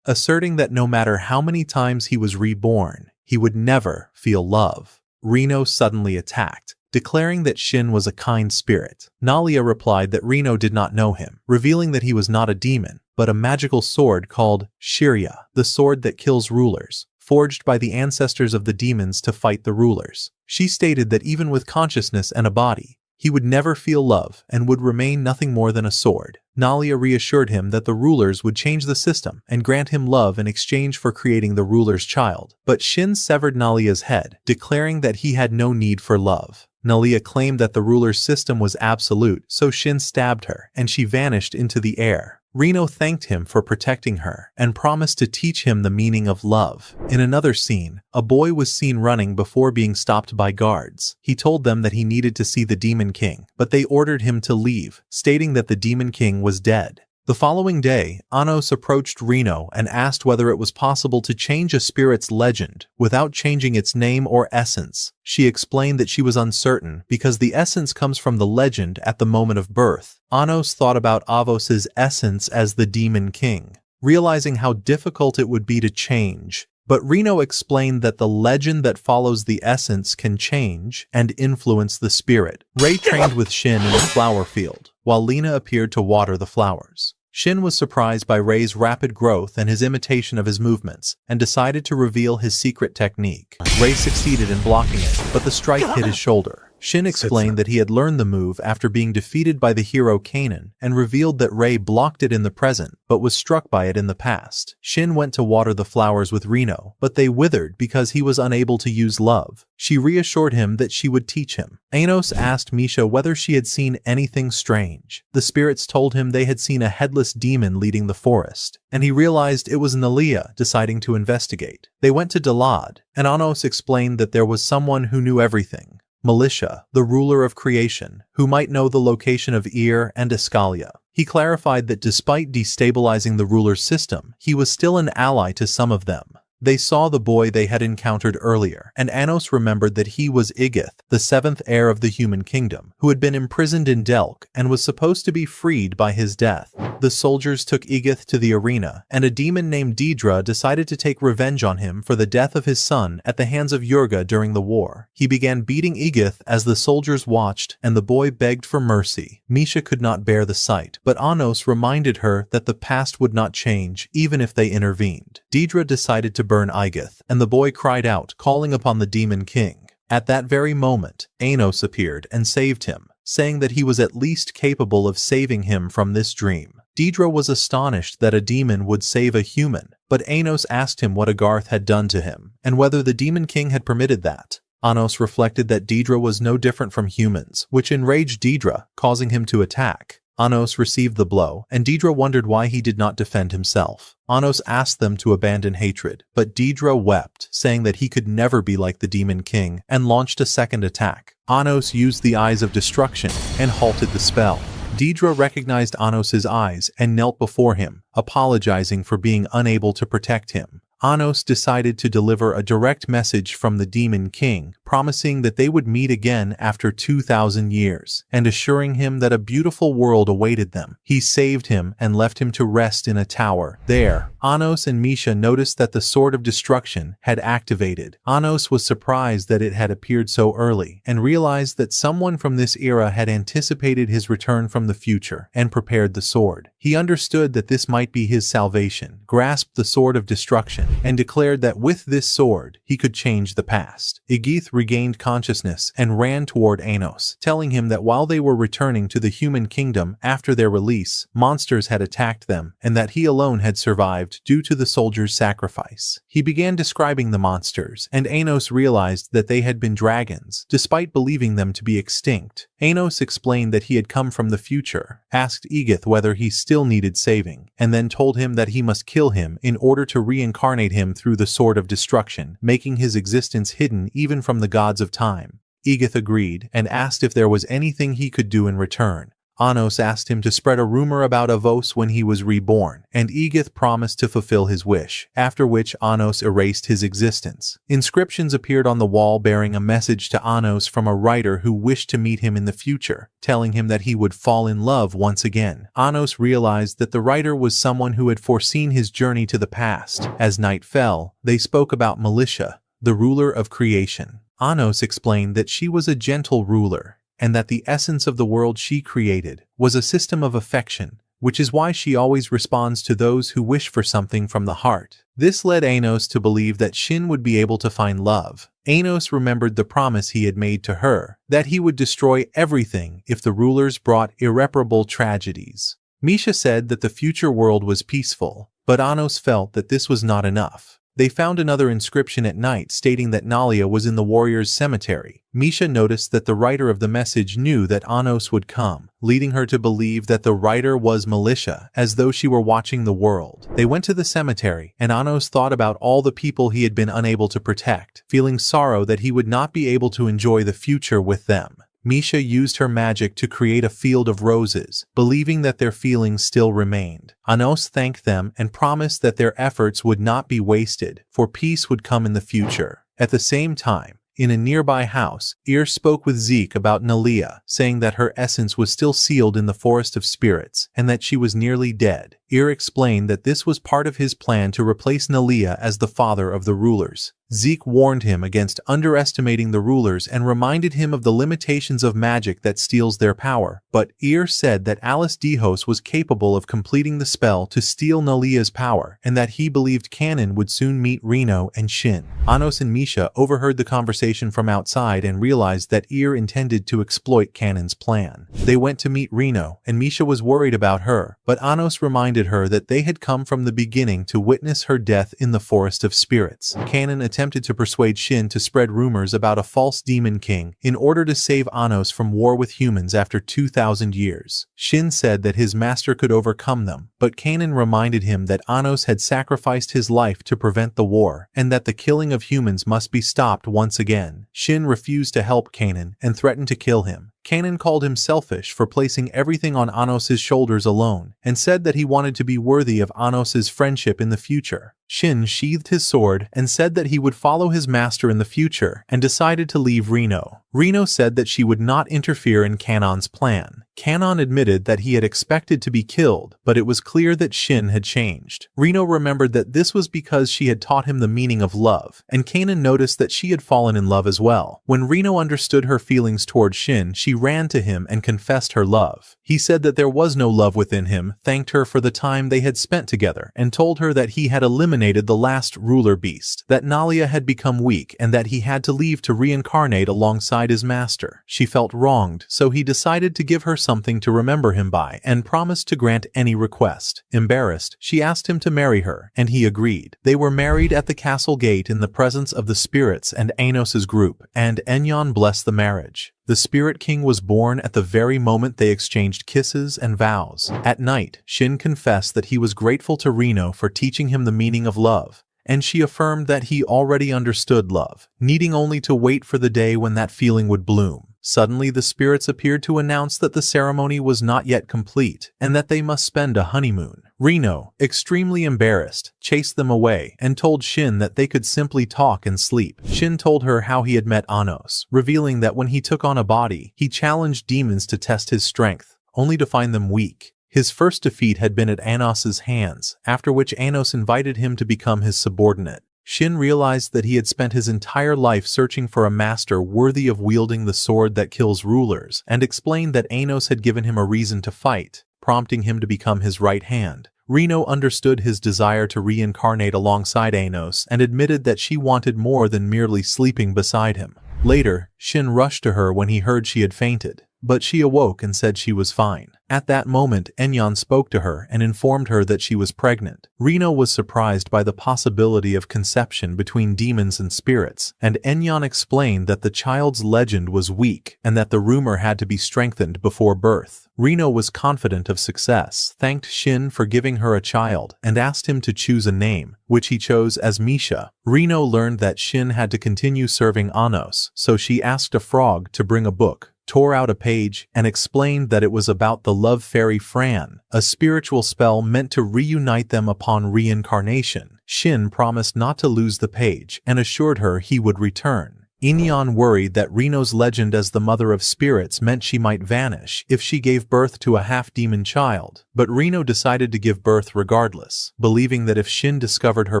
asserting that no matter how many times he was reborn, he would never feel love. Reno suddenly attacked, declaring that Shin was a kind spirit. Nalia replied that Reno did not know him, revealing that he was not a demon, but a magical sword called Shirya, the sword that kills rulers, forged by the ancestors of the demons to fight the rulers. She stated that even with consciousness and a body, he would never feel love and would remain nothing more than a sword. Nalia reassured him that the rulers would change the system and grant him love in exchange for creating the ruler's child. But Shin severed Nalia's head, declaring that he had no need for love. Nalia claimed that the ruler's system was absolute, so Shin stabbed her, and she vanished into the air. Reno thanked him for protecting her and promised to teach him the meaning of love. In another scene, a boy was seen running before being stopped by guards. He told them that he needed to see the Demon King, but they ordered him to leave, stating that the Demon King was dead. The following day, Anos approached Reno and asked whether it was possible to change a spirit's legend without changing its name or essence. She explained that she was uncertain because the essence comes from the legend at the moment of birth. Anos thought about Avos's essence as the Demon King, realizing how difficult it would be to change. But Reno explained that the legend that follows the essence can change and influence the spirit. Ray trained with Shin in the flower field, while Lena appeared to water the flowers. Shin was surprised by Rei's rapid growth and his imitation of his movements, and decided to reveal his secret technique. Rei succeeded in blocking it, but the strike hit his shoulder. Shin explained that he had learned the move after being defeated by the hero Kanan, and revealed that Rei blocked it in the present, but was struck by it in the past. Shin went to water the flowers with Reno, but they withered because he was unable to use love. She reassured him that she would teach him. Anos asked Misha whether she had seen anything strange. The spirits told him they had seen a headless demon leading the forest, and he realized it was Nalia deciding to investigate. They went to Dalad, and Anos explained that there was someone who knew everything. Militia, the ruler of creation, who might know the location of Ir and Escalia. He clarified that despite destabilizing the ruler's system, he was still an ally to some of them. They saw the boy they had encountered earlier, and Anos remembered that he was Igith, the seventh heir of the human kingdom, who had been imprisoned in Delk and was supposed to be freed by his death. The soldiers took Igith to the arena, and a demon named Deidre decided to take revenge on him for the death of his son at the hands of Yurga during the war. He began beating Igith as the soldiers watched, and the boy begged for mercy. Misha could not bear the sight, but Anos reminded her that the past would not change even if they intervened. Deidre decided to burn Igith, and the boy cried out, calling upon the Demon King. At that very moment, Anos appeared and saved him, saying that he was at least capable of saving him from this dream. Deidre was astonished that a demon would save a human, but Anos asked him what Agarth had done to him, and whether the Demon King had permitted that. Anos reflected that Deidre was no different from humans, which enraged Deidre, causing him to attack. Anos received the blow, and Deidre wondered why he did not defend himself. Anos asked them to abandon hatred, but Deidre wept, saying that he could never be like the Demon King, and launched a second attack. Anos used the Eyes of Destruction and halted the spell. Deidre recognized Anos's eyes and knelt before him, apologizing for being unable to protect him. Anos decided to deliver a direct message from the Demon King, promising that they would meet again after 2,000 years, and assuring him that a beautiful world awaited them. He saved him and left him to rest in a tower. There, Anos and Misha noticed that the Sword of Destruction had activated. Anos was surprised that it had appeared so early, and realized that someone from this era had anticipated his return from the future, and prepared the sword. He understood that this might be his salvation, grasped the Sword of Destruction, and declared that with this sword, he could change the past. Igith regained consciousness and ran toward Anos, telling him that while they were returning to the human kingdom after their release, monsters had attacked them, and that he alone had survived due to the soldier's sacrifice. He began describing the monsters, and Anos realized that they had been dragons, despite believing them to be extinct. Anos explained that he had come from the future, asked Igith whether he still needed saving, and then told him that he must kill him in order to reincarnate him through the Sword of Destruction, making his existence hidden even from the gods of time. Igith agreed and asked if there was anything he could do in return. Anos asked him to spread a rumor about Avos when he was reborn, and Igith promised to fulfill his wish, after which Anos erased his existence. Inscriptions appeared on the wall bearing a message to Anos from a writer who wished to meet him in the future, telling him that he would fall in love once again. Anos realized that the writer was someone who had foreseen his journey to the past. As night fell, they spoke about Militia, the ruler of creation. Anos explained that she was a gentle ruler, and that the essence of the world she created was a system of affection, which is why she always responds to those who wish for something from the heart. This led Anos to believe that Shin would be able to find love. Anos remembered the promise he had made to her, that he would destroy everything if the rulers brought irreparable tragedies. Misha said that the future world was peaceful, but Anos felt that this was not enough. They found another inscription at night stating that Nalia was in the warrior's cemetery. Misha noticed that the writer of the message knew that Anos would come, leading her to believe that the writer was Militia, as though she were watching the world. They went to the cemetery, and Anos thought about all the people he had been unable to protect, feeling sorrow that he would not be able to enjoy the future with them. Misha used her magic to create a field of roses, believing that their feelings still remained. Anos thanked them and promised that their efforts would not be wasted, for peace would come in the future. At the same time, in a nearby house, Ir spoke with Zeke about Nalia, saying that her essence was still sealed in the forest of spirits, and that she was nearly dead. Ir explained that this was part of his plan to replace Nalia as the father of the rulers. Zeke warned him against underestimating the rulers and reminded him of the limitations of magic that steals their power, but Ir said that Alice Dehos was capable of completing the spell to steal Nalia's power and that he believed Kanan would soon meet Reno and Shin. Anos and Misha overheard the conversation from outside and realized that Ir intended to exploit Kanan's plan. They went to meet Reno, and Misha was worried about her, but Anos reminded her that they had come from the beginning to witness her death in the Forest of Spirits. Kanan attempted to persuade Shin to spread rumors about a false demon king in order to save Anos from war with humans after 2,000 years. Shin said that his master could overcome them, but Kanan reminded him that Anos had sacrificed his life to prevent the war, and that the killing of humans must be stopped once again. Shin refused to help Kanan and threatened to kill him. Kanan called him selfish for placing everything on Anos' shoulders alone, and said that he wanted to be worthy of Anos' friendship in the future. Shin sheathed his sword and said that he would follow his master in the future, and decided to leave Reno. Reno said that she would not interfere in Kanan's plan. Kanan admitted that he had expected to be killed, but it was clear that Shin had changed. Reno remembered that this was because she had taught him the meaning of love, and Kanan noticed that she had fallen in love as well. When Reno understood her feelings toward Shin, she ran to him and confessed her love. He said that there was no love within him, thanked her for the time they had spent together, and told her that he had eliminated the last ruler beast, that Nalia had become weak, and that he had to leave to reincarnate alongside his master. She felt wronged, so he decided to give her something to remember him by, and promised to grant any request. Embarrassed, she asked him to marry her, and he agreed. They were married at the castle gate in the presence of the spirits and Anos' group, and Enyon blessed the marriage. The Spirit King was born at the very moment they exchanged kisses and vows. At night, Shin confessed that he was grateful to Reno for teaching him the meaning of love, and she affirmed that he already understood love, needing only to wait for the day when that feeling would bloom. Suddenly, the spirits appeared to announce that the ceremony was not yet complete, and that they must spend a honeymoon. Reno, extremely embarrassed, chased them away, and told Shin that they could simply talk and sleep. Shin told her how he had met Anos, revealing that when he took on a body, he challenged demons to test his strength, only to find them weak. His first defeat had been at Anos' hands, after which Anos invited him to become his subordinate. Shin realized that he had spent his entire life searching for a master worthy of wielding the sword that kills rulers, and explained that Anos had given him a reason to fight, prompting him to become his right hand. Reno understood his desire to reincarnate alongside Anos and admitted that she wanted more than merely sleeping beside him. Later, Shin rushed to her when he heard she had fainted, but she awoke and said she was fine. At that moment, Enyon spoke to her and informed her that she was pregnant. Reno was surprised by the possibility of conception between demons and spirits, and Enyon explained that the child's legend was weak and that the rumor had to be strengthened before birth. Reno was confident of success, thanked Shin for giving her a child, and asked him to choose a name, which he chose as Misha. Reno learned that Shin had to continue serving Anos, so she asked a frog to bring a book, tore out a page, and explained that it was about the love fairy Fran, a spiritual spell meant to reunite them upon reincarnation. Shin promised not to lose the page and assured her he would return. Enyon worried that Reno's legend as the mother of spirits meant she might vanish if she gave birth to a half-demon child, but Reno decided to give birth regardless, believing that if Shin discovered her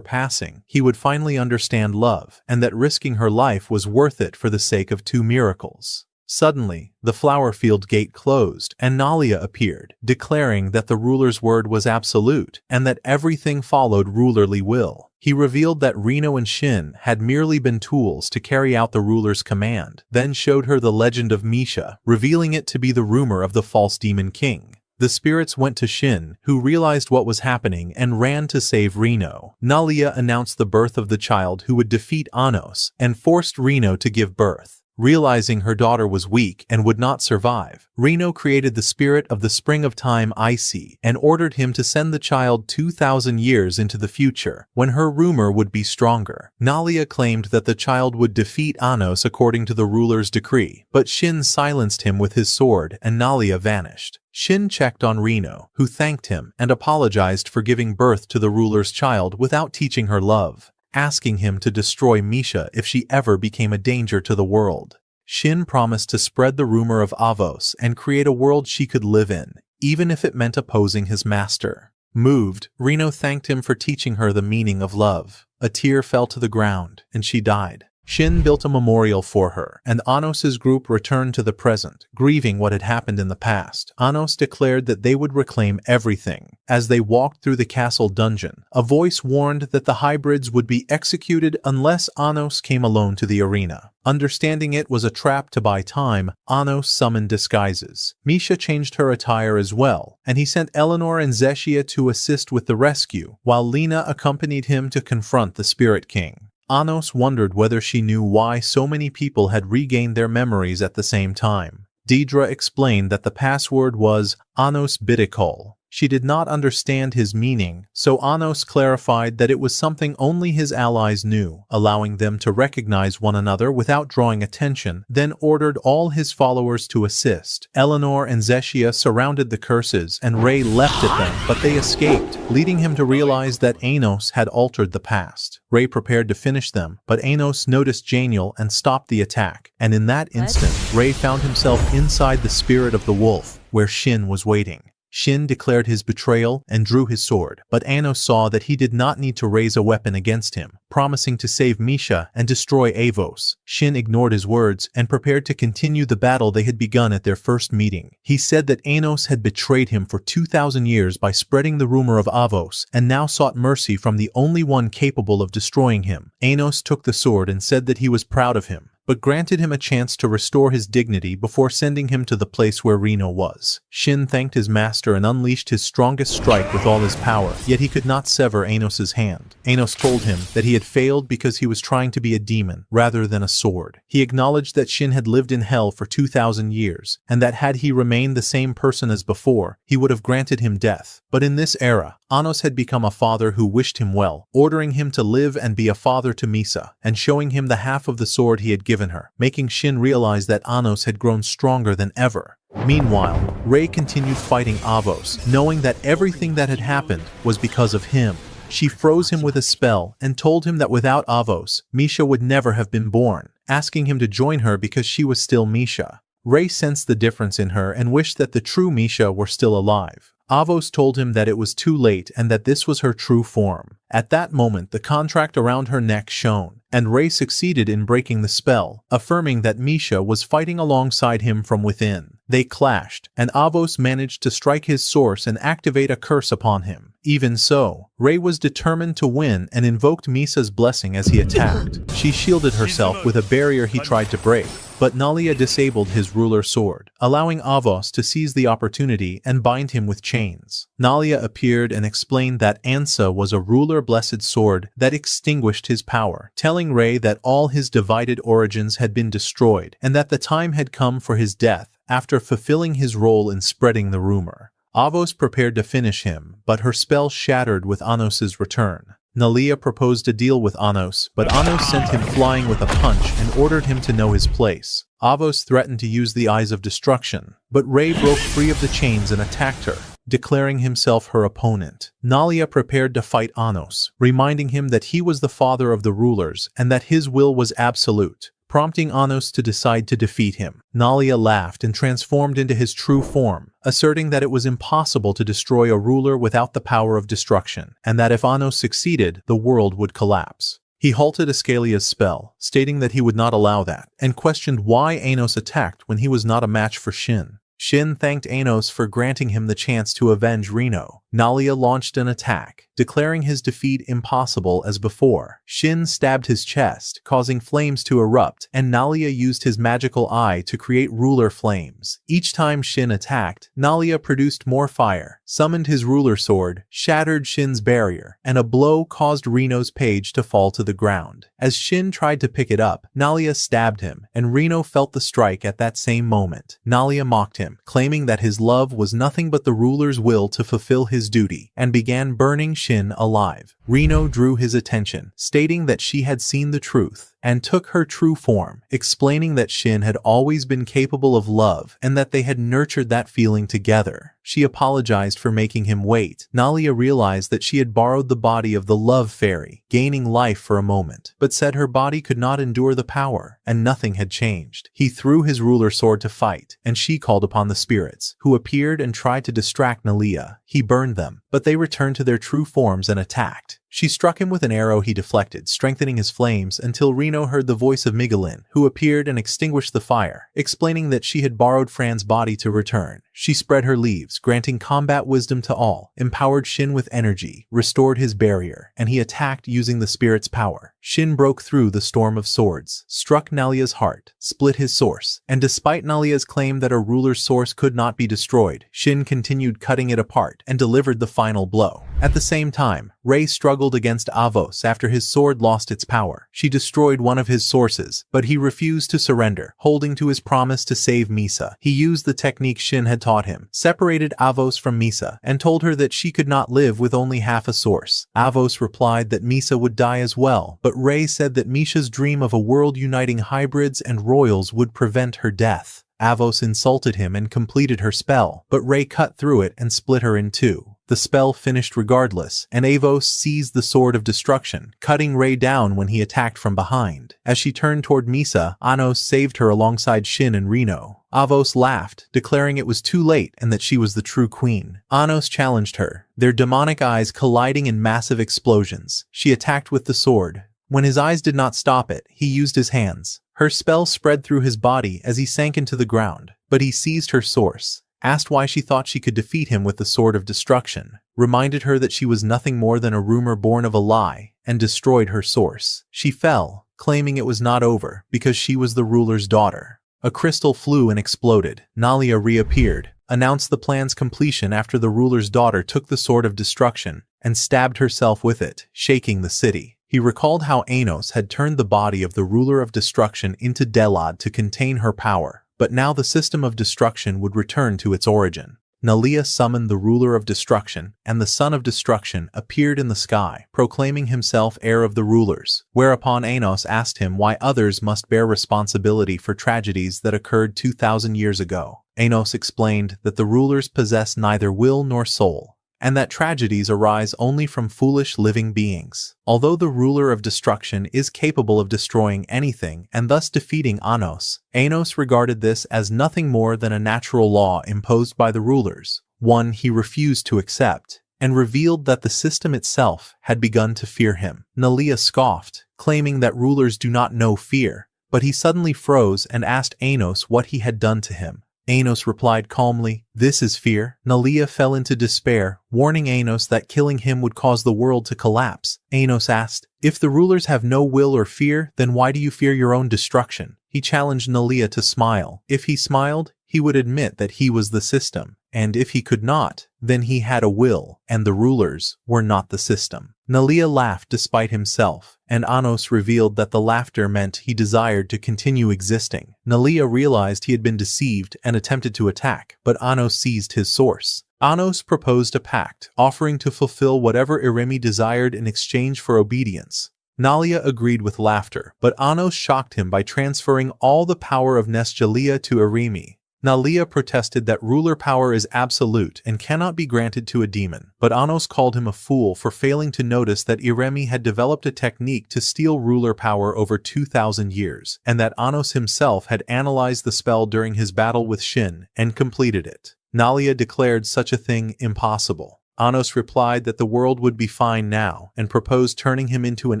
passing, he would finally understand love, and that risking her life was worth it for the sake of 2 miracles. Suddenly, the flower field gate closed, and Nalia appeared, declaring that the ruler's word was absolute, and that everything followed rulerly will. He revealed that Reno and Shin had merely been tools to carry out the ruler's command, then showed her the legend of Misha, revealing it to be the rumor of the false demon king. The spirits went to Shin, who realized what was happening and ran to save Reno. Nalia announced the birth of the child who would defeat Anos, and forced Reno to give birth. Realizing her daughter was weak and would not survive, Reno created the spirit of the Spring of Time Icy and ordered him to send the child 2,000 years into the future, when her rumor would be stronger. Nalia claimed that the child would defeat Anos according to the ruler's decree, but Shin silenced him with his sword and Nalia vanished. Shin checked on Reno, who thanked him and apologized for giving birth to the ruler's child without teaching her love, asking him to destroy Misha if she ever became a danger to the world. Shin promised to spread the rumor of Avos and create a world she could live in, even if it meant opposing his master. Moved, Reno thanked him for teaching her the meaning of love. A tear fell to the ground, and she died. Shin built a memorial for her, and Anos's group returned to the present, grieving what had happened in the past. Anos declared that they would reclaim everything. As they walked through the castle dungeon, a voice warned that the hybrids would be executed unless Anos came alone to the arena. Understanding it was a trap to buy time, Anos summoned disguises. Misha changed her attire as well, and he sent Eleanor and Zeshia to assist with the rescue, while Lena accompanied him to confront the Spirit King. Anos wondered whether she knew why so many people had regained their memories at the same time. Deidre explained that the password was Anos Bidikol. She did not understand his meaning, so Anos clarified that it was something only his allies knew, allowing them to recognize one another without drawing attention, then ordered all his followers to assist. Eleanor and Zeshia surrounded the curses, and Ray leapt at them, but they escaped, leading him to realize that Anos had altered the past. Ray prepared to finish them, but Anos noticed Janiel and stopped the attack, and in that instant, Ray found himself inside the spirit of the wolf, where Shin was waiting. Shin declared his betrayal and drew his sword, but Anos saw that he did not need to raise a weapon against him, promising to save Misha and destroy Avos. Shin ignored his words and prepared to continue the battle they had begun at their first meeting. He said that Anos had betrayed him for 2,000 years by spreading the rumor of Avos, and now sought mercy from the only one capable of destroying him. Anos took the sword and said that he was proud of him, but granted him a chance to restore his dignity before sending him to the place where Reno was. Shin thanked his master and unleashed his strongest strike with all his power, yet he could not sever Anos's hand. Anos told him that he had failed because he was trying to be a demon rather than a sword. He acknowledged that Shin had lived in hell for 2,000 years, and that had he remained the same person as before, he would have granted him death. But in this era, Anos had become a father who wished him well, ordering him to live and be a father to Misa, and showing him the half of the sword he had given her, making Shin realize that Anos had grown stronger than ever. Meanwhile, Ray continued fighting Avos, knowing that everything that had happened was because of him. She froze him with a spell and told him that without Avos, Misha would never have been born, asking him to join her because she was still Misha. Ray sensed the difference in her and wished that the true Misha were still alive. Avos told him that it was too late and that this was her true form. At that moment, the contract around her neck shone, and Ray succeeded in breaking the spell, affirming that Misha was fighting alongside him from within. They clashed, and Avos managed to strike his source and activate a curse upon him. Even so, Ray was determined to win and invoked Misa's blessing as he attacked. She shielded herself with a barrier he tried to break, but Nalia disabled his ruler sword, allowing Avos to seize the opportunity and bind him with chains. Nalia appeared and explained that Ansa was a ruler-blessed sword that extinguished his power, telling Ray that all his divided origins had been destroyed and that the time had come for his death after fulfilling his role in spreading the rumor. Avos prepared to finish him, but her spell shattered with Anos's return. Nalia proposed a deal with Anos, but Anos sent him flying with a punch and ordered him to know his place. Avos threatened to use the Eyes of Destruction, but Ray broke free of the chains and attacked her, declaring himself her opponent. Nalia prepared to fight Anos, reminding him that he was the father of the rulers and that his will was absolute, prompting Anos to decide to defeat him. Nalia laughed and transformed into his true form, asserting that it was impossible to destroy a ruler without the power of destruction, and that if Anos succeeded, the world would collapse. He halted Ascalia's spell, stating that he would not allow that, and questioned why Anos attacked when he was not a match for Shin. Shin thanked Anos for granting him the chance to avenge Reno. Nalia launched an attack, declaring his defeat impossible as before. Shin stabbed his chest, causing flames to erupt, and Nalia used his magical eye to create ruler flames. Each time Shin attacked, Nalia produced more fire, summoned his ruler sword, shattered Shin's barrier, and a blow caused Reno's page to fall to the ground. As Shin tried to pick it up, Nalia stabbed him, and Reno felt the strike at that same moment. Nalia mocked him, claiming that his love was nothing but the ruler's will to fulfill his duty, and began burning Shin alive. Reno drew his attention, stating that she had seen the truth, and took her true form, explaining that Shin had always been capable of love and that they had nurtured that feeling together. She apologized for making him wait. Nalia realized that she had borrowed the body of the love fairy, gaining life for a moment, but said her body could not endure the power, and nothing had changed. He threw his ruler sword to fight, and she called upon the spirits, who appeared and tried to distract Nalia. He burned them, but they returned to their true forms and attacked. She struck him with an arrow he deflected, strengthening his flames until Reno heard the voice of Miguelin, who appeared and extinguished the fire, explaining that she had borrowed Fran's body to return. She spread her leaves, granting combat wisdom to all, empowered Shin with energy, restored his barrier, and he attacked using the spirit's power. Shin broke through the storm of swords, struck Nalia's heart, split his source, and despite Nalia's claim that a ruler's source could not be destroyed, Shin continued cutting it apart and delivered the final blow. At the same time, Rei struggled against Avos after his sword lost its power. She destroyed one of his sources, but he refused to surrender, holding to his promise to save Misa. He used the technique Shin had taught him, separated Avos from Misa, and told her that she could not live with only half a source. Avos replied that Misa would die as well, but Rei said that Misha's dream of a world uniting hybrids and royals would prevent her death. Avos insulted him and completed her spell, but Rei cut through it and split her in two. The spell finished regardless, and Avos seized the sword of destruction, cutting Rei down when he attacked from behind. As she turned toward Misa, Anos saved her alongside Shin and Reno. Avos laughed, declaring it was too late and that she was the true queen. Anos challenged her, their demonic eyes colliding in massive explosions. She attacked with the sword. When his eyes did not stop it, he used his hands. Her spell spread through his body as he sank into the ground, but he seized her source, asked why she thought she could defeat him with the sword of destruction, reminded her that she was nothing more than a rumor born of a lie, and destroyed her source. She fell, claiming it was not over because she was the ruler's daughter. A crystal flew and exploded. Nalia reappeared, announced the plan's completion after the ruler's daughter took the sword of destruction and stabbed herself with it, shaking the city. He recalled how Anos had turned the body of the ruler of destruction into Delad to contain her power, but now the system of destruction would return to its origin. Nalia summoned the ruler of destruction, and the son of destruction appeared in the sky, proclaiming himself heir of the rulers, whereupon Anos asked him why others must bear responsibility for tragedies that occurred 2,000 years ago. Anos explained that the rulers possess neither will nor soul, and that tragedies arise only from foolish living beings. Although the ruler of destruction is capable of destroying anything and thus defeating Anos regarded this as nothing more than a natural law imposed by the rulers, one he refused to accept, and revealed that the system itself had begun to fear him. Nalia scoffed, claiming that rulers do not know fear, but he suddenly froze and asked Anos what he had done to him. Anos replied calmly, "This is fear." Nalia fell into despair, warning Anos that killing him would cause the world to collapse. Anos asked, "If the rulers have no will or fear, then why do you fear your own destruction?" He challenged Nalia to smile. If he smiled, he would admit that he was the system, and if he could not, then he had a will, and the rulers were not the system. Nalia laughed despite himself, and Anos revealed that the laughter meant he desired to continue existing. Nalia realized he had been deceived and attempted to attack, but Anos seized his source. Anos proposed a pact, offering to fulfill whatever Iremi desired in exchange for obedience. Nalia agreed with laughter, but Anos shocked him by transferring all the power of Nesjalia to Iremi. Nalia protested that ruler power is absolute and cannot be granted to a demon, but Anos called him a fool for failing to notice that Iremi had developed a technique to steal ruler power over 2,000 years, and that Anos himself had analyzed the spell during his battle with Shin and completed it. Nalia declared such a thing impossible. Anos replied that the world would be fine now and proposed turning him into an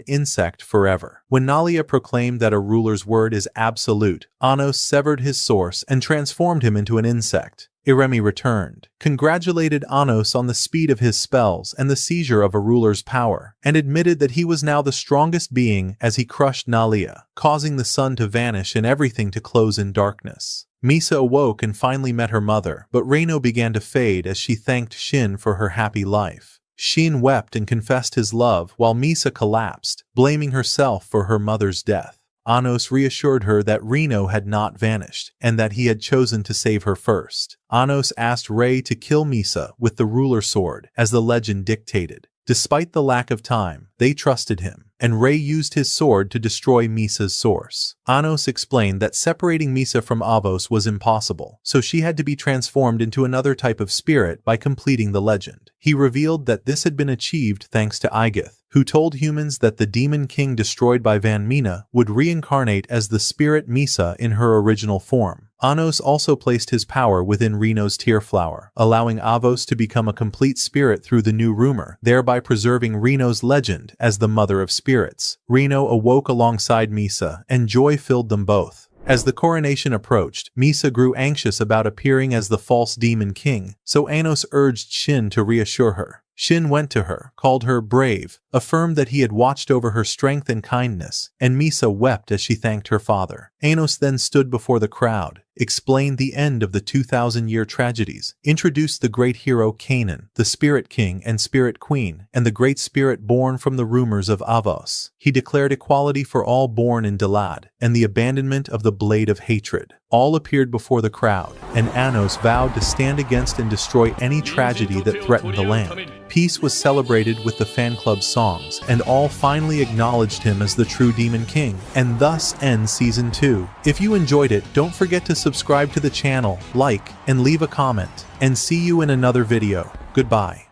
insect forever. When Nalia proclaimed that a ruler's word is absolute, Anos severed his source and transformed him into an insect. Iremi returned, congratulated Anos on the speed of his spells and the seizure of a ruler's power, and admitted that he was now the strongest being as he crushed Nalia, causing the sun to vanish and everything to close in darkness. Misa awoke and finally met her mother, but Reino began to fade as she thanked Shin for her happy life. Shin wept and confessed his love while Misa collapsed, blaming herself for her mother's death. Anos reassured her that Reno had not vanished, and that he had chosen to save her first. Anos asked Rei to kill Misa with the ruler sword, as the legend dictated. Despite the lack of time, They trusted him, and Rei used his sword to destroy Misa's source. Anos explained that separating Misa from Avos was impossible, so she had to be transformed into another type of spirit by completing the legend. He revealed that this had been achieved thanks to Igith, who told humans that the demon king destroyed by Van Mina would reincarnate as the spirit Misa in her original form. Anos also placed his power within Reno's tear flower, allowing Avos to become a complete spirit through the new rumor, thereby preserving Reno's legend as the mother of spirits. Reno awoke alongside Misa, and joy filled them both. As the coronation approached, Misa grew anxious about appearing as the false demon king, so Anos urged Shin to reassure her. Shin went to her, called her brave, affirmed that he had watched over her strength and kindness, and Misa wept as she thanked her father. Anos then stood before the crowd, explained the end of the 2,000-year tragedies, introduced the great hero Kanan, the Spirit King and Spirit Queen, and the great spirit born from the rumors of Avos. He declared equality for all born in Dalad, and the abandonment of the blade of hatred. All appeared before the crowd, and Anos vowed to stand against and destroy any tragedy that threatened the land. Peace was celebrated with the fan club's songs, and all finally acknowledged him as the true Demon King, and thus ends Season 2. If you enjoyed it, don't forget to subscribe to the channel, like, and leave a comment, and see you in another video. Goodbye.